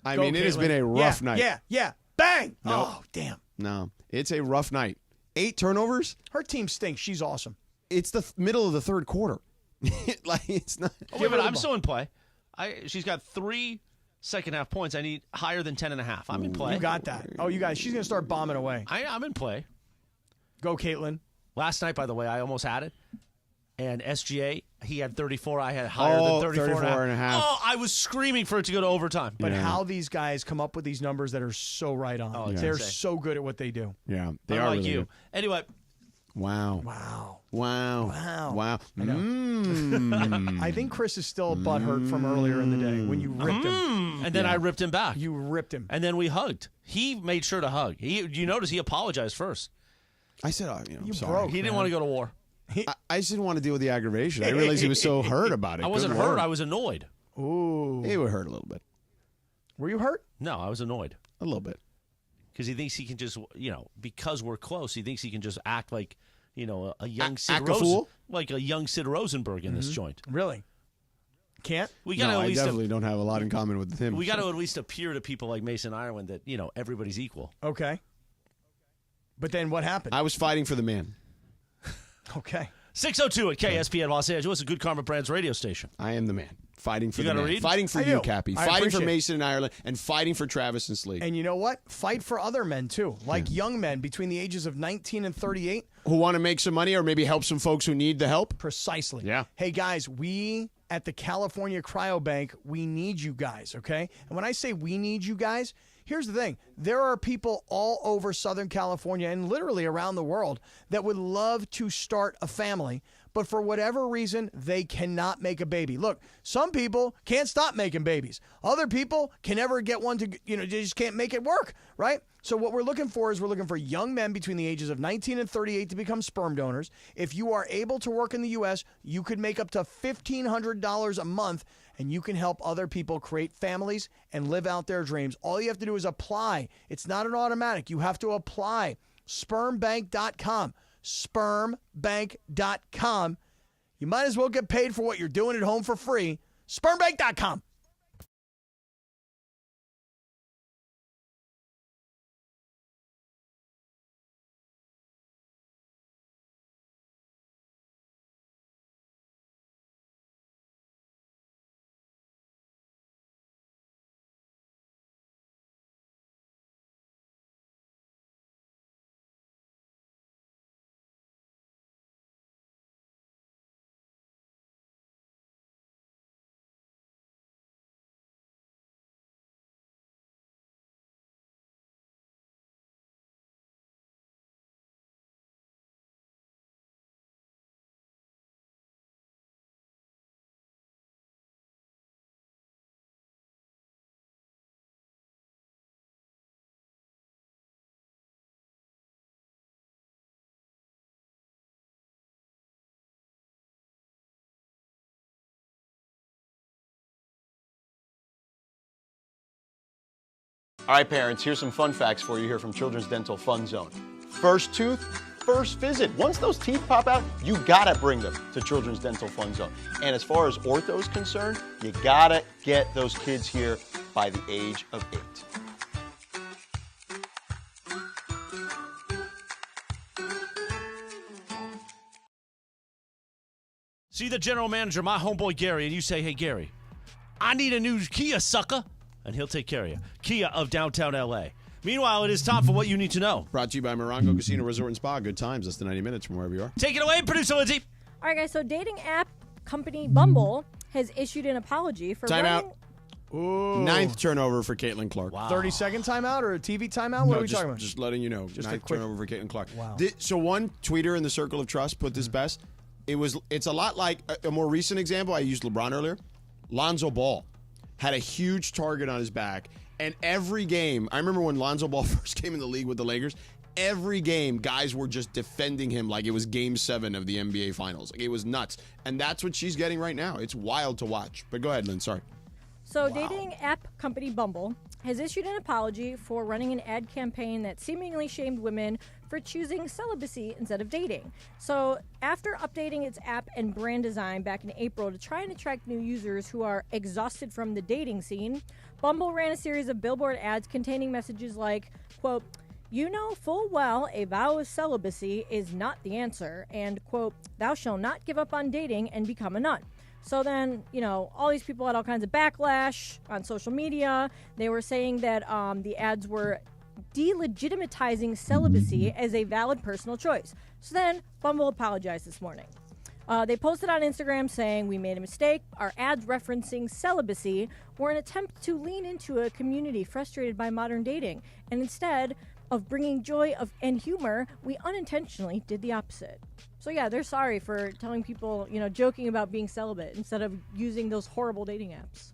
I Go, mean, it has Caitlin. been a rough Yeah, night. Yeah. Bang. No. Oh, damn. No, it's a rough night. 8 turnovers? Her team stinks. She's awesome. It's the middle of the third quarter. It's not. Yeah, but I'm still in play. She's got 3 second half points. I need higher than 10.5. I'm in play. You got that. Oh, you guys, she's going to start bombing away. I'm in play. Go, Caitlin. Last night, by the way, I almost had it. And SGA, he had 34. I had higher than 34 and a half. Oh, I was screaming for it to go to overtime. But how these guys come up with these numbers that are so right on. Oh, it's They're insane. so good at what they do. Yeah, they Unlike are really you. good. Anyway, Wow. I know. I think Chris is still butthurt from earlier in the day when you ripped him. and then I ripped him back. You ripped him. And then we hugged. He made sure to hug. You notice he apologized first. I said, I'm You sorry. broke. He didn't want to go to war. I just didn't want to deal with the aggravation. I realized he was so hurt about it. I wasn't Good hurt. Lord. I was annoyed. Ooh. It would hurt a little bit. Were you hurt? No, I was annoyed. A little bit. Because he thinks he can just, because we're close, he thinks he can just act like, a young Sid act a fool? like a young Sid Rosenberg in this joint. Really? Can't? We got I definitely don't have a lot in common with him. We got to at least appear to people like Mason Ireland that, everybody's equal. Okay. But then what happened? I was fighting for the man. Okay. 602 at KSPN Los Angeles, a Good Karma Brands radio station. I am the man. Fighting for You the gotta man. read? Fighting for I you, do. Cappy. I Fighting for appreciate it. Mason and Ireland, and fighting for Travis and Sleek. And you know what? Fight for other men, too. Like young men between the ages of 19 and 38. Who want to make some money or maybe help some folks who need the help? Precisely. Yeah. Hey, guys, we at the California Cryobank, we need you guys, okay? And when I say we need you guys, here's the thing. There are people all over Southern California and literally around the world that would love to start a family, but for whatever reason, they cannot make a baby. Look, some people can't stop making babies. Other people can never get one to, they just can't make it work, right? So what we're looking for is we're looking for young men between the ages of 19 and 38 to become sperm donors. If you are able to work in the U.S., you could make up to $1,500 a month, and you can help other people create families and live out their dreams. All you have to do is apply. It's not an automatic. You have to apply. Spermbank.com. Spermbank.com. You might as well get paid for what you're doing at home for free. Spermbank.com. All right, parents, here's some fun facts for you here from Children's Dental Fun Zone. First tooth, first visit. Once those teeth pop out, you gotta bring them to Children's Dental Fun Zone. And as far as ortho is concerned, you gotta get those kids here by the age of 8. See the general manager, my homeboy Gary, and you say, hey, Gary, I need a new Kia, sucker. And he'll take care of you. Kia of downtown L.A. Meanwhile, it is time for what you need to know. Brought to you by Morongo Casino Resort and Spa. Good times. Less than 90 minutes from wherever you are. Take it away, producer Lindsay. All right, guys. So dating app company Bumble has issued an apology for Timeout. Ooh. 9th turnover for Caitlin Clark. Wow. 30-second timeout or a TV timeout? What are we talking about? Just letting you know. Just a 9th quick turnover for Caitlin Clark. Wow. So one tweeter in the Circle of Trust put this best. It's a lot like a more recent example. I used LeBron earlier. Lonzo Ball had a huge target on his back. And every game, I remember when Lonzo Ball first came in the league with the Lakers, every game, guys were just defending him like it was Game 7 of the NBA Finals. Like, it was nuts. And that's what she's getting right now. It's wild to watch. But go ahead, Lynn. Sorry. So dating app company Bumble has issued an apology for running an ad campaign that seemingly shamed women for choosing celibacy instead of dating. So after updating its app and brand design back in April to try and attract new users who are exhausted from the dating scene, Bumble ran a series of billboard ads containing messages like, quote, "You know full well a vow of celibacy is not the answer," and, quote, "Thou shalt not give up on dating and become a nun." So then, all these people had all kinds of backlash on social media. They were saying that the ads were delegitimizing celibacy as a valid personal choice. So then Bumble apologized this morning. They posted on Instagram saying, "We made a mistake. Our ads referencing celibacy were an attempt to lean into a community frustrated by modern dating. And instead of bringing joy and humor, we unintentionally did the opposite." So yeah, they're sorry for telling people, joking about being celibate instead of using those horrible dating apps.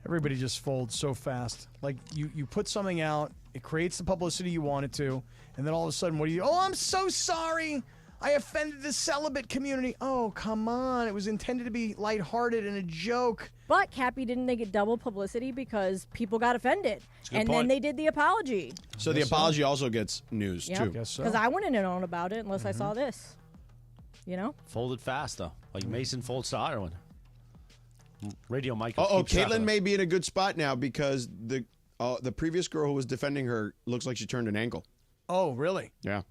Everybody just folds so fast. Like, you put something out, it creates the publicity you want it to, and then all of a sudden, what do you, "Oh, I'm so sorry. I offended the celibate community. Oh, come on. It was intended to be lighthearted and a joke. But, Cappy, didn't they get double publicity because people got offended? And then they did the apology. So the apology also gets news, too. Because I wouldn't have known about it unless I saw this. You know? Folded fast, though. Like Mason folds to Ireland. Radio Mike. Caitlyn may be in a good spot now because the previous girl who was defending her looks like she turned an ankle. Oh, really? Yeah.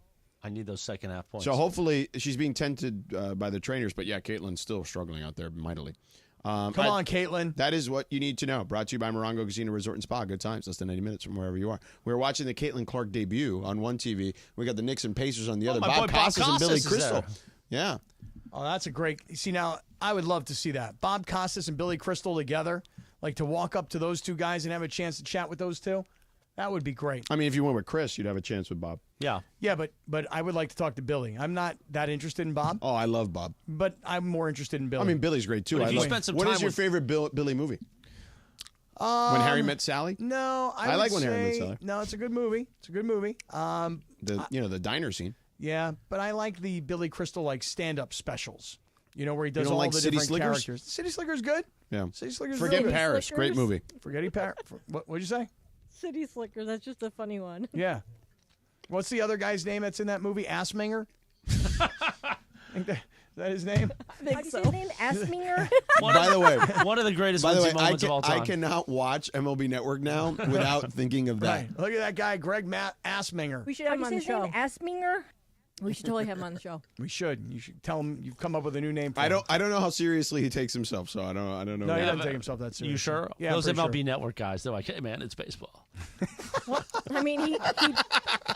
I need those second half points. So hopefully she's being tended by the trainers, but yeah, Caitlin's still struggling out there mightily. Come on, Caitlyn. That is what you need to know. Brought to you by Morongo Casino Resort and Spa. Good times, less than 90 minutes from wherever you are. We're watching the Caitlin Clark debut on one TV. We got the Knicks and Pacers on the other. My boy Bob Costas and Billy Costas is Crystal. there. Yeah. Oh, that's a great. See, now I would love to see that. Bob Costas and Billy Crystal together, like to walk up to those two guys and have a chance to chat with those two. That would be great. I mean, if you went with Chris, you'd have a chance with Bob. Yeah. Yeah, but I would like to talk to Billy. I'm not that interested in Bob. Oh, I love Bob. But I'm more interested in Billy. I mean, Billy's great, too. But if you spent some what time is your with- favorite Billy movie? When Harry Met Sally? No, I like When Harry Met Sally. No, it's a good movie. It's a good movie. The diner scene. Yeah, but I like the Billy Crystal like stand-up specials. You know, where he does don't all like the City different Slickers? characters. City Slickers good. Yeah. City Slickers. Forget really good. Paris. Slickers? Great movie. Forgetting Paris. What'd you say? City Slickers. That's just a funny one. Yeah. What's the other guy's name that's in that movie? Assminger? Is that his name? I think so. His name Asminger. By the way, one of the greatest by the way, Lindsay moments of all time. I cannot watch MLB Network now without thinking of that. Right. Look at that guy, Greg Assminger. We should have him on the show. Asminger. We should totally have him on the show. We should. You should tell him you've come up with a new name for I him. don't know how seriously he takes himself, so I don't know. No, he doesn't take himself that seriously. You sure? Yeah, Those I'm pretty MLB sure. Network guys, they're like, hey, man, it's baseball. Well, I mean,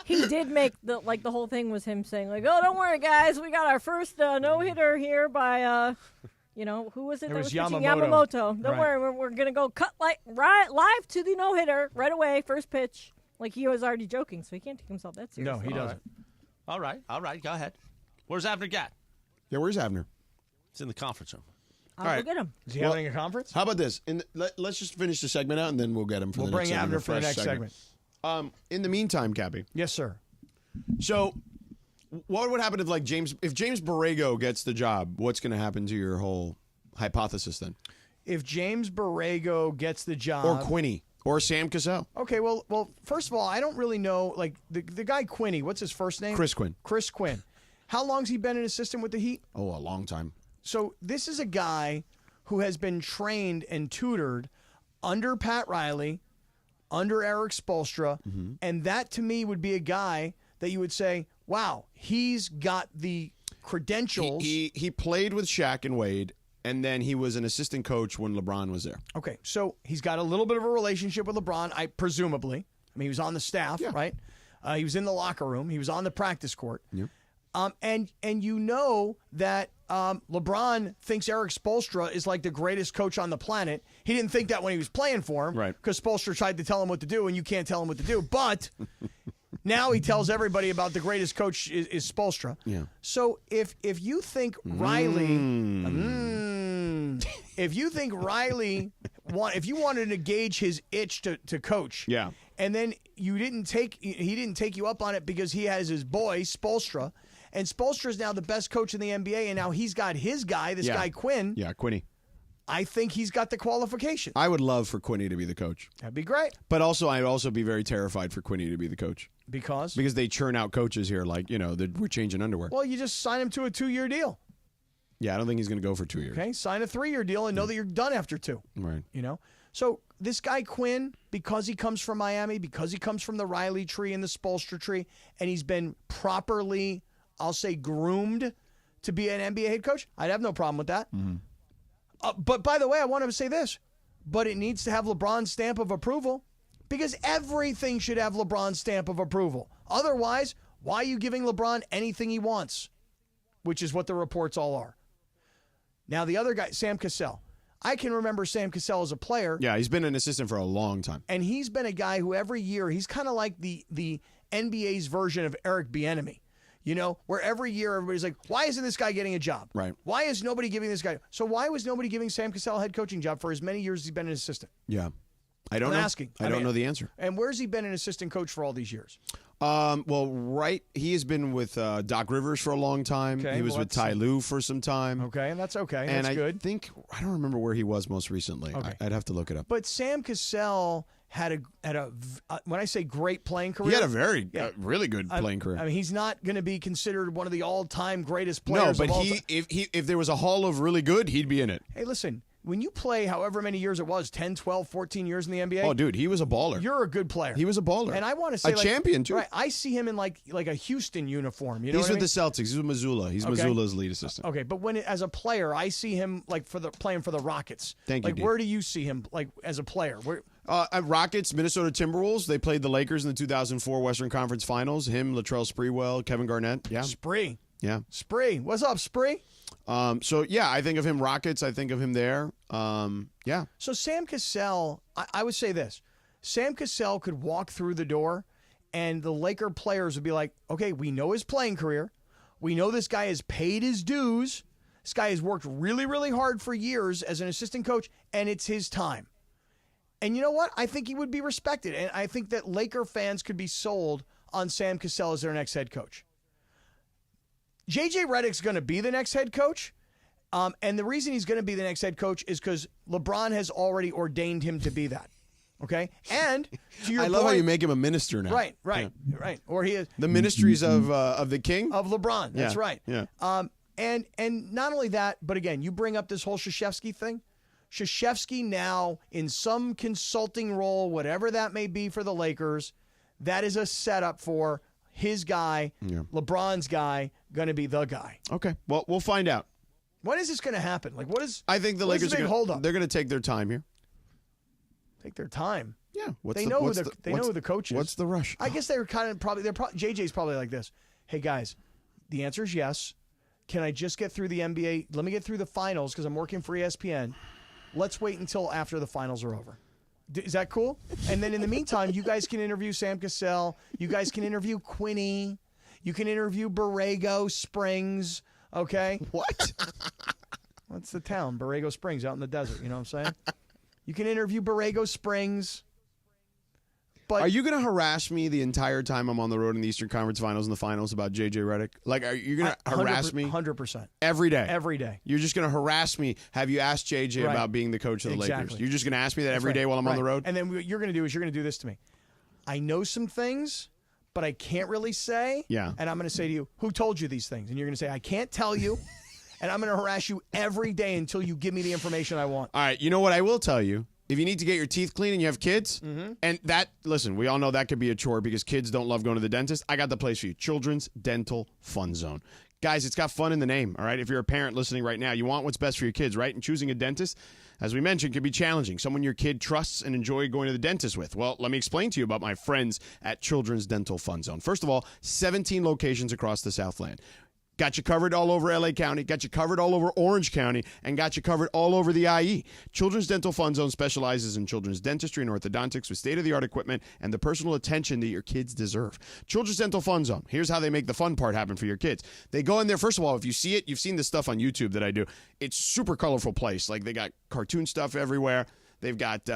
he did make the whole thing was him saying like, oh, don't worry, guys, we got our first no hitter here by who was it? It that was was pitching? Yamamoto. Don't Right. worry, we're gonna go cut live to the no hitter right away, first pitch. Like he was already joking, so he can't take himself that seriously. No, he doesn't. All right. Go ahead. Where's Abner Gatt? Yeah, where's Abner? It's in the conference room. I'll go get him. Is he having a conference? How about this? Let's just finish the segment out, and then we'll get him for We'll the next bring segment. Abner for the next segment. In the meantime, Cappy. Yes, sir. So, what would happen if James Borrego gets the job? What's going to happen to your whole hypothesis then? If James Borrego gets the job, Or Quinny, or Sam Cassell? Okay, well, first of all, I don't really know. Like the guy Quinny, what's his first name? Chris Quinn. Chris Quinn. How long's he been an assistant with the Heat? Oh, a long time. So this is a guy who has been trained and tutored under Pat Riley, under Eric Spoelstra, and that to me would be a guy that you would say, wow, he's got the credentials. He played with Shaq and Wade, and then he was an assistant coach when LeBron was there. Okay, so he's got a little bit of a relationship with LeBron, presumably. I mean, he was on the staff, right? He was in the locker room. He was on the practice court. Yep. And you know that LeBron thinks Eric Spoelstra is like the greatest coach on the planet. He didn't think that when he was playing for him, right? Because Spoelstra tried to tell him what to do, and you can't tell him what to do. But now he tells everybody about the greatest coach is Spoelstra. Yeah. So if you think Riley, if you think Riley, if you wanted to gauge his itch to coach, yeah, and then he didn't take you up on it because he has his boy Spoelstra. And Spoelstra is now the best coach in the NBA, and now he's got his guy, this guy Quinn. Yeah, Quinny. I think he's got the qualifications. I would love for Quinny to be the coach. That'd be great. But also, I'd also be very terrified for Quinny to be the coach. Because they churn out coaches here like, we're changing underwear. Well, you just sign him to a 2-year deal. Yeah, I don't think he's going to go for 2 years. Okay, sign a 3-year deal and know that you're done after 2. Right. So this guy Quinn, because he comes from Miami, because he comes from the Riley tree and the Spoelstra tree, and he's been properly, I'll say, groomed to be an NBA head coach, I'd have no problem with that. But by the way, I want to say this, but it needs to have LeBron's stamp of approval, because everything should have LeBron's stamp of approval. Otherwise, why are you giving LeBron anything he wants? Which is what the reports all are. Now, the other guy, Sam Cassell. I can remember Sam Cassell as a player. Yeah, he's been an assistant for a long time. And he's been a guy who every year, he's kind of like the NBA's version of Eric Bieniemy. Where every year everybody's like, why isn't this guy getting a job? Right. Why is nobody giving this guy? So why was nobody giving Sam Cassell a head coaching job for as many years as he's been an assistant? Yeah. I don't know. Asking. I don't know the answer. And where's he been an assistant coach for all these years? He has been with Doc Rivers for a long time. Okay, he was with Ty Lue for some time. Okay, and that's okay. And that's good. I don't remember where he was most recently. Okay. I'd have to look it up. But Sam Cassell had a when I say great playing career, He had a really good playing career. I mean, he's not going to be considered one of the all-time greatest No, players. but of all time. if there was a hall of really good, he'd be in it. Hey, listen. When you play however many years it was, 10, 12, 14 years in the NBA. Oh, dude, he was a baller. You're a good player. He was a baller. And I want to say a champion, too. Right, I see him in like a Houston uniform. You know He's what with I mean? the Celtics. He's with Missoula. He's Missoula's lead assistant. Okay, but as a player, I see him playing for the Rockets. Thank you, Like, D. where do you see him as a player? Rockets, Minnesota Timberwolves. They played the Lakers in the 2004 Western Conference Finals. Him, Latrell Sprewell, Kevin Garnett. Yeah. Spree. Yeah. Spree. What's up, Spree? I think of him Rockets. I think of him there. Yeah. So Sam Cassell, I would say this. Sam Cassell could walk through the door and the Laker players would be like, okay, we know his playing career. We know this guy has paid his dues. This guy has worked really, really hard for years as an assistant coach, and it's his time. And you know what? I think he would be respected. And I think that Laker fans could be sold on Sam Cassell as their next head coach. J.J. Redick's going to be the next head coach. And the reason he's going to be the next head coach is because LeBron has already ordained him to be that. Okay? And to your I love how you make him a minister now. Right. Yeah. Right. Or he is The ministries of the king? of LeBron. That's Yeah, right. yeah. And not only that, but again, you bring up this whole Krzyzewski thing. Krzyzewski now in some consulting role, whatever that may be for the Lakers, that is a setup for his guy, LeBron's guy, going to be the guy. Okay. Well, we'll find out. When is this going to happen? Like, what is? I think the what is Lakers the big hold up? they're going to take their time here. Take their time. Yeah. They know who the coach is. What's the rush? I guess they're JJ's probably like this. Hey guys, the answer is yes. Can I just get through the NBA? Let me get through the finals because I'm working for ESPN. Let's wait until after the finals are over. Is that cool? And then in the meantime, you guys can interview Sam Cassell. You guys can interview Quinny. You can interview Borrego Springs. Okay? What? What's the town? Borrego Springs out in the desert. You know what I'm saying? You can interview Borrego Springs. But are you going to harass me the entire time I'm on the road in the Eastern Conference Finals and the Finals about J.J. Redick? Like, are you going to harass me? 100%. Every day? Every day. You're just going to harass me. Have you asked J.J. Right. about being the coach of the Lakers? Exactly. You're just going to ask me that That's every right. day while I'm on the Right. road? And then what you're going to do is you're going to do this to me. I know some things, but I can't really say. Yeah. And I'm going to say to you, who told you these things? And you're going to say, I can't tell you. And I'm going to harass you every day until you give me the information I want. All right, you know what I will tell you? If you need to get your teeth clean and you have kids, and that, listen, we all know that could be a chore because kids don't love going to the dentist. I got the place for you. Children's Dental Fun Zone. Guys, it's got fun in the name, all right? If you're a parent listening right now, you want what's best for your kids, right? And choosing a dentist, as we mentioned, can be challenging. Someone your kid trusts and enjoy going to the dentist with. Well, let me explain to you about my friends at Children's Dental Fun Zone. First of all, 17 locations across the Southland. Got you covered all over L.A. County, got you covered all over Orange County, and got you covered all over the IE. Children's Dental Fun Zone specializes in children's dentistry and orthodontics with state-of-the-art equipment and the personal attention that your kids deserve. Children's Dental Fun Zone. Here's how they make the fun part happen for your kids. They go in there, first of all, if you see it, you've seen this stuff on YouTube that I do. It's super colorful place. Like, they got cartoon stuff everywhere. They've got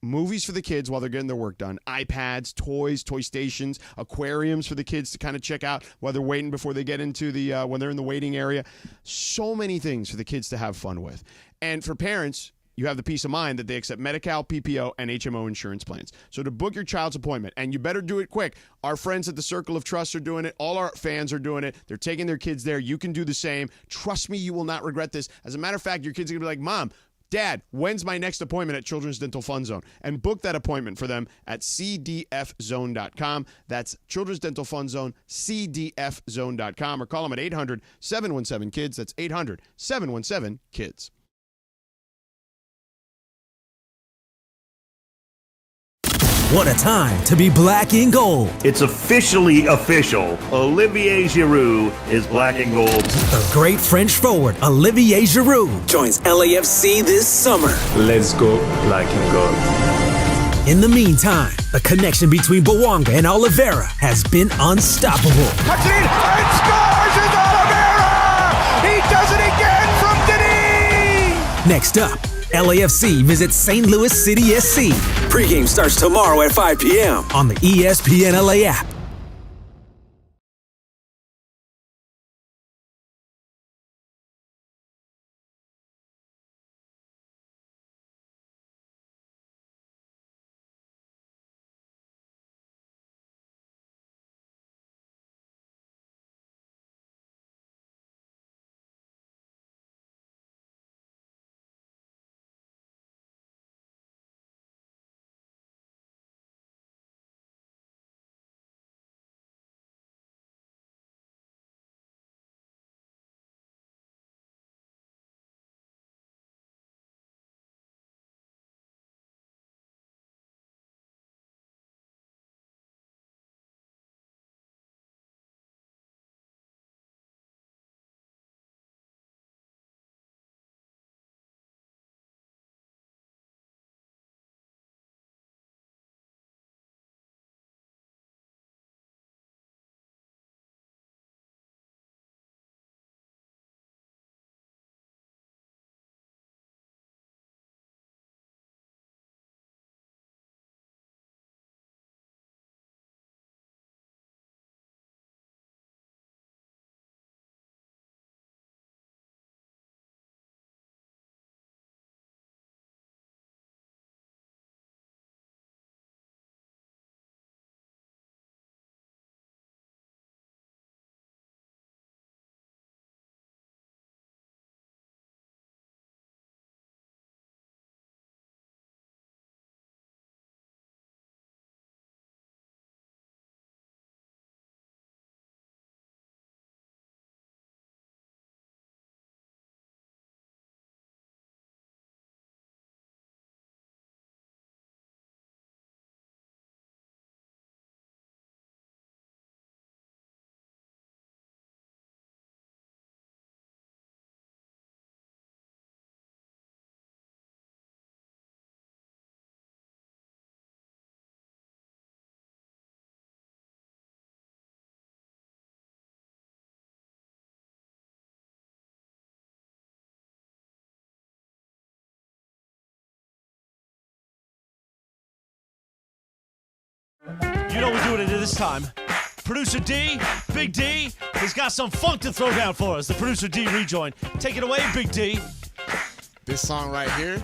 movies for the kids while they're getting their work done, iPads, toys, toy stations, aquariums for the kids to kind of check out while they're waiting before they get into the when they're in the waiting area. So many things for the kids to have fun with. And for parents, you have the peace of mind that they accept Medi-Cal, PPO, and HMO insurance plans. So to book your child's appointment, and you better do it quick. Our friends at the Circle of Trust are doing it. All our fans are doing it. They're taking their kids there. You can do the same. Trust me, you will not regret this. As a matter of fact, your kids are going to be like, Mom, Dad, when's my next appointment at Children's Dental Fun Zone? And book that appointment for them at cdfzone.com. That's Children's Dental Fun Zone, cdfzone.com. Or call them at 800-717-KIDS. That's 800-717-KIDS. What a time to be black and gold. It's officially official. Olivier Giroud is black and gold. The great French forward, Olivier Giroud, joins LAFC this summer. Let's go black and gold. In the meantime, the connection between Bouanga and Oliveira has been unstoppable. Cuts it in and scores with Oliveira! He does it again from Denis! Next up, LAFC visits St. Louis City SC. Pregame starts tomorrow at 5 p.m. on the ESPN LA app. You know we're doing it at this time. Producer D, Big D, has got some funk to throw down for us. The Producer D rejoin. Take it away, Big D. This song right here,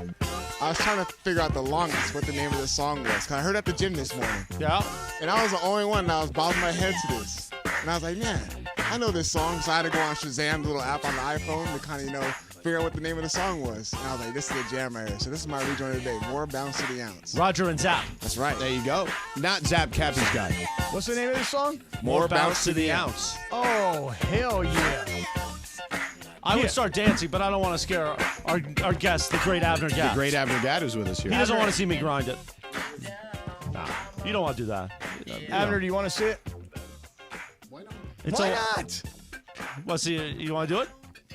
I was trying to figure out the longest what the name of the song was. Because I heard it at the gym this morning. Yeah. And I was the only one that was bobbing my head to this. And I was like, man, I know this song. So I had to go on Shazam, the little app on the iPhone, to kind of, figure out what the name of the song was. And I was like, this is a jam right here. So this is my rejoin of the day. More bounce to the ounce. Roger and Zap. That's right. There you go. Not Zap Cappy's guy. What's the name of this song? More bounce to the ounce. Oh, hell yeah. I would start dancing, but I don't want to scare our guest, the great Abner Gatt. The great Abner Gatt is with us here. He doesn't want to see me grind it. Nah, you don't want to do that. Abner, do you want to see it? Why not? Why not? Well, see, you want to do it?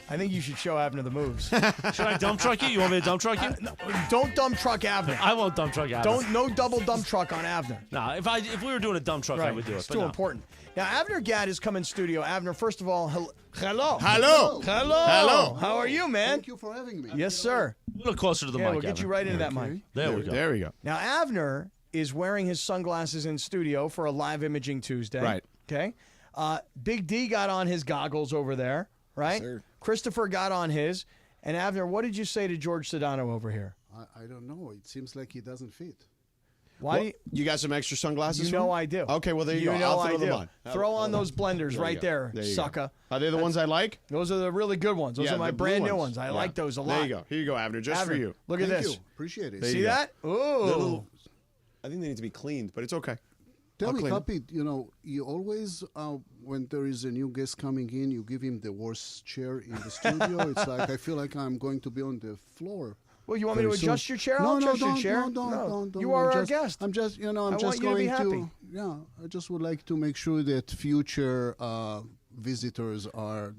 I think you should show Abner the moves. Should I dump truck you? You want me to dump truck you? No, don't dump truck Abner. I won't dump truck Abner. No double dump truck on Abner. Nah, if we were doing a dump truck, I would do it. It's but too no. important. Now, Abner Gatt is coming in studio. Abner, first of all, hello. Hello. Hello. How are you, man? Thank you for having me. Yes, sir. A little closer to the mic. We'll get you right into that mic. There we go. There we go. Now, Abner is wearing his sunglasses in studio for a live imaging Tuesday. Right. Okay. Big D got on his goggles over there, right? Sir. Christopher got on his. And Abner, what did you say to George Sedano over here? I don't know. It seems like he doesn't fit. Why? Well, you got some extra sunglasses? You know I do. Okay, well, there you go. You know I'll I throw do. them on. Throw on those blenders There you right go. there, There you sucker. Are they the ones I like? Those are the really good ones. Those Yeah, are my the blue brand new ones. I Yeah. like those a lot. There you go. Here you go, Abner, just Abner, for you. Look at Thank this. you. Appreciate it. There See you go. that? Ooh. I think they need to be cleaned, but it's okay. Tell I'll me, clean Cappy, you always, when there is a new guest coming in, you give him the worst chair in the studio. It's like, I feel like I'm going to be on the floor. Well, you want me to very soon. adjust your chair? No, I'll no, adjust your don't, chair. don't. You are I'm our just, guest. I'm just, I'm I just want you to be going happy. yeah, I just would like to make sure that future visitors are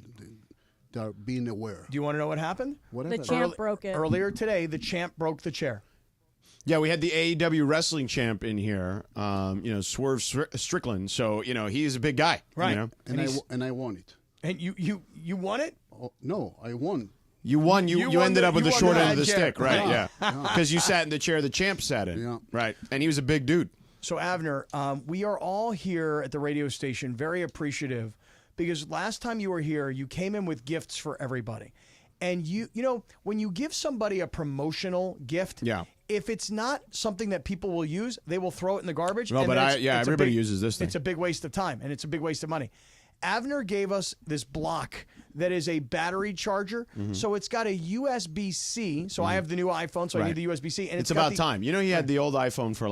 being aware. Do you want to know what happened? The champ broke it. Earlier today, the champ broke the chair. Yeah, we had the AEW wrestling champ in here, Swerve Strickland. So, he is a big guy. Right. You know? And I won it. And you won it? Oh, no, I won. You won. You won ended the- up with you the won short the end of the high chair. stick, right? Yeah. Yeah. Because you sat in the chair the champ sat in. Yeah. Right. And he was a big dude. So, Abner, we are all here at the radio station very appreciative because last time you were here, you came in with gifts for everybody. And when you give somebody a promotional gift, if it's not something that people will use, they will throw it in the garbage. No, and but then it's a everybody big- uses this thing. It's a big waste of time and it's a big waste of money. Abner gave us this block that is a battery charger. Mm-hmm. So it's got a USB-C. So I have the new iPhone, so I Right. need the USB-C. And It's got about the- time. He had the old iPhone for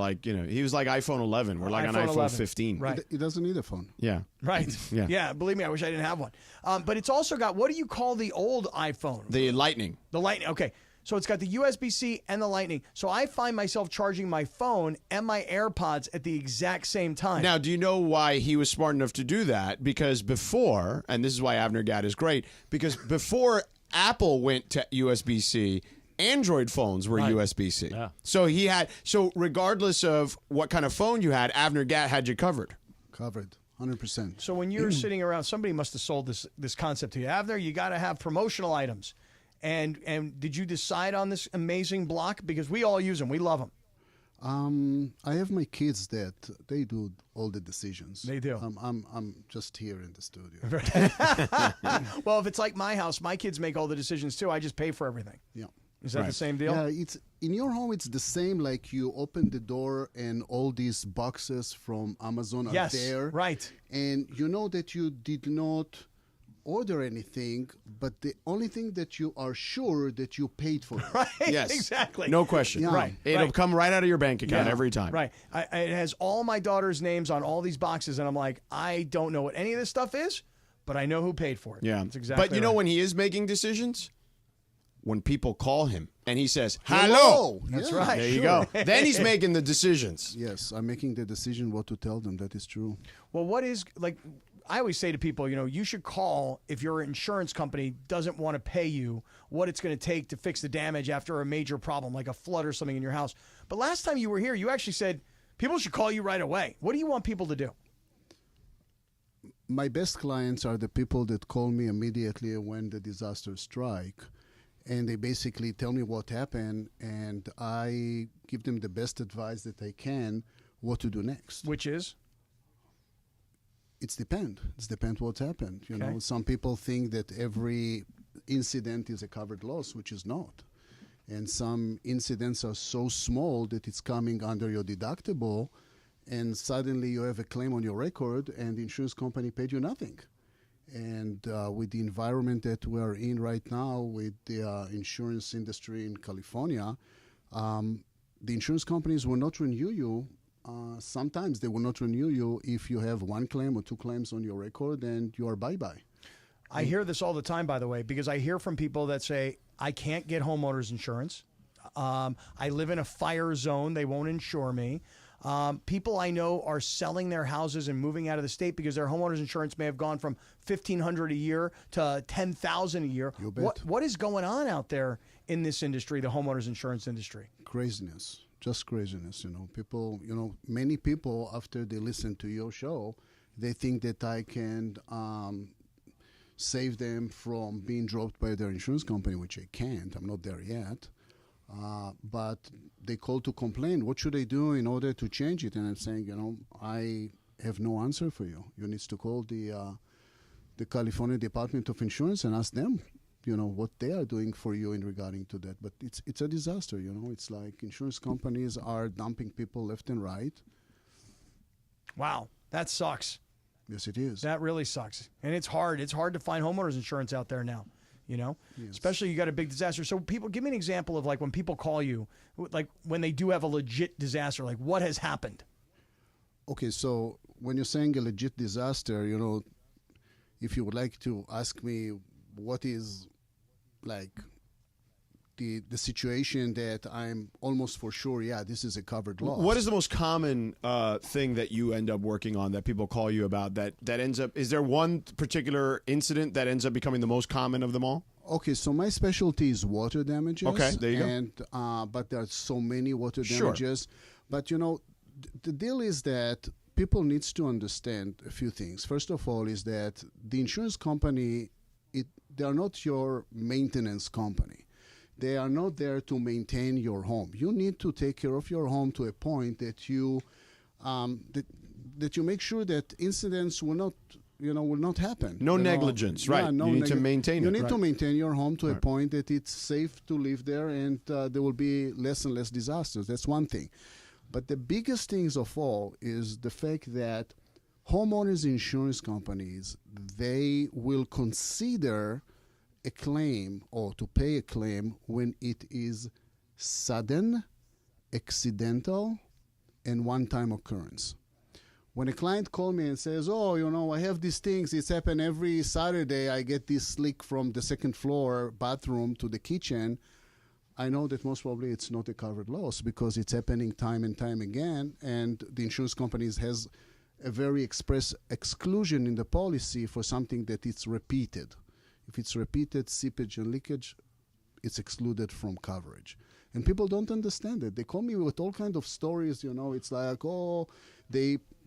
he was like iPhone 11. We're like on iPhone iPhone 11. 15. Right. It doesn't need a phone. Yeah. Right. Yeah. Believe me, I wish I didn't have one. But it's also got, what do you call the old iPhone? The Lightning. The Lightning. Okay. So it's got the USB-C and the Lightning. So I find myself charging my phone and my AirPods at the exact same time. Now, do you know why he was smart enough to do that? Because before, and this is why Abner Gatt is great, because before Apple went to USB-C, Android phones were USB-C. Yeah. So regardless of what kind of phone you had, Abner Gatt had you covered. Covered. 100%. So when you're sitting around, somebody must have sold this concept to you. Abner, you got to have promotional items. And did you decide on this amazing block? Because we all use them. We love them. I have my kids that they do all the decisions. They do. I'm just here in the studio. Well, if it's like my house, my kids make all the decisions too. I just pay for everything. Yeah. Is that the same deal? Yeah, it's in your home. It's the same. Like you open the door and all these boxes from Amazon are there. Right. And you know that you did not order anything, but the only thing that you are sure that you paid for it. Right. Yes. Exactly. No question. Yeah. Right. It'll come right out of your bank account every time. Right. It has all my daughter's names on all these boxes, and I'm like, I don't know what any of this stuff is, but I know who paid for it. Yeah. That's exactly But you know right. when he is making decisions? When people call him and he says, hello. That's Yeah, right. There you go. Then he's making the decisions. Yes, I'm making the decision what to tell them. That is true. Well, what is, like, I always say to people, you should call if your insurance company doesn't want to pay you what it's going to take to fix the damage after a major problem, like a flood or something in your house. But last time you were here, you actually said people should call you right away. What do you want people to do? My best clients are the people that call me immediately when the disasters strike. And they basically tell me what happened, and I give them the best advice that I can what to do next. Which is? It's depend what's happened. You Okay. know, some people think that every incident is a covered loss, which is not. And some incidents are so small that it's coming under your deductible, and suddenly you have a claim on your record, and the insurance company paid you nothing. And with the environment that we're in right now, with the insurance industry in California, the insurance companies will not renew you. Sometimes they will not renew you if you have one claim or two claims on your record, and you are bye-bye. I hear this all the time, by the way, because I hear from people that say, I can't get homeowners insurance. I live in a fire zone. They won't insure me. People I know are selling their houses and moving out of the state because their homeowners insurance may have gone from $1,500 a year to $10,000 a year. You bet. What is going on out there in this industry, the homeowners insurance industry? Craziness. Just craziness, People, many people, after they listen to your show, they think that I can save them from being dropped by their insurance company, which I can't. I'm not there yet. But they call to complain. What should I do in order to change it? And I'm saying, I have no answer for you. You need to call the California Department of Insurance and ask them, what they are doing for you in regarding to that. But it's a disaster, It's like insurance companies are dumping people left and right. Wow, that sucks. Yes, it is. That really sucks. And it's hard. It's hard to find homeowners insurance out there now, Yes. Especially you got a big disaster. So people, give me an example of like when people call you, like when they do have a legit disaster, like what has happened? Okay, so when you're saying a legit disaster, if you would like to ask me what is like the situation that I'm almost for sure, this is a covered loss. What is the most common thing that you end up working on that people call you about that ends up, is there one particular incident that ends up becoming the most common of them all? Okay, so my specialty is water damages. Okay, there you go. And, but there are so many water Sure. damages. But, the deal is that people needs to understand a few things. First of all is that the insurance company, they are not your maintenance company. They are not there to maintain your home. You need to take care of your home to a point that you that you make sure that incidents will not happen. No negligence, right? No, you need to maintain it. You need right. to maintain your home to a Right. point that it's safe to live there, and there will be less and less disasters. That's one thing. But the biggest things of all is the fact that homeowners insurance companies, they will consider a claim or to pay a claim when it is sudden, accidental, and one-time occurrence. When a client calls me and says, I have these things, it's happened every Saturday, I get this leak from the second floor bathroom to the kitchen, I know that most probably it's not a covered loss because it's happening time and time again, and the insurance companies has a very express exclusion in the policy for something that it's repeated. If it's repeated seepage and leakage, it's excluded from coverage. And people don't understand it. They call me with all kinds of stories, it's like,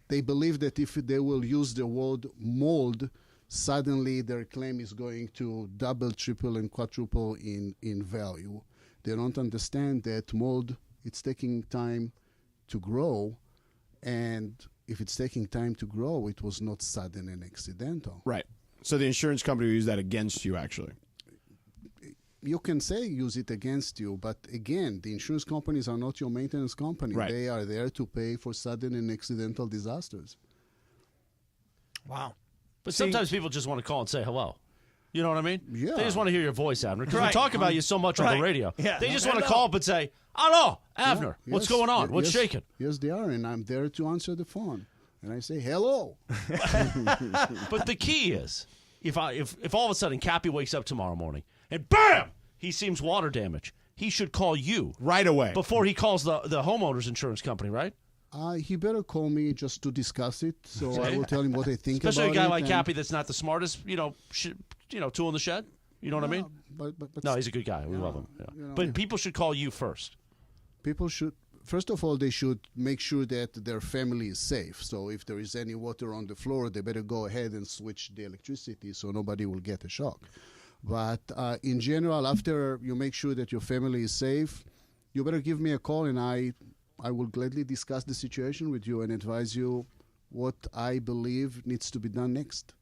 they believe that if they will use the word mold, suddenly their claim is going to double, triple, and quadruple in value. They don't understand that mold, it's taking time to grow, and if it's taking time to grow, it was not sudden and accidental. Right. So the insurance company will use that against you, actually. You can say use it against you, but again, the insurance companies are not your maintenance company. Right. They are there to pay for sudden and accidental disasters. Wow. But sometimes people just want to call and say hello. You know what I mean? Yeah. They just want to hear your voice, Abner, because Right. we talk about you so much on Right. the radio. Yeah. They just want to Hello. call up and say, hello, Abner, Yeah, what's yes, going on? What's yes, shaking? Yes, they are, and I'm there to answer the phone. And I say, hello. But the key is, if all of a sudden Cappy wakes up tomorrow morning and BAM! He seems water damage, he should call you right away before he calls the homeowner's insurance company, right? He better call me just to discuss it, so I will tell him what I think Especially about it. a guy like and- Cappy that's not the smartest, tool in the shed. You know what I mean? But No, he's a good guy. We love him. Yeah. But people should call you first. People should, first of all, they should make sure that their family is safe. So if there is any water on the floor, they better go ahead and switch the electricity so nobody will get a shock. But in general, after you make sure that your family is safe, you better give me a call, and I I will gladly discuss the situation with you and advise you what I believe needs to be done next.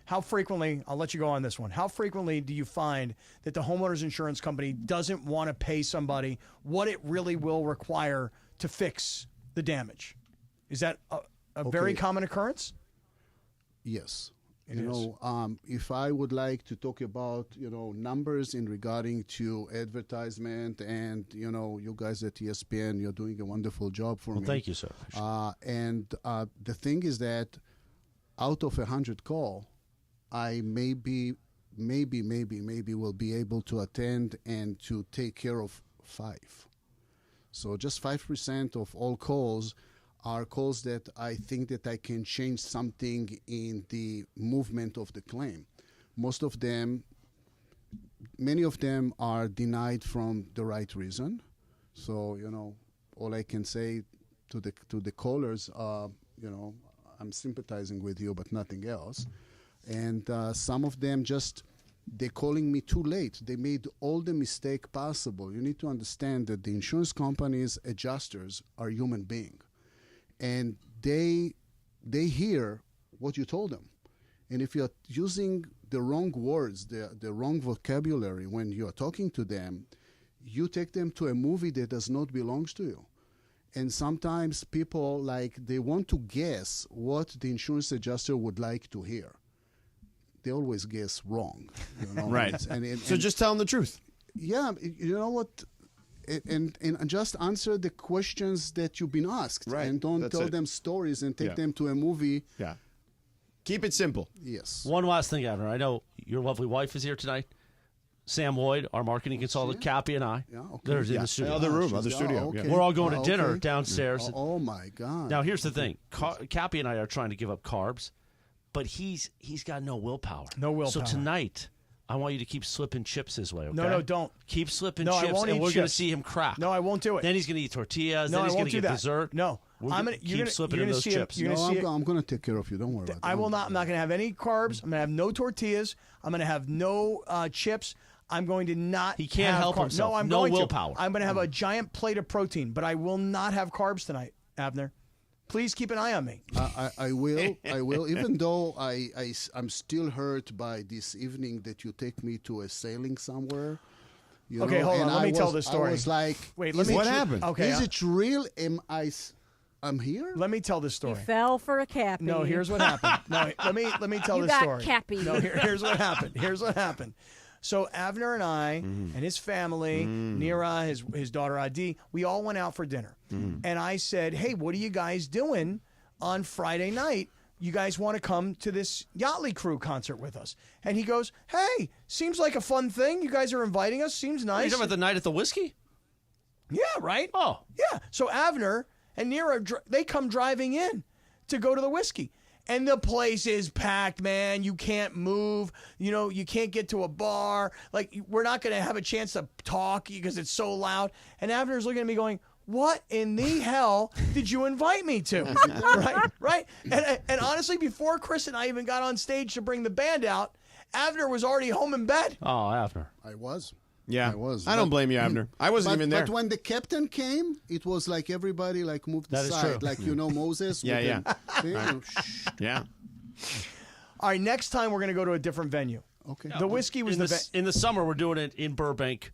How frequently, I'll let you go on this one, how frequently do you find that the homeowner's insurance company doesn't want to pay somebody what it really will require to fix the damage? Is that a very common occurrence? Yes. It is. If I would like to talk about, numbers in regarding to advertisement and, you guys at ESPN, you're doing a wonderful job for me. Thank you, sir. And the thing is that out of 100 call, I maybe will be able to attend and to take care of 5. So just 5% of all calls are calls that I think that I can change something in the movement of the claim. Many of them are denied from the right reason. So, all I can say to the callers, I'm sympathizing with you, but nothing else. And some of them they're calling me too late. They made all the mistake possible. You need to understand that the insurance companies' adjusters are human beings. And they hear what you told them. And if you're using the wrong words, the wrong vocabulary when you're talking to them, you take them to a movie that does not belong to you. And sometimes people, they want to guess what the insurance adjuster would like to hear. They always guess wrong. Right. So just tell them the truth. Yeah, you know what? And just answer the questions that you've been asked. Right. And don't tell them stories and take them to a movie. Yeah. Keep it simple. Yes. One last thing, Abner. I know your lovely wife is here tonight. Sam Lloyd, our marketing consultant, Cappy, and I. Yeah, okay. They're in the studio. Other studio. Okay. We're all going to dinner downstairs. Oh, my God. Now, here's the thing. Cappy and I are trying to give up carbs, but he's got no willpower. No willpower. So tonight, I want you to keep slipping chips his way, okay? No, don't. Keep slipping No, I chips, won't and eat we're going to chips. see him crack. No, I won't do it. Then he's going to eat tortillas. No, then he's I going won't to do get that. dessert. No. Keep slipping in those chips. You're gonna see it. I'm going to take care of you. Don't worry about it. I'm not going to have any carbs. I'm going to have no tortillas. I'm going to have no chips. I'm going to not. He can't have help carbs. himself. No, I'm No going willpower. to. I'm going to have a giant plate of protein, but I will not have carbs tonight, Abner. Please keep an eye on me. I will. I will. Even though I'm still hurt by this evening that you take me to a sailing somewhere. Okay, hold on. Let me tell this story. I was like, wait. What happened? Okay, is it real? I'm here. Let me tell this story. You fell for a Cappy. No, here's what happened. No, let me tell You this got story. Cappy. No, here's what happened. Here's what happened. So Avner and I and his family, Nira, his daughter Adi, we all went out for dinner. And I said, hey, what are you guys doing on Friday night? You guys want to come to this Yachtly Crew concert with us? And he goes, hey, seems like a fun thing. You guys are inviting us. Seems nice. Are you talking about the night at the whiskey? Yeah, right? Oh. Yeah. So Avner and Nira, they come driving in to go to the whiskey. And the place is packed, man. You can't move. You can't get to a bar. We're not going to have a chance to talk because it's so loud. And Avner's looking at me going, what in the hell did you invite me to? Right? And honestly, before Chris and I even got on stage to bring the band out, Avner was already home in bed. Oh, Avner. I was. Yeah, I was. I don't blame you, Abner. I wasn't even there. But when the captain came, it was like everybody moved That is aside, true. Moses. Yeah. Yeah. All right, next time we're going to go to a different venue. Okay. The whiskey was in the summer. We're doing it in Burbank.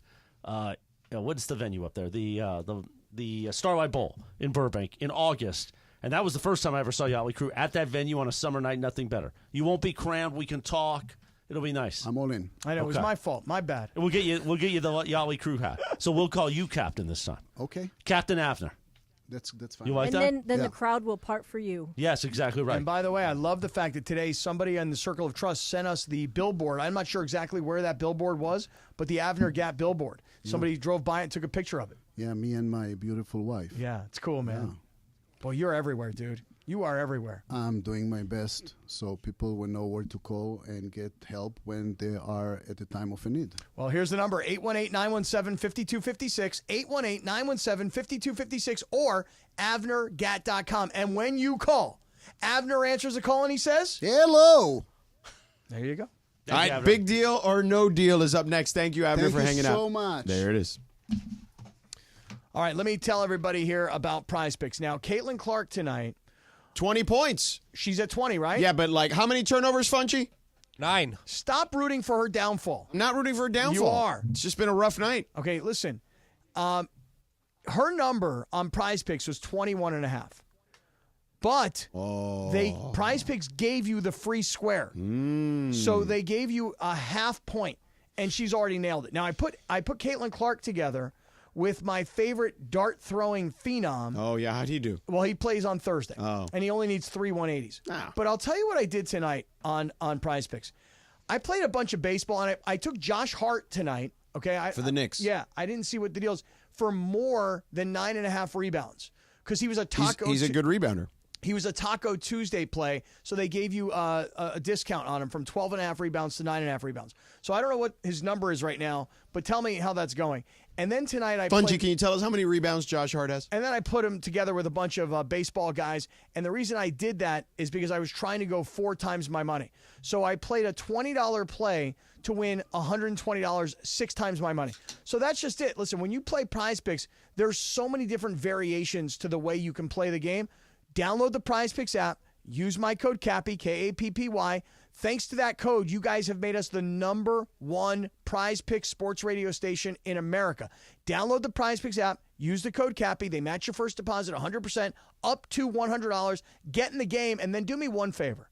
What's the venue up there? The Starlight Bowl in Burbank in August. And that was the first time I ever saw Yachtly Crew at that venue on a summer night. Nothing better. You won't be crammed. We can talk. It'll be nice. I'm all in. I know. It was my fault. My bad. We'll get you the Yachtly Crew hat. So we'll call you Captain this time. Okay. Captain Avner. That's fine. You like and that? then the crowd will part for you. Yes, exactly right. And by the way, I love the fact that today somebody in the Circle of Trust sent us the billboard. I'm not sure exactly where that billboard was, but the Avner Gap billboard. Somebody drove by and took a picture of it. Yeah, me and my beautiful wife. Yeah, it's cool, man. Well, you're everywhere, dude. You are everywhere. I'm doing my best so people will know where to call and get help when they are at the time of a need. Well, here's the number, 818-917-5256, 818-917-5256, or AvnerGat.com. And when you call, Avner answers the call and he says, hello. There you go. All right, big deal or no deal is up next. Thank you, Avner, for hanging out. Thank you so much. There it is. All right, let me tell everybody here about Prize Picks. Now, Caitlin Clark tonight. 20 points. She's at 20, right? Yeah, but how many turnovers, Funchy? 9. Stop rooting for her downfall. I'm not rooting for her downfall. You are. It's just been a rough night. Okay, listen. Her number on Prize Picks was 21.5. But Prize Picks gave you the free square. So they gave you a half point, and she's already nailed it. Now, I put Caitlin Clark together with my favorite dart-throwing phenom. Oh, yeah. How'd he do? Well, he plays on Thursday, and he only needs 3 180s. Oh. But I'll tell you what I did tonight on Prize Picks. I played a bunch of baseball, and I took Josh Hart tonight. Okay, for the Knicks. Yeah, I didn't see what the deal is for more than 9.5 rebounds because he was a taco. He's a good rebounder. He was a Taco Tuesday play, so they gave you a discount on him from 12.5 rebounds to 9.5 rebounds. So I don't know what his number is right now, but tell me how that's going. And then tonight I Fungy, played, can you tell us how many rebounds Josh Hart has? and then I put him together with a bunch of baseball guys. And the reason I did that is because I was trying to go 4 times my money. So I played a $20 play to win $120, 6 times my money. So that's just it. Listen, when you play Prize Picks, there's so many different variations to the way you can play the game. Download the Prize Picks app. Use my code Kappy, Kappy. Thanks to that code, you guys have made us the #1 Prize Picks sports radio station in America. Download the Prize Picks app. Use the code Kappy. They match your first deposit 100% up to $100. Get in the game, and then do me one favor.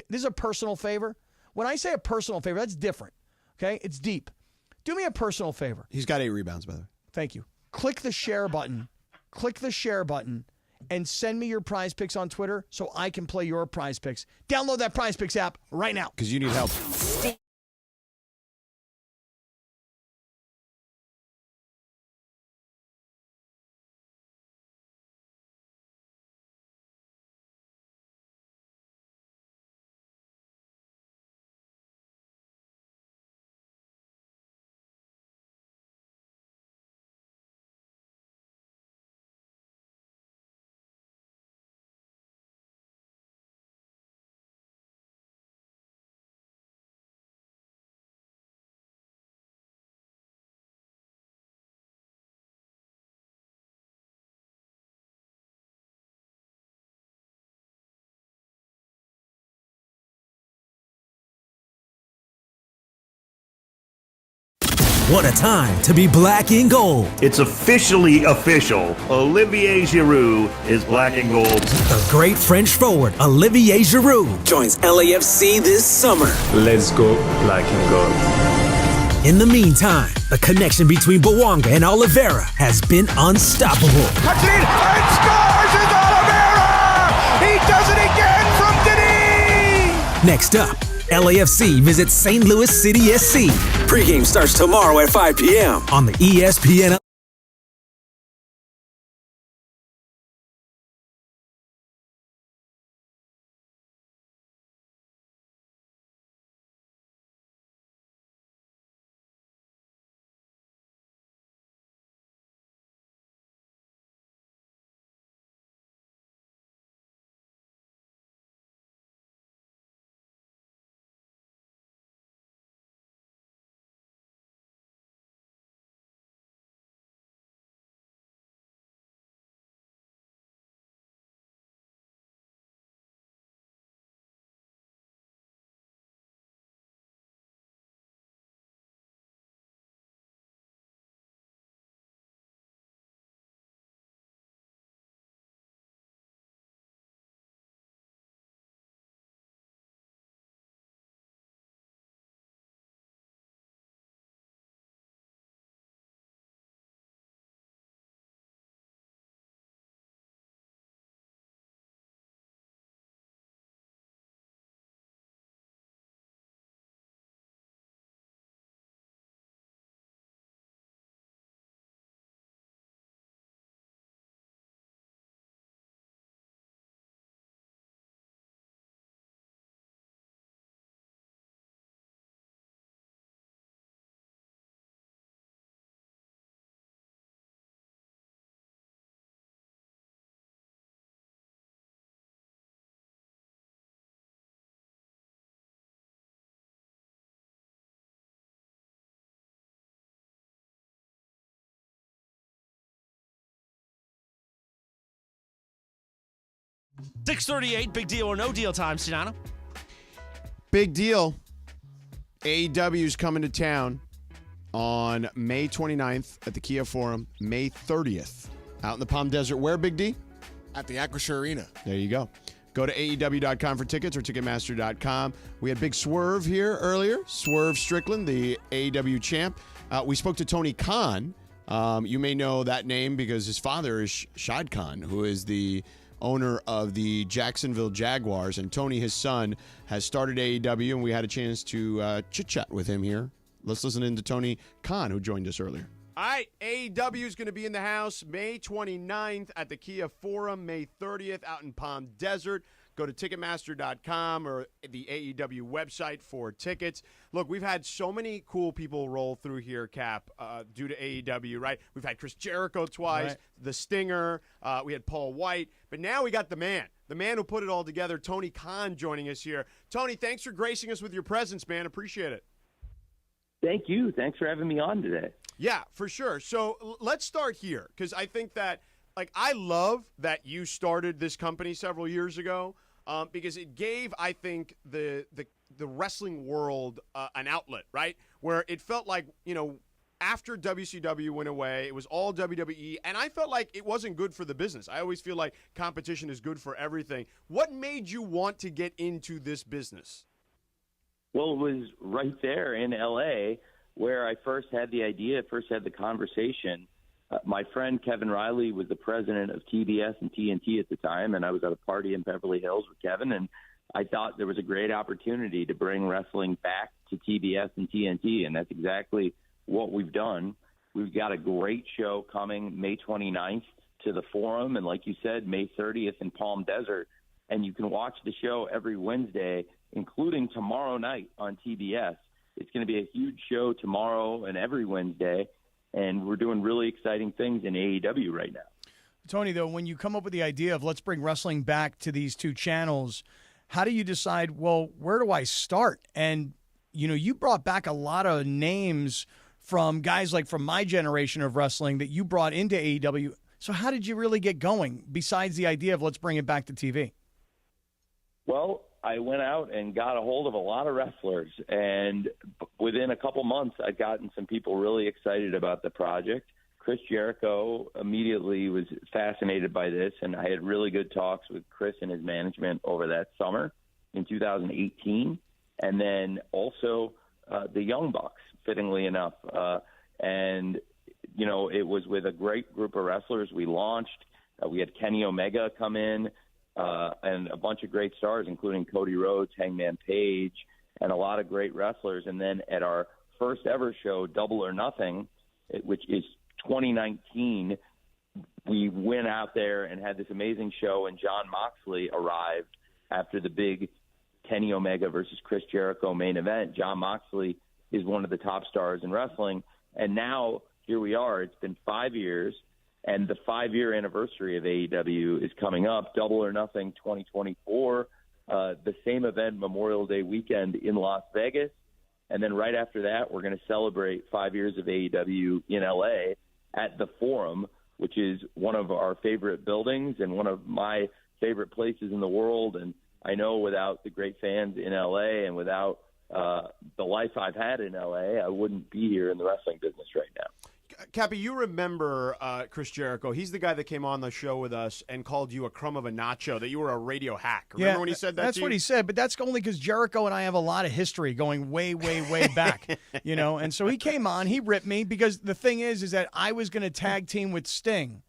This is a personal favor. When I say a personal favor, that's different. Okay? It's deep. Do me a personal favor. He's got 8 rebounds, by the way. Thank you. Click the share button. Click the share button. And send me your Prize Picks on Twitter so I can play your Prize Picks. Download that Prize Picks app right now. Because you need help. What a time to be black and gold. It's officially official. Olivier Giroud is black and gold. The great French forward, Olivier Giroud, joins LAFC this summer. Let's go black and gold. In the meantime, the connection between Bouanga and Oliveira has been unstoppable. Cuts it in and scores! It's Oliveira! He does it again from Denis! Next up, LAFC visits St. Louis City SC. Pregame starts tomorrow at 5 p.m. on the ESPN 6:38, big deal or no deal time, Sedano. Big deal. AEW is coming to town on May 29th at the Kia Forum, May 30th out in the Palm Desert. Where, Big D? At the Acrisure Arena. There you go. Go to AEW.com for tickets or Ticketmaster.com. We had Big Swerve here earlier, Swerve Strickland, the AEW champ. We spoke to Tony Khan. You may know that name because his father is Shad Khan, who is the owner of the Jacksonville Jaguars. And Tony, his son, has started AEW, and we had a chance to chit-chat with him here. Let's listen in to Tony Khan, who joined us earlier. All right, AEW is going to be in the house May 29th at the Kia Forum, May 30th out in Palm Desert. Go to Ticketmaster.com or the AEW website for tickets. Look, we've had so many cool people roll through here, Cap, due to AEW, right? We've had Chris Jericho twice, right. The Stinger, we had Paul White, but now we got the man who put it all together, Tony Khan, joining us here. Tony, thanks for gracing us with your presence, man. Appreciate it. Thank you. Thanks for having me on today. Yeah, for sure. So let's start here because I think that, I love that you started this company several years ago because it gave, I think, the wrestling world an outlet, right? Where it felt like, after WCW went away, it was all WWE, and I felt like it wasn't good for the business. I always feel like competition is good for everything. What made you want to get into this business? Well, it was right there in L.A. where I first had the idea, first had the conversation. My friend Kevin Riley was the president of TBS and TNT at the time, and I was at a party in Beverly Hills with Kevin, and I thought there was a great opportunity to bring wrestling back to TBS and TNT, and that's exactly what we've done. We've got a great show coming May 29th to the Forum, and like you said, May 30th in Palm Desert, and you can watch the show every Wednesday, including tomorrow night on TBS. It's going to be a huge show tomorrow and every Wednesday, and we're doing really exciting things in AEW right now. Tony, though, when you come up with the idea of let's bring wrestling back to these two channels, how do you decide, well, where do I start? And, you brought back a lot of names from guys like from my generation of wrestling that you brought into AEW. So how did you really get going besides the idea of let's bring it back to TV? Well, I went out and got a hold of a lot of wrestlers, and within a couple months, I'd gotten some people really excited about the project. Chris Jericho immediately was fascinated by this, and I had really good talks with Chris and his management over that summer in 2018, and then also the Young Bucks, fittingly enough. And, it was with a great group of wrestlers we launched. We had Kenny Omega come in. And a bunch of great stars, including Cody Rhodes, Hangman Page, and a lot of great wrestlers. And then at our first ever show, Double or Nothing, which is 2019, we went out there and had this amazing show, and Jon Moxley arrived after the big Kenny Omega versus Chris Jericho main event. Jon Moxley is one of the top stars in wrestling. And now here we are. It's been 5 years. And the 5-year anniversary of AEW is coming up, Double or Nothing 2024, the same event, Memorial Day weekend in Las Vegas. And then right after that, we're going to celebrate 5 years of AEW in L.A. at the Forum, which is one of our favorite buildings and one of my favorite places in the world. And I know without the great fans in L.A. and without the life I've had in L.A., I wouldn't be here in the wrestling business right now. Cappy, you remember Chris Jericho. He's the guy that came on the show with us and called you a crumb of a nacho, that you were a radio hack. Remember when he said that that's to you? what he said, but that's only because Jericho and I have a lot of history going way, way, way back. And so he came on, he ripped me because the thing is that I was going to tag team with Sting.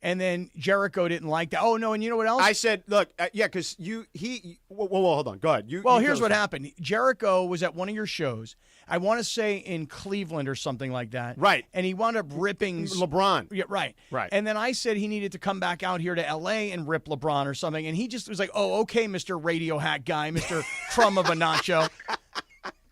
And then Jericho didn't like that. Oh, no, and you know what else? I said, look, because whoa, hold on. Go ahead. Here's what happened. Jericho was at one of your shows. I want to say in Cleveland or something like that. Right. And he wound up ripping LeBron. Yeah, right. Right. And then I said he needed to come back out here to L.A. and rip LeBron or something. And he just was like, oh, okay, Mr. Radio Hack guy, Mr. Crumb of a Nacho.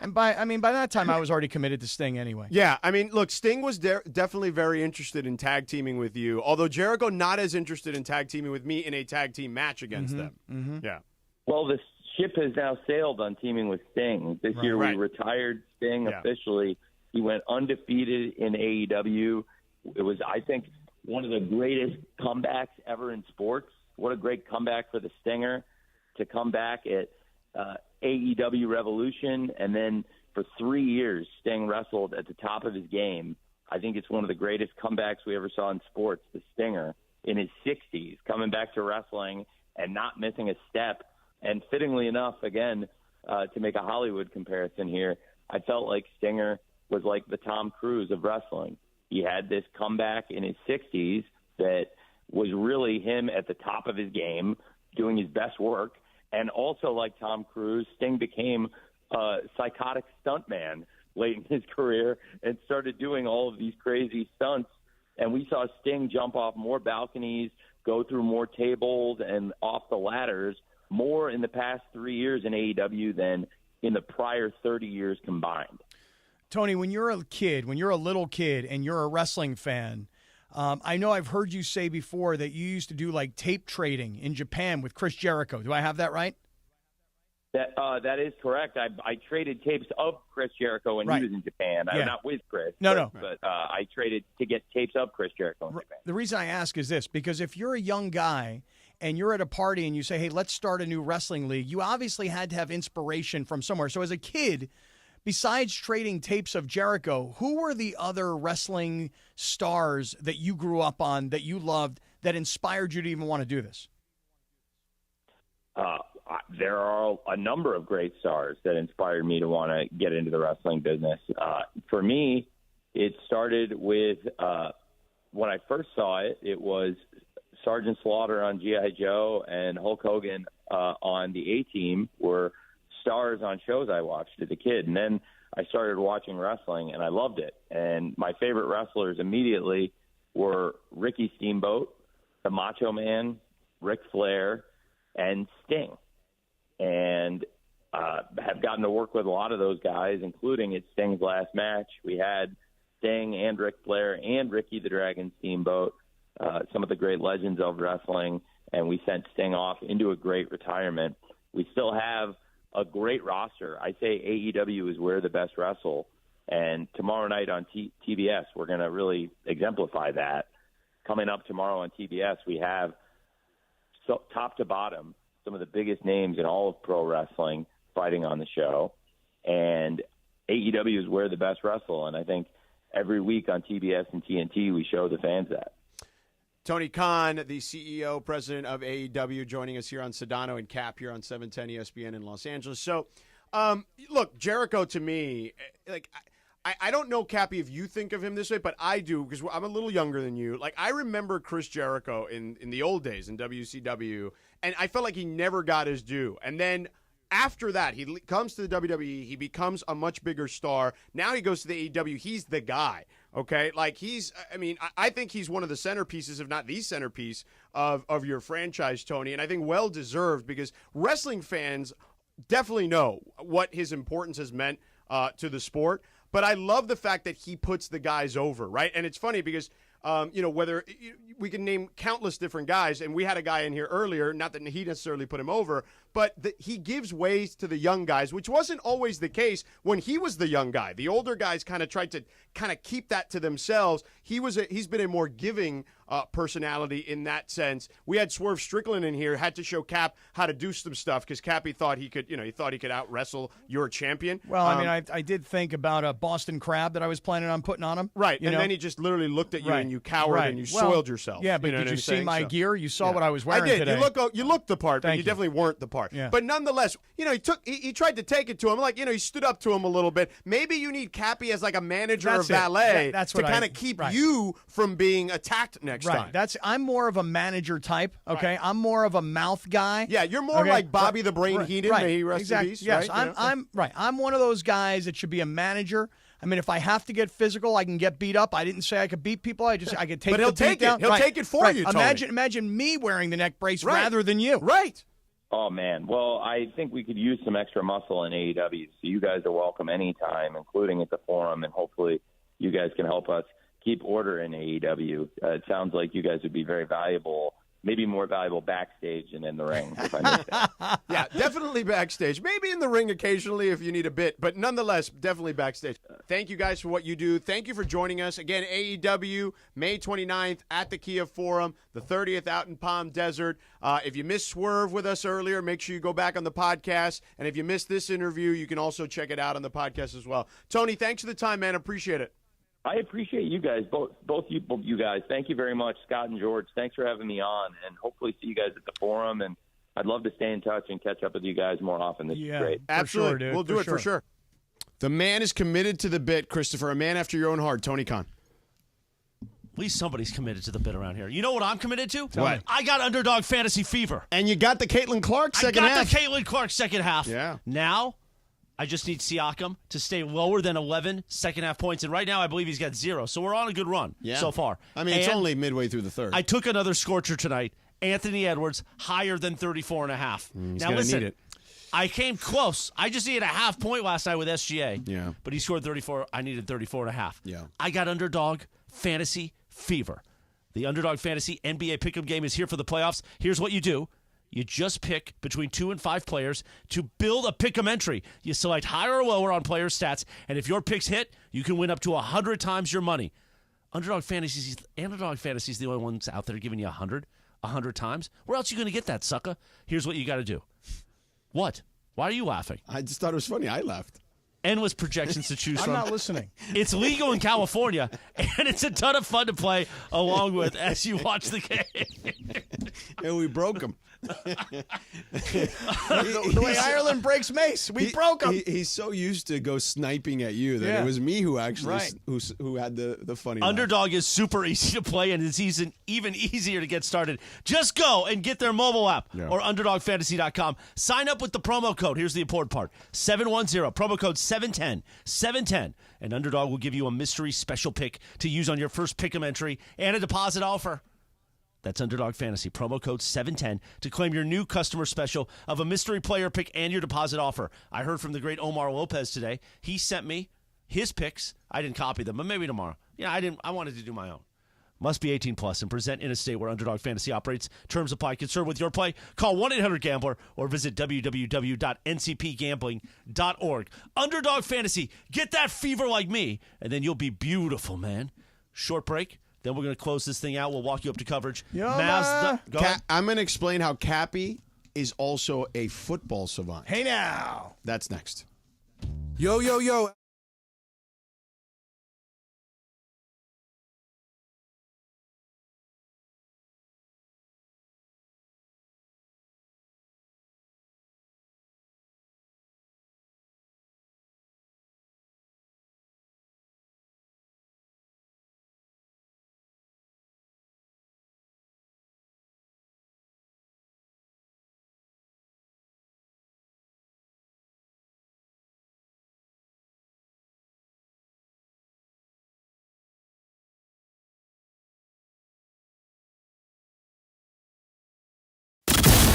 And by that time, I was already committed to Sting anyway. Yeah, look, Sting was definitely very interested in tag teaming with you, although Jericho not as interested in tag teaming with me in a tag team match against them. Mm-hmm. Yeah. Well, the ship has now sailed on teaming with Sting. This year we retired Sting officially. He went undefeated in AEW. It was, I think, one of the greatest comebacks ever in sports. what a great comeback for the Stinger to come back at AEW Revolution, and then for 3 years Sting wrestled at the top of his game. I think it's one of the greatest comebacks we ever saw in sports, the Stinger, in his 60s, coming back to wrestling and not missing a step. And fittingly enough, again, to make a Hollywood comparison here, I felt like Stinger was like the Tom Cruise of wrestling. He had this comeback in his 60s that was really him at the top of his game, doing his best work. And also, like Tom Cruise, Sting became a psychotic stuntman late in his career and started doing all of these crazy stunts. And we saw Sting jump off more balconies, go through more tables and off the ladders more in the past 3 years in AEW than in the prior 30 years combined. Tony, when you're a little kid and you're a wrestling fan, I know I've heard you say before that you used to do like tape trading in Japan with Chris Jericho. Do I have that right? That is correct. I traded tapes of Chris Jericho when he was in Japan. I'm not with Chris. No. But I traded to get tapes of Chris Jericho in Japan. The reason I ask is this, because if you're a young guy and you're at a party and you say, hey, let's start a new wrestling league, you obviously had to have inspiration from somewhere. So as a kid, besides trading tapes of Jericho, who were the other wrestling stars that you grew up on, that you loved, that inspired you to even want to do this? There are a number of great stars that inspired me to want to get into the wrestling business. For me, it started with when I first saw it, it was Sergeant Slaughter on G.I. Joe and Hulk Hogan on the A-Team were stars on shows I watched as a kid. And then I started watching wrestling, and I loved it. And my favorite wrestlers immediately were Ricky Steamboat, the Macho Man, Ric Flair, and Sting. And have gotten to work with a lot of those guys, including at Sting's last match. We had Sting and Ric Flair and Ricky the Dragon Steamboat, some of the great legends of wrestling, and we sent Sting off into a great retirement. We still have a great roster. I say AEW is where the best wrestle, and tomorrow night on TBS, we're going to really exemplify that. Coming up tomorrow on TBS, we have top to bottom some of the biggest names in all of pro wrestling fighting on the show, and AEW is where the best wrestle, and I think every week on TBS and TNT we show the fans that. Tony Khan, the CEO, president of AEW, joining us here on Sedano and Kap here on 710 ESPN in Los Angeles. So, look, Jericho to me, like, I don't know, Cappy, if you think of him this way, but I do, because I'm a little younger than you. Like, I remember Chris Jericho in the old days in WCW, and I felt like he never got his due. And then after that, he comes to the WWE. He becomes a much bigger star. Now he goes to the AEW. He's the guy, okay? Like, I think he's one of the centerpieces, if not the centerpiece, of your franchise, Tony. And I think well-deserved, because wrestling fans definitely know what his importance has meant to the sport. But I love the fact that he puts the guys over, right? And it's funny because, whether we can name countless different guys, and we had a guy in here earlier, not that he necessarily put him over, but he gives ways to the young guys, which wasn't always the case when he was the young guy. The older guys kind of tried to keep that to themselves. He's been a more giving personality in that sense. We had Swerve Strickland in here, had to show Cap how to do some stuff because Cappy thought he could out wrestle your champion. Well, I did think about a Boston Crab that I was planning on putting on him. Right, then he just literally looked at you and you cowered and you soiled yourself. Yeah, but did you see my gear? You saw what I was wearing today. I did. You looked the part, but you definitely weren't the part. Yeah. But nonetheless, he tried to take it to him. Like, he stood up to him a little bit. Maybe you need Cappy as like a manager or valet to kind of keep you from being attacked next time. I'm more of a manager type, okay? Right. I'm more of a mouth guy. Yeah, you're more like Bobby the Brain Heenan, may he rest in peace. Yes, right? I'm one of those guys that should be a manager. I mean, if I have to get physical, I can get beat up. I didn't say I could beat people. I could take. But he'll take it. He'll take it for you. Tony. Imagine me wearing the neck brace rather than you. Right. Oh, man. Well, I think we could use some extra muscle in AEW, so you guys are welcome anytime, including at the forum, and hopefully you guys can help us keep order in AEW. It sounds like you guys would be very valuable maybe more valuable backstage than in the ring, if I may say. Yeah, definitely backstage. Maybe in the ring occasionally if you need a bit, but nonetheless, definitely backstage. Thank you guys for what you do. Thank you for joining us. Again, AEW, May 29th at the Kia Forum, the 30th out in Palm Desert. If you missed Swerve with us earlier, make sure you go back on the podcast. And if you missed this interview, you can also check it out on the podcast as well. Tony, thanks for the time, man. Appreciate it. I appreciate you guys, both you guys. Thank you very much, Scott and George. Thanks for having me on, and hopefully see you guys at the forum. And I'd love to stay in touch and catch up with you guys more often. This is great. Absolutely. Sure, dude. We'll do it for sure. The man is committed to the bit, Christopher. A man after your own heart, Tony Khan. At least somebody's committed to the bit around here. You know what I'm committed to? What? I got Underdog Fantasy Fever. And you got the Caitlin Clark second half. I got the Caitlin Clark second half. Yeah. Now, I just need Siakam to stay lower than 11 second half points. And right now, I believe he's got 0. So we're on a good run so far. I mean, it's And only midway through the third. I took another scorcher tonight. Anthony Edwards, higher than 34.5. He's Now, gonna listen, need it. I came close. I just needed a half point last night with SGA. Yeah. But he scored 34. I needed 34.5. Yeah. I got Underdog Fantasy Fever. The Underdog Fantasy NBA Pick'em game is here for the playoffs. Here's what you do. You just pick between 2 and 5 players to build a pick'em entry. You select higher or lower on player stats, and if your picks hit, you can win up to 100 times your money. Underdog Fantasy is the only ones out there giving you 100 times. Where else are you going to get that, sucker? Here's what you got to do. What? Why are you laughing? I just thought it was funny. I laughed. Endless projections to choose from. I'm not listening. It's legal in California, and it's a ton of fun to play along with as you watch the game. And we broke him. The way Ireland breaks mace, we broke him. He's so used to go sniping at you that it was me who actually who had the funny Underdog is super easy to play, and it's even easier to get started. Just go and get their mobile app or UnderdogFantasy.com. Sign up with the promo code. Here's the important part. 710, promo code 710, and Underdog will give you a mystery special pick to use on your first pick'em entry and a deposit offer. That's Underdog Fantasy, promo code 710 to claim your new customer special of a mystery player pick and your deposit offer. I heard from the great Omar Lopez today. He sent me his picks. I didn't copy them, but maybe tomorrow. Yeah, I wanted to do my own. Must be 18 plus and present in a state where Underdog Fantasy operates. Terms apply. Concerned with your play? Call 1-800-GAMBLER or visit www.ncpgambling.org. Underdog Fantasy. Get that fever like me, and then you'll be beautiful, man. Short break. Then we're going to close this thing out. We'll walk you up to coverage. I'm going to explain how Cappy is also a football savant. Hey, now. That's next. Yo.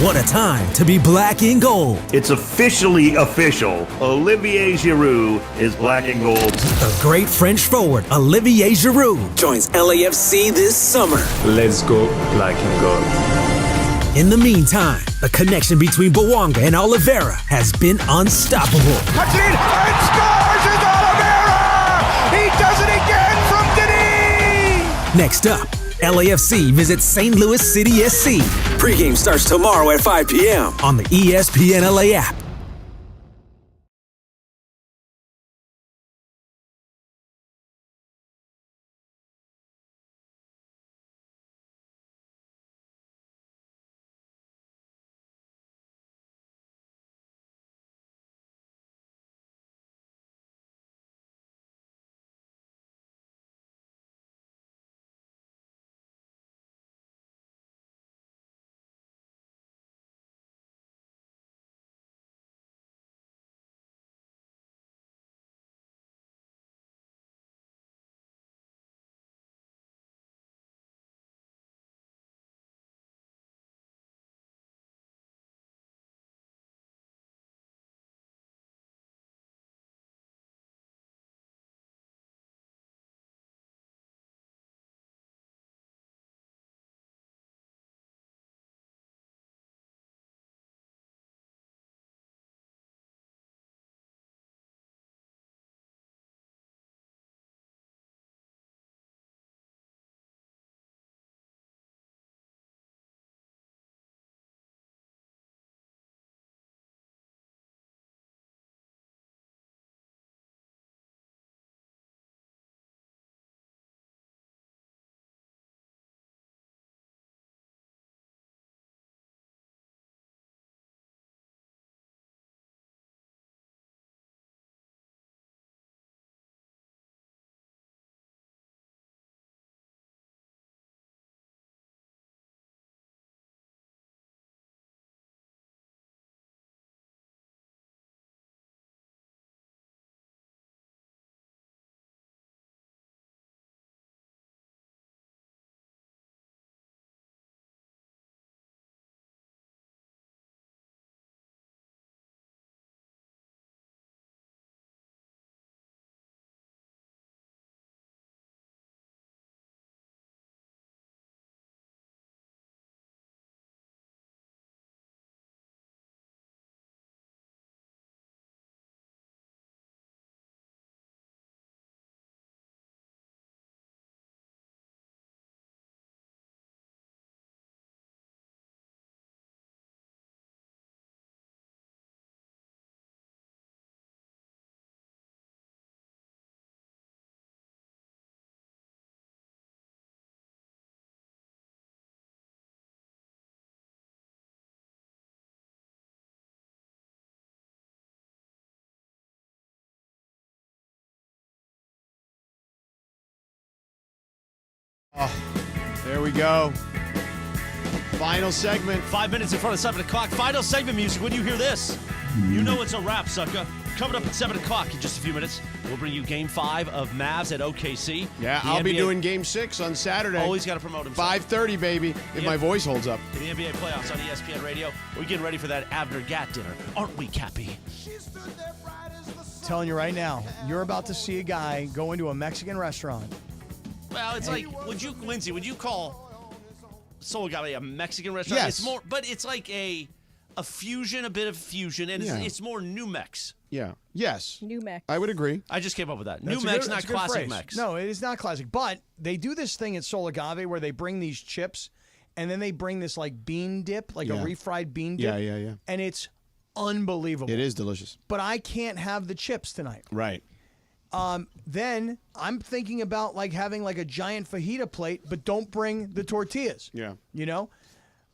What a time to be black and gold. It's officially official. Olivier Giroux is black and gold. The great French forward, Olivier Giroux, joins LAFC this summer. Let's go black and gold. In the meantime, the connection between Bouanga and Oliveira has been unstoppable. Cuts it in and scores with Oliveira! He does it again from Denis! Next up, LAFC visits St. Louis City SC. Pre-game starts tomorrow at 5 p.m. on the ESPN LA app. There we go. Final segment. 5 minutes in front of 7 o'clock. Final segment music. When you hear this, you know it's a wrap, sucker. Coming up at 7 o'clock in just a few minutes, we'll bring you Game 5 of Mavs at OKC. Yeah, I'll be doing Game 6 on Saturday. Always got to promote himself. 5:30, baby, if my voice holds up. The NBA playoffs on ESPN Radio. We're getting ready for that Abner Gat dinner. Aren't we, Cappy? Telling you right now, you're about to see a guy go into a Mexican restaurant. Well, it's like, Lindsay, would you call Soul Agave a Mexican restaurant? Yes. It's more, but it's like a fusion, a bit of fusion, and it's more New Mex. Yeah. Yes. New Mex. I would agree. I just came up with that. That's New a Mex, good- not that's a good classic phrase. Mex. No, it is not classic. But they do this thing at Soul Agave where they bring these chips, and then they bring this like bean dip, like a refried bean dip. Yeah. And it's unbelievable. It is delicious. But I can't have the chips tonight. Right. Then I'm thinking about like having like a giant fajita plate, but don't bring the tortillas. Yeah. You know?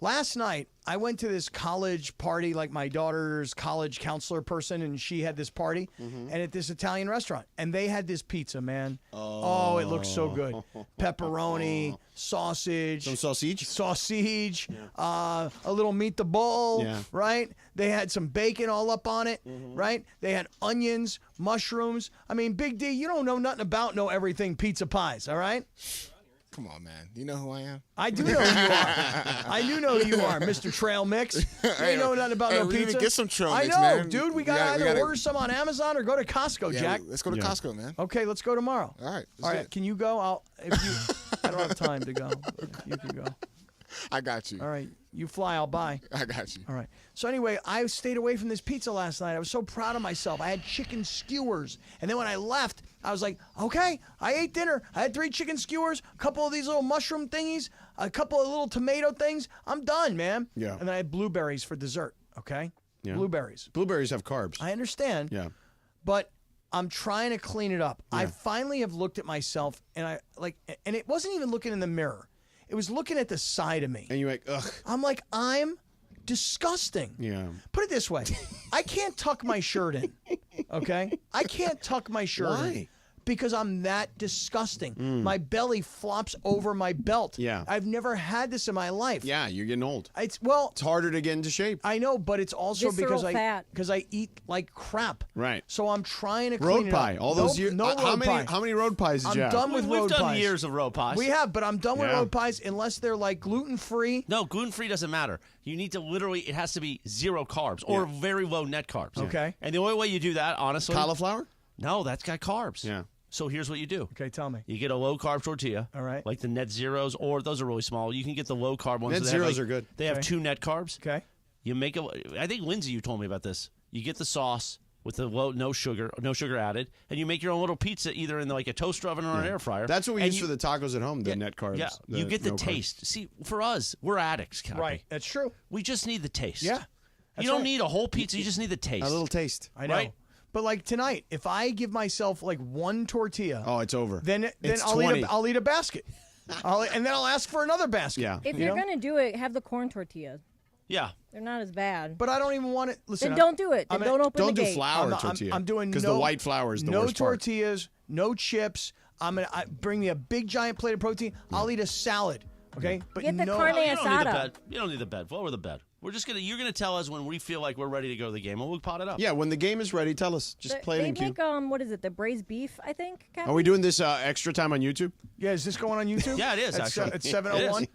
Last night, I went to this college party, like my daughter's college counselor person, and she had this party, and at this Italian restaurant. And they had this pizza, man. Oh, it looks so good. Pepperoni, sausage. Some sausage? Sausage, a little meatball, right? They had some bacon all up on it, right? They had onions, mushrooms. I mean, Big D, you don't know nothing about everything pizza pies, all right? Come on, man. You know who I am? I do know who you are. I do know who you are, Mr. Trail Mix. You ain't know nothing about no we need to pizza. get some Trail I Mix, know, man. dude. We We gotta gotta- either order some on Amazon or go to Costco, Yeah, Jack. let's go to Costco, man. Okay, let's go tomorrow. All right. All right. Can you go? I don't have time to go. You can go. I got you. All right. You fly, I'll buy. I got you. All right. So anyway, I stayed away from this pizza last night. I was so proud of myself. I had chicken skewers. And then when I left, I was like, okay, I ate dinner. I had 3 chicken skewers, a couple of these little mushroom thingies, a couple of little tomato things. I'm done, man. Yeah. And then I had blueberries for dessert, okay? Yeah. Blueberries. Blueberries have carbs. I understand. Yeah. But I'm trying to clean it up. I finally have looked at myself, and and it wasn't even looking in the mirror. It was looking at the side of me. And you're like, ugh. I'm like, I'm disgusting. Yeah. Put it this way. I can't tuck my shirt in. Okay? I can't tuck my shirt in. Because I'm that disgusting. My belly flops over my belt. Yeah. I've never had this in my life. Yeah, you're getting old. It's harder to get into shape. I know, but it's also Visceral fat. because I eat like crap. Right. So I'm trying to Road clean it pie. up. All those years. No how road many? pie. How many road pies did you have? I'm done with We've road done pies. years of road pies. We have, but I'm done with Yeah. road pies unless they're like gluten-free. No, gluten-free doesn't matter. You need to literally, it has to be 0 carbs or very low net carbs. Okay. And the only way you do that, honestly. Cauliflower? No, that's got carbs. Yeah. So here's what you do. Okay, tell me. You get a low-carb tortilla. All right. Like the net zeros, or those are really small. You can get the low-carb ones. Net so they have, zeros like- are good. They have Okay. 2 net carbs. Okay. You make I think, Lindsay, you told me about this. You get the sauce with the no sugar added, and you make your own little pizza either in like a toaster oven or an air fryer. That's what we And use for the tacos at home, the net carbs. Yeah, you get the no carbs. taste. See, for us, we're addicts, Cappy. Right. That's true. We just need the taste. Yeah. You That's don't right. need a whole pizza. You just need the taste. A little taste. I know. Right? But like tonight, if I give myself like 1 tortilla, Oh, it's over. then it's I'll 20. eat a basket. and then I'll ask for another basket. Yeah. If You you're know? going to do it, have the corn tortillas. Yeah. They're not as bad. But I don't even want it. Listen, Then don't do it. Then don't open Don't the do gate. flour tortilla. I'm doing because no, the white flour is the no worst part. tortillas, no chips. I bring me a big giant plate of protein. I'll eat a salad. Okay, but Get the no. carne You don't need the asada. bed. You don't need the bed. Lower the bed. You're gonna tell us when we feel like we're ready to go to the game, and we'll pot it up. Yeah, when the game is ready, tell us. Just play it They in queue. make what is it? The braised beef, I think. Captain? Are we doing this extra time on YouTube? Yeah, is this going on YouTube? Yeah, it is, It's, actually. It's 7:01.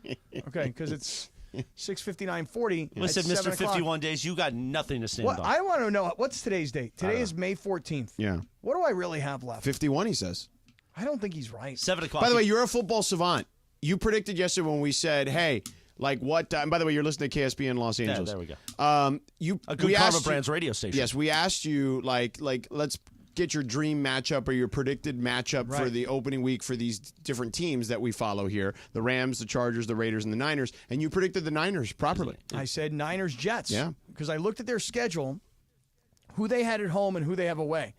Okay, because it's 6:59:40. Listen, It's Mr. 7 o'clock. 51 Days, you got nothing to stand What on. I want to know, what's today's date? Today is May 14th. Yeah. What do I really have left? 51, he says. I don't think he's right. 7 o'clock. By the way, you're a football savant. You predicted yesterday when we said, hey, like what time? By the way, you're listening to KSPN Los Angeles. there we go. A good we Karma asked Brands you, radio station. Yes, we asked you, like let's get your dream matchup or your predicted matchup for Right. the opening week for these different teams that we follow here. The Rams, the Chargers, the Raiders, and the Niners. And you predicted the Niners properly. I said Niners Jets. Yeah. Because I looked at their schedule, who they had at home and who they have away.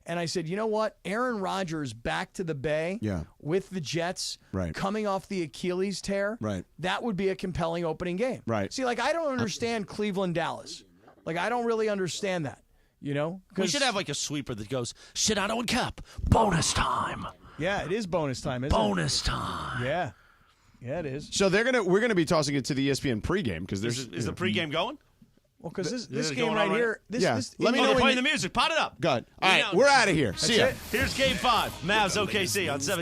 And I said, you know what? Aaron Rodgers back to the Bay Yeah. with the Jets Right. coming off the Achilles tear. Right. That would be a compelling opening game. Right. See, like, I don't understand Cleveland, Dallas. Like, I don't really understand that, you know? We 'Cause- should have like a sweeper that goes, Sedano and Kap, bonus time. Yeah, it is bonus time, isn't Bonus time. it? Yeah. Yeah, it is. So we're gonna be tossing it to the ESPN pregame because there's Is the pregame going? Well, because this Is it game going right on here. This, Yeah. this, Let me know They're when playing you- the music. Pot it up. Good. All right, we're out of here. See ya. Here's Game 5. Mavs OKC on 7.